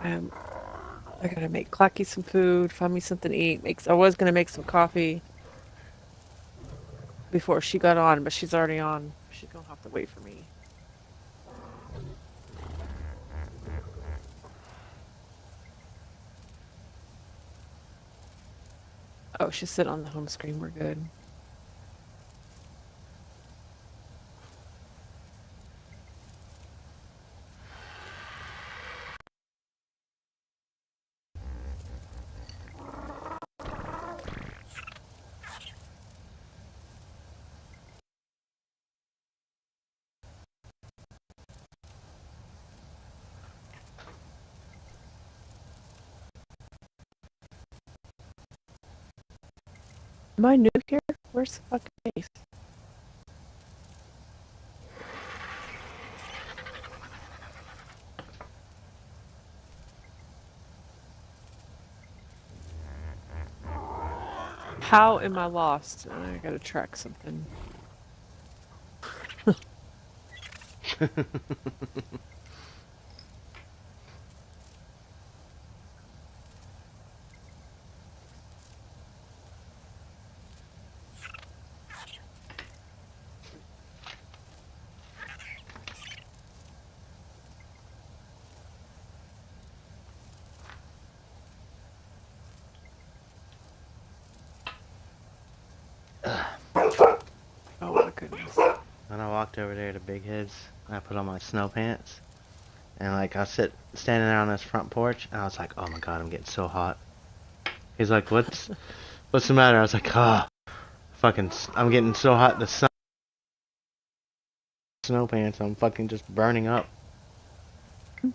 I gotta make Clacky some food, find me something to eat. I was gonna make some coffee before she got on, but she's already on. She's gonna have to wait for me. Oh, she's sitting on the home screen. We're good. Am I new here? Where's the fucking base? How am I lost? I gotta track something. Oh my goodness. When I walked over there to Big Heads, I put on my snow pants. And like I standing there on this front porch, and I was like, "Oh my god, I'm getting so hot." He's like, "What's the matter?" I was like, "Ah, I'm getting so hot. The snow pants, I'm fucking just burning up." And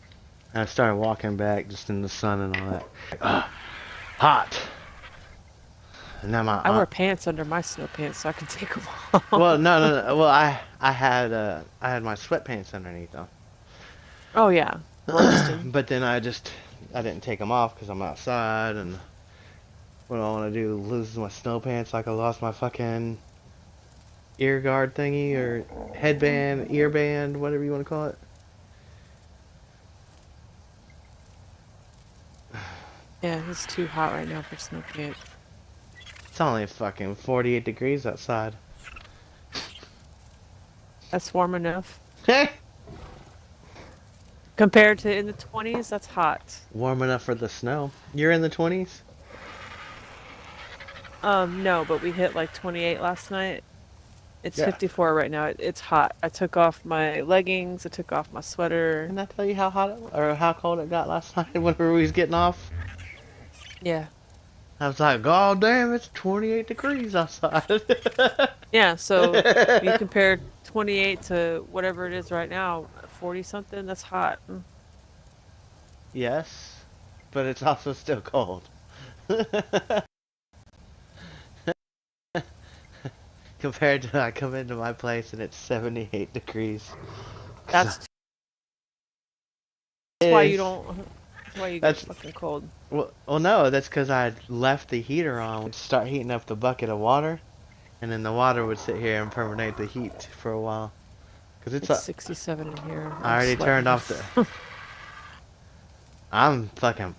I started walking back just in the sun and all that. Ah, hot. And now I wear pants under my snow pants so I can take them off. Well, no. Well, I had my sweatpants underneath though. Oh yeah, roasting. But then I didn't take them off because I'm outside, and what do I want to do? Lose my snow pants like I lost my fucking ear guard thingy or headband, earband, whatever you want to call it. Yeah, it's too hot right now for snow pants. It's only fucking 48 degrees outside. That's warm enough. Compared to in the 20s, that's hot. Warm enough for the snow. You're in the 20s? No, but we hit like 28 last night. It's Yeah. 54 right now. It's hot. I took off my leggings. I took off my sweater. Didn't I tell you how hot or how cold it got last night whenever we was getting off? Yeah. I was like, "God damn, it's 28 degrees outside." Yeah, so you compare 28 to whatever it is right now, 40 something, that's hot. Yes, but it's also still cold. Compared to I come into my place and it's 78 degrees. That's why you don't. That's why you get fucking cold. Well, no, that's because I left the heater on. We'd start heating up the bucket of water, and then the water would sit here and permeate the heat for a while. Cause it's 67 in here. I already turned off the. I'm fucking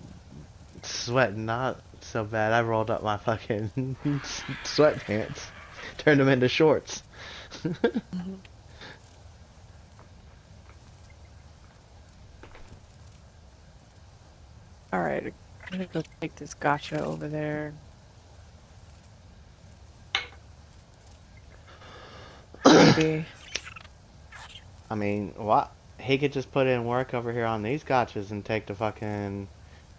sweating not so bad. I rolled up my fucking sweatpants, turned them into shorts. Alright, I'm gonna go take this gotcha over there. Maybe. I mean, what? He could just put in work over here on these gotchas and take the fucking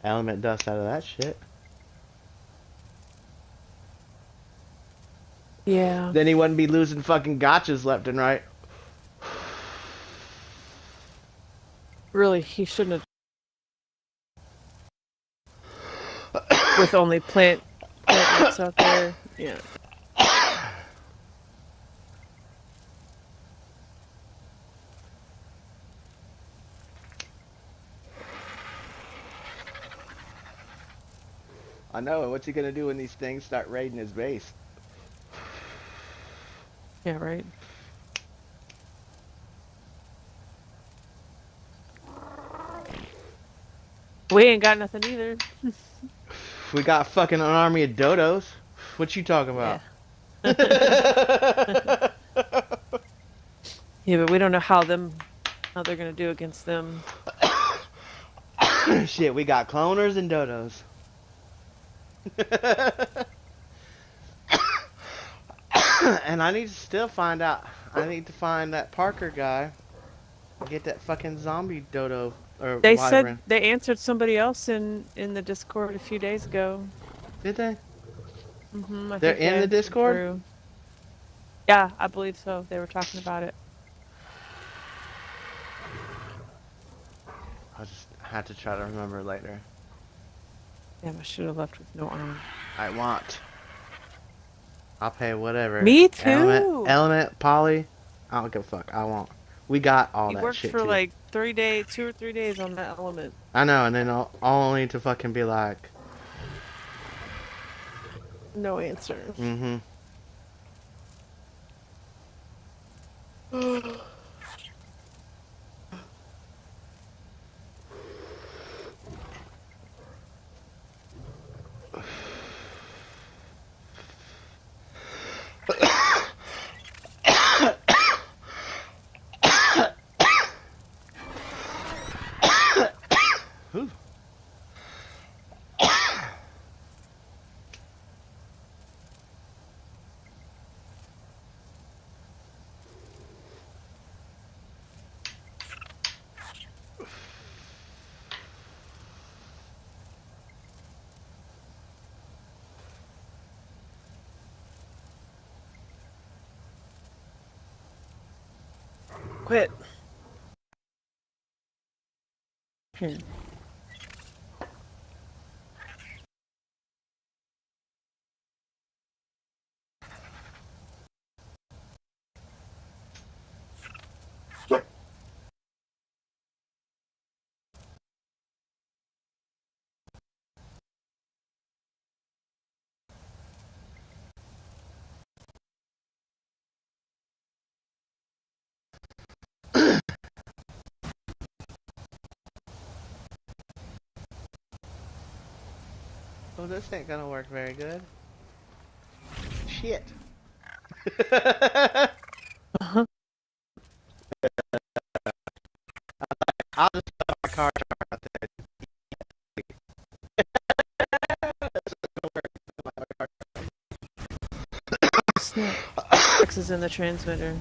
element dust out of that shit. Yeah. Then he wouldn't be losing fucking gotchas left and right. Really, he shouldn't have. With only plant nuts out there. Yeah. I know, and what's he gonna do when these things start raiding his base? Yeah, right. We ain't got nothing either. We got fucking an army of dodos. What you talking about? Yeah. Yeah, but we don't know how they're gonna do against them. Shit, we got cloners and dodos. And I need to still find out. I need to find that Parker guy. Get that fucking zombie dodo or They wyvern. said they answered somebody else in the Discord a few days ago. Did they? I They're think they in the answered Discord? Drew. Yeah, I believe so. They were talking about it. I'll just have to try to remember later. Damn, I should have left with no armor. I want. I'll pay whatever. Me too. Element, poly. I don't give a fuck. I want. We got all You that worked shit for too. like 3 days, 2 or 3 days on that element. I know, and then I'll only to fucking be like, No answer. mm-hmm. Whew. Quit. Here. Well, this ain't gonna work very good. Shit. Uh-huh. I'll just put my car out there. Snap. X is in the transmitter.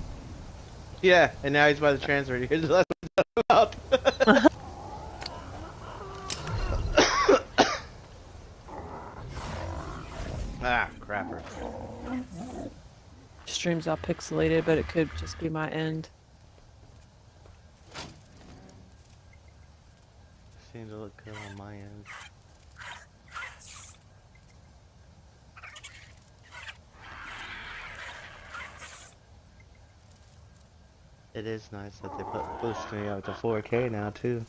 Yeah, and now he's by the transmitter. Here's the about. Ah, crapper. Stream's all pixelated, but it could just be my end. Seems to look good on my end. It is nice that they put boosting me up to 4K now too.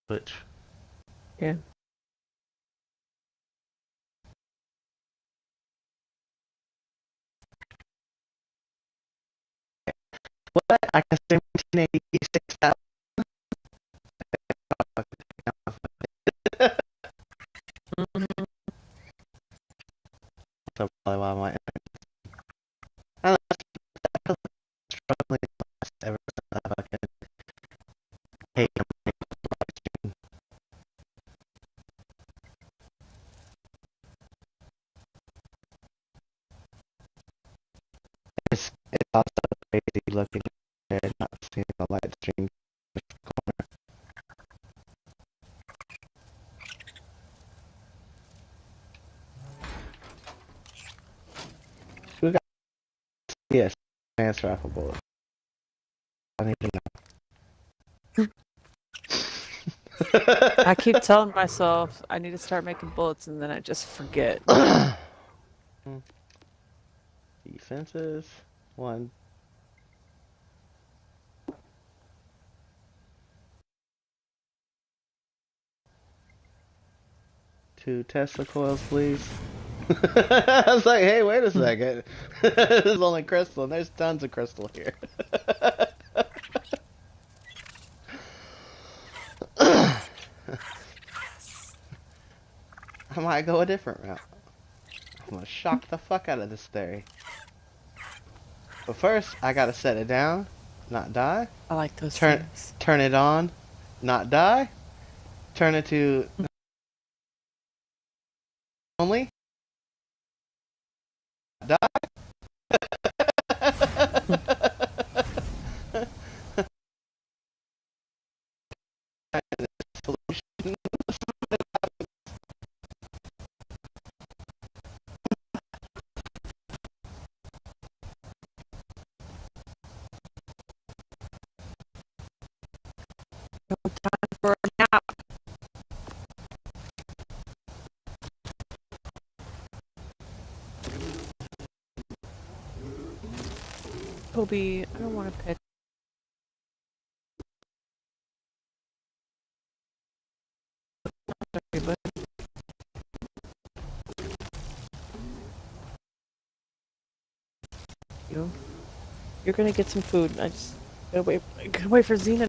Which Yeah. what? I can stream 1086,000. So probably why my I don't know, struggling ever since I fucking hate him. It's also crazy advanced rifle bullet. I need to know. I keep telling myself I need to start making bullets, and then I just forget. Defenses. 1. Two Tesla coils, please. I was like, hey, wait a second. This is only crystal, and there's tons of crystal here. I might go a different route. I'm gonna shock the fuck out of this theory. But first, I gotta set it down, not die. I like those Turn things. turn it on, not die. Turn it to only, die. For a nap. Toby, I don't want to pick. Sorry, but you're gonna get some food. I just gotta wait for Xena.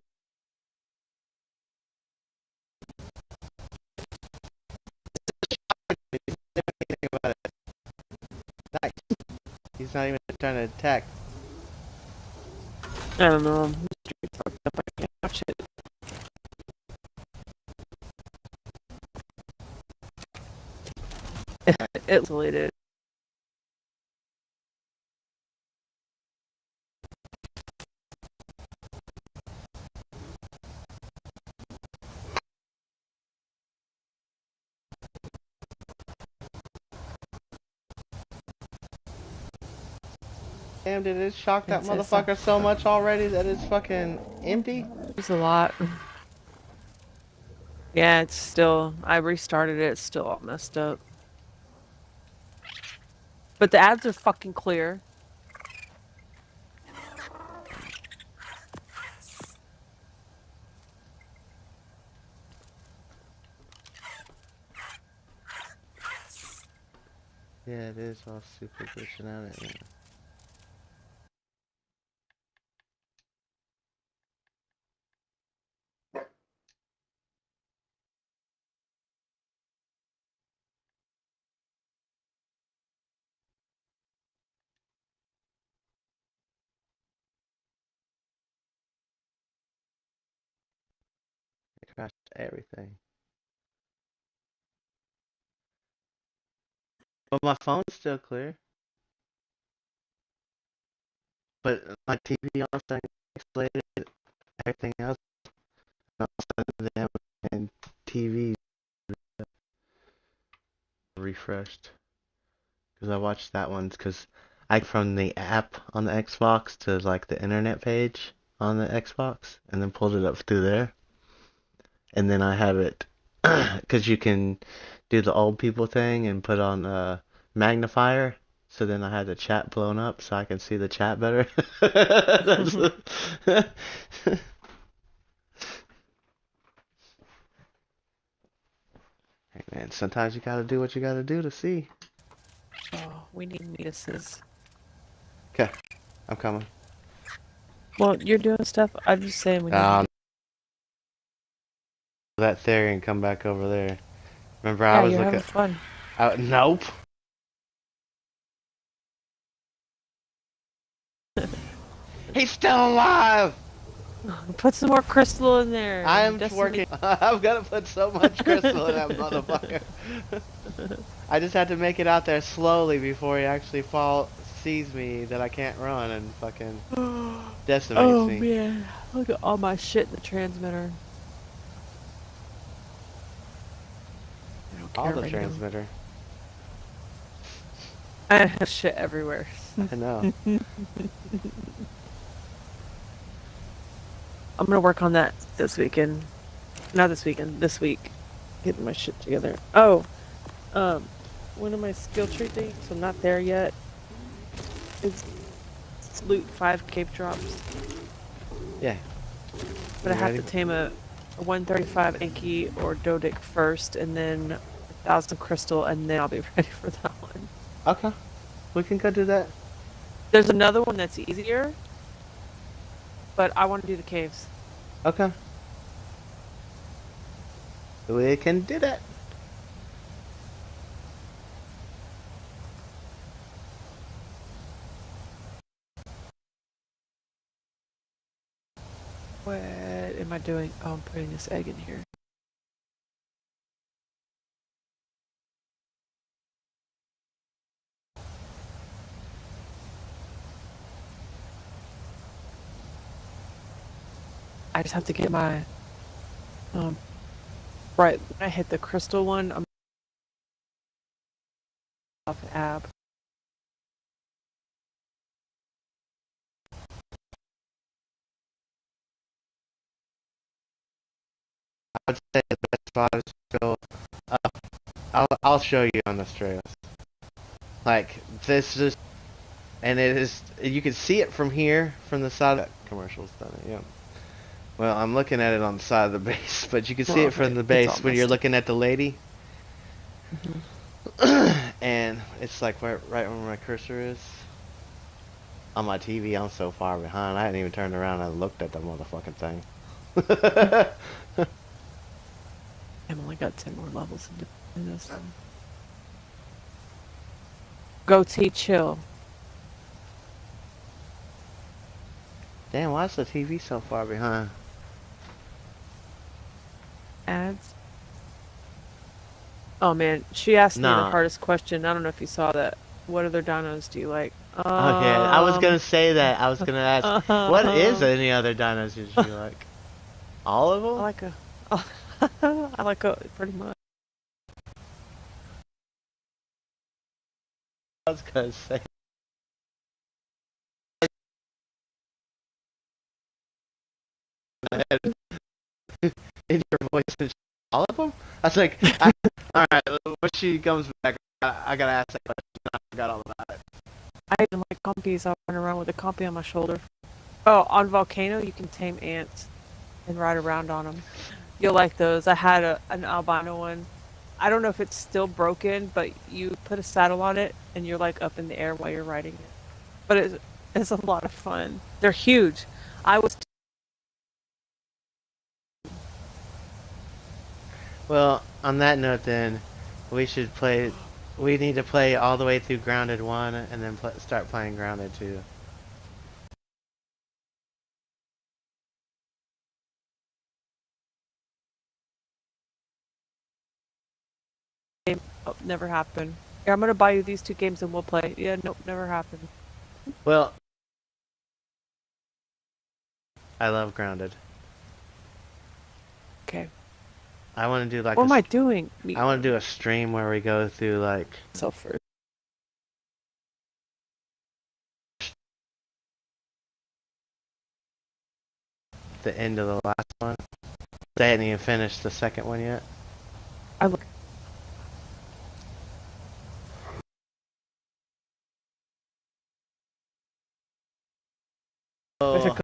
Nice. He's not even trying to attack. I don't know. I'm just fucked up. I can't watch it. It's deleted. Damn, did it shock that It says motherfucker so much already that it's fucking empty? There's a lot. Yeah, it's still. I restarted it. It's still all messed up. But the ads are fucking clear. Yeah, it is all super glitching out at me. It crashed everything. But my phone's still clear. But my TV also isolated, everything else outside of them and TV refreshed. Because I watched that one because I from the app on the Xbox to like the internet page on the Xbox and then pulled it up through there. And then I have it because you can do the old people thing and put on a magnifier. So then I had the chat blown up so I can see the chat better. Hey man, sometimes you gotta do what you gotta do to see. Oh, we need meatuses. Okay, I'm coming. Well, you're doing stuff. I'm just saying we need. That theory and come back over there. Remember, Yeah, I was you're looking. having fun. Nope. He's still alive. Put some more crystal in there. I am working. I'm gonna put so much crystal in that motherfucker. I just had to make it out there slowly before he actually sees me that I can't run and fucking decimates Oh me. man, look at all my shit in the transmitter. I don't care All the right transmitter. now. I have shit everywhere. I know. I'm gonna work on that this weekend. Not this weekend, this week. Getting my shit together. Oh, one of my skill tree things, I'm not there yet, is loot 5 cape drops. Yeah. But I You have ready? to tame a 135 Enki or Dodic first, and then 1,000 crystal, and then I'll be ready for that one. Okay. We can go do that. There's another one that's easier, but I want to do the caves. Okay. We can do that. What am I doing? Oh, I'm putting this egg in here. I just have to get my right when I hit the crystal one, I'm off an ab. I would say the best spot is to go up. I'll show you on the trails. Like this is, and it is. You can see it from here, from the side. That commercial's done it. Yeah. Well, I'm looking at it on the side of the base, but you can see Oh, it from okay. the It's all base when you're messed up. looking at the lady. And it's like right where my cursor is. On my TV, I'm so far behind. I hadn't even turned around and looked at the motherfucking thing. I've only got 10 more levels in this one. Goatee chill. Damn, why is the TV so far behind? Ads. Oh man, she asked me the Nah. hardest question. I don't know if you saw that. What other dinos do you like? Oh yeah, I was gonna say that. I was gonna ask, what is any other dinosaurs you like? All of I them? like a. I like a pretty much. I was gonna say. In your voice, all of them? I was like, all right. When she comes back, I gotta ask that question. I forgot all about it. I even like compies. I run around with a compy on my shoulder. Oh, on Volcano you can tame ants and ride around on them. You'll like those. I had an albino one. I don't know if it's still broken, but you put a saddle on it and you're like up in the air while you're riding it. But it's a lot of fun. They're huge. I was Well, on that note, then, we should play. We need to play all the way through Grounded 1 and then start playing Grounded 2. oh, never happened. Yeah, I'm gonna buy you these 2 games and we'll play. Yeah, nope, never happened. Well, I love Grounded. Okay. I want to do like What am I doing? I want to do a stream where we go through like So first. the end of the last one. They hadn't even finished the second one yet. I look. Oh,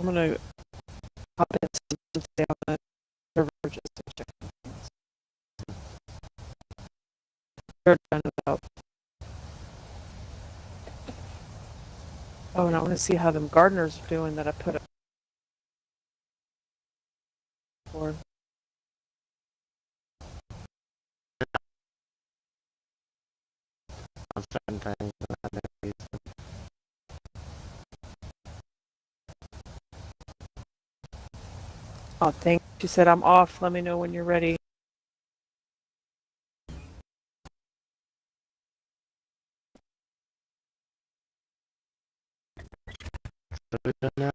I'm gonna hop in and stay on the server just to check things. They're done about. Oh, and I want to see how them gardeners are doing that I put up for. on certain things. Oh, thank you. She said I'm off. Let me know when you're ready. What are we doing now?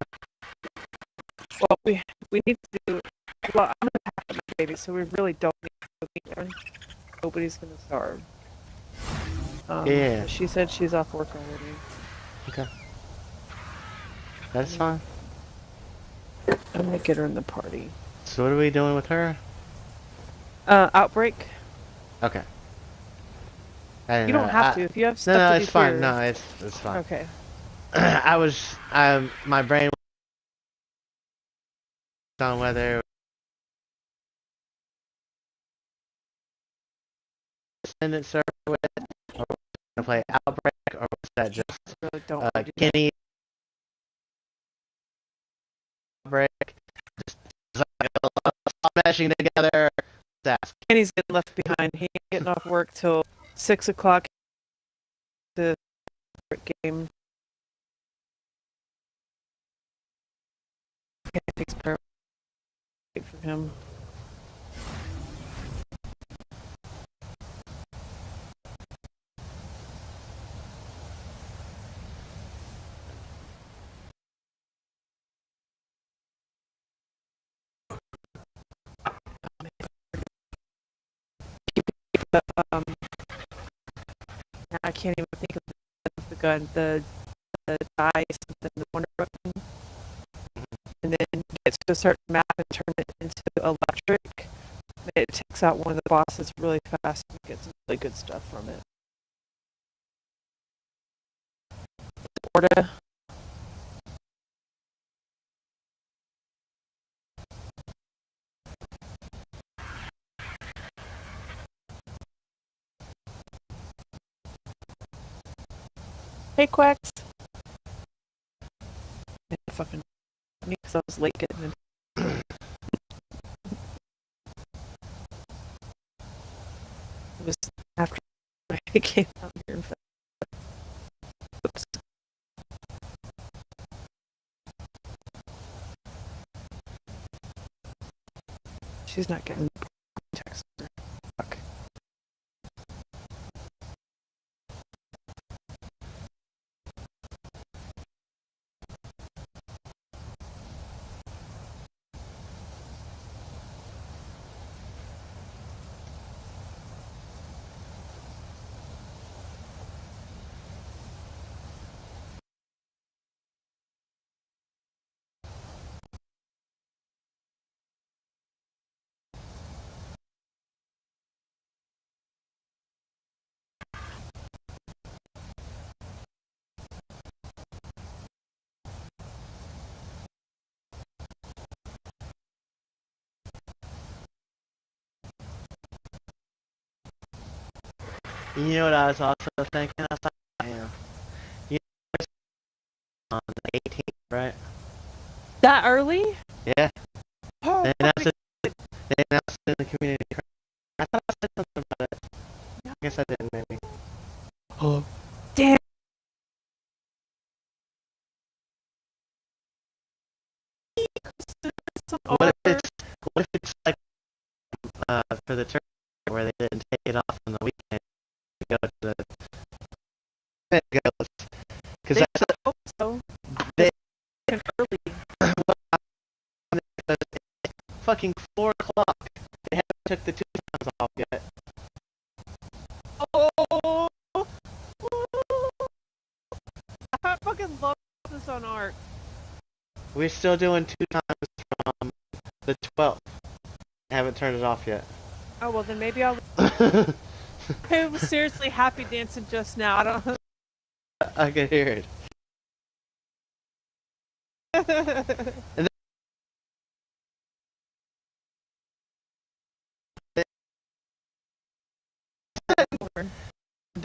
Well, we need to do. Well, I'm gonna have my baby, so we really don't need to cook there. Nobody's gonna starve. Yeah. She said she's off work already. Okay. That's fine. I'm gonna get her in the party. So what are we doing with her? Outbreak. Okay. You don't have to if you have stuff no, to it's do fine. here. No, it's fine. Okay. My brain was on whether descendant server with, or was gonna play Outbreak, or was that just Really don't do Kenny Outbreak? Just all meshing together. That's Kenny's getting left behind. He ain't getting off work till 6 o'clock. The game. It takes forever for him. Um, I can't even think of the gun. The die something, the wonder weapon, and then you get to a certain map and turn it into electric. It takes out one of the bosses really fast and gets some really good stuff from it. Orta. Hey, Quacks. Fucking me because I was late getting in. It was after I came out here and oops. She's not getting text. Fuck. You know what I was also thinking? I was like, damn. You know, on the 18th, right? That early? Yeah. Oh, They announced it in the community. I thought I said something about it. I guess I didn't, maybe. oh. Damn. What if it's like for the tournament where they didn't take it off on the weekend to go to the because They that's hope so. they Early. fucking 4 o'clock. They haven't took the 2 times off yet. Oh. I fucking love this on art. We're still doing 2 times from the 12th. I haven't turned it off yet. Oh well, then maybe I'll. I was seriously happy dancing just now. I don't. I can hear it. And then,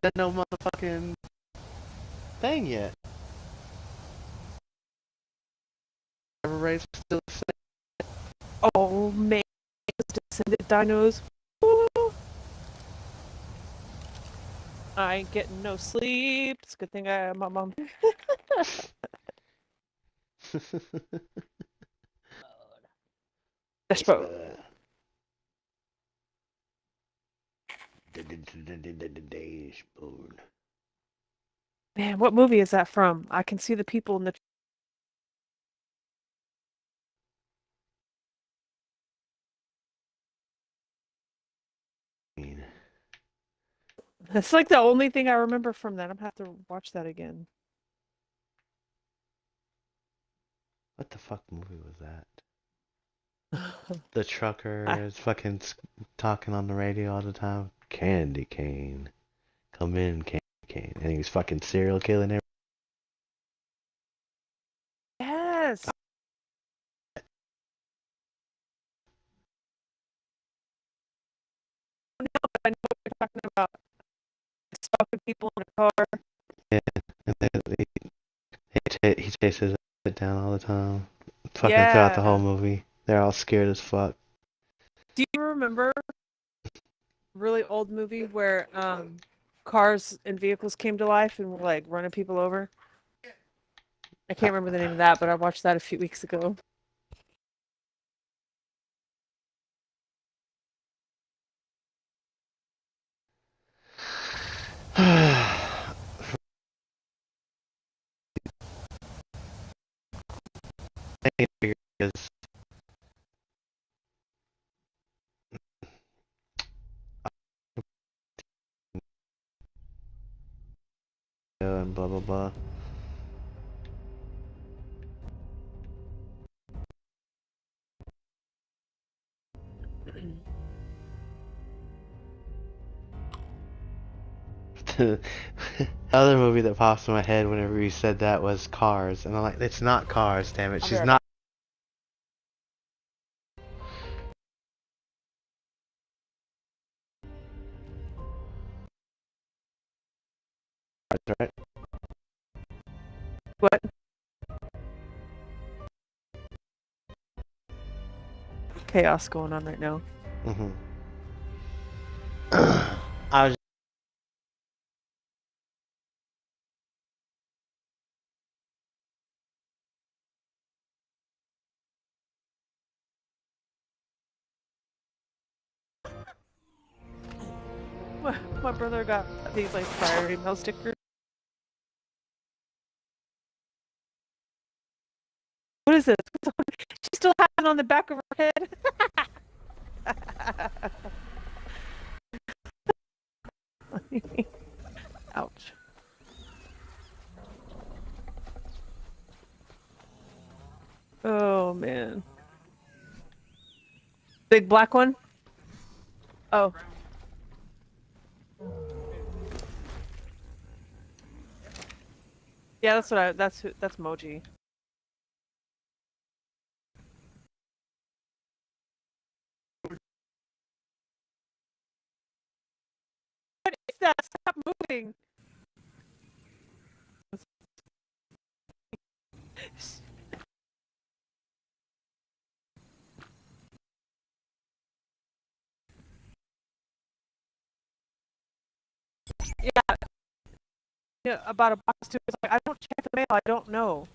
done no motherfucking thing yet. Server rates are still the same. Oh man, descended dinos. Woo. I ain't getting no sleep. It's a good thing I have my mom. Dashboard. Dashboard. Man, what movie is that from? I can see the people in the That's like the only thing I remember from that. I'm gonna have to watch that again. What the fuck movie was that? The trucker I, is fucking talking on the radio all the time. Candy cane. Come in, candy cane. And he's fucking serial killing everyone. yes. I know what you're talking about. Stalking people in a car. Yeah, and then he chases it down all the time. Fucking throughout the whole Yeah. movie. They're all scared as fuck. Do you remember a really old movie where cars and vehicles came to life and were like running people over? I can't remember the name of that, but I watched that a few weeks ago. Because and blah blah blah. The other movie that pops in my head whenever you said that was Cars, and I'm like, it's not Cars, damn it. She's not. Cars, right? What? Chaos going on right now. Mm-hmm. I was. My brother got these like priority mail stickers. What is this? She still has it on the back of her head. Ouch. Oh man. Big black one? Oh. Yeah, that's what that's Moji. What is that? Stop moving. Yeah. Yeah, about a box too. It's like I don't check the mail. I don't know.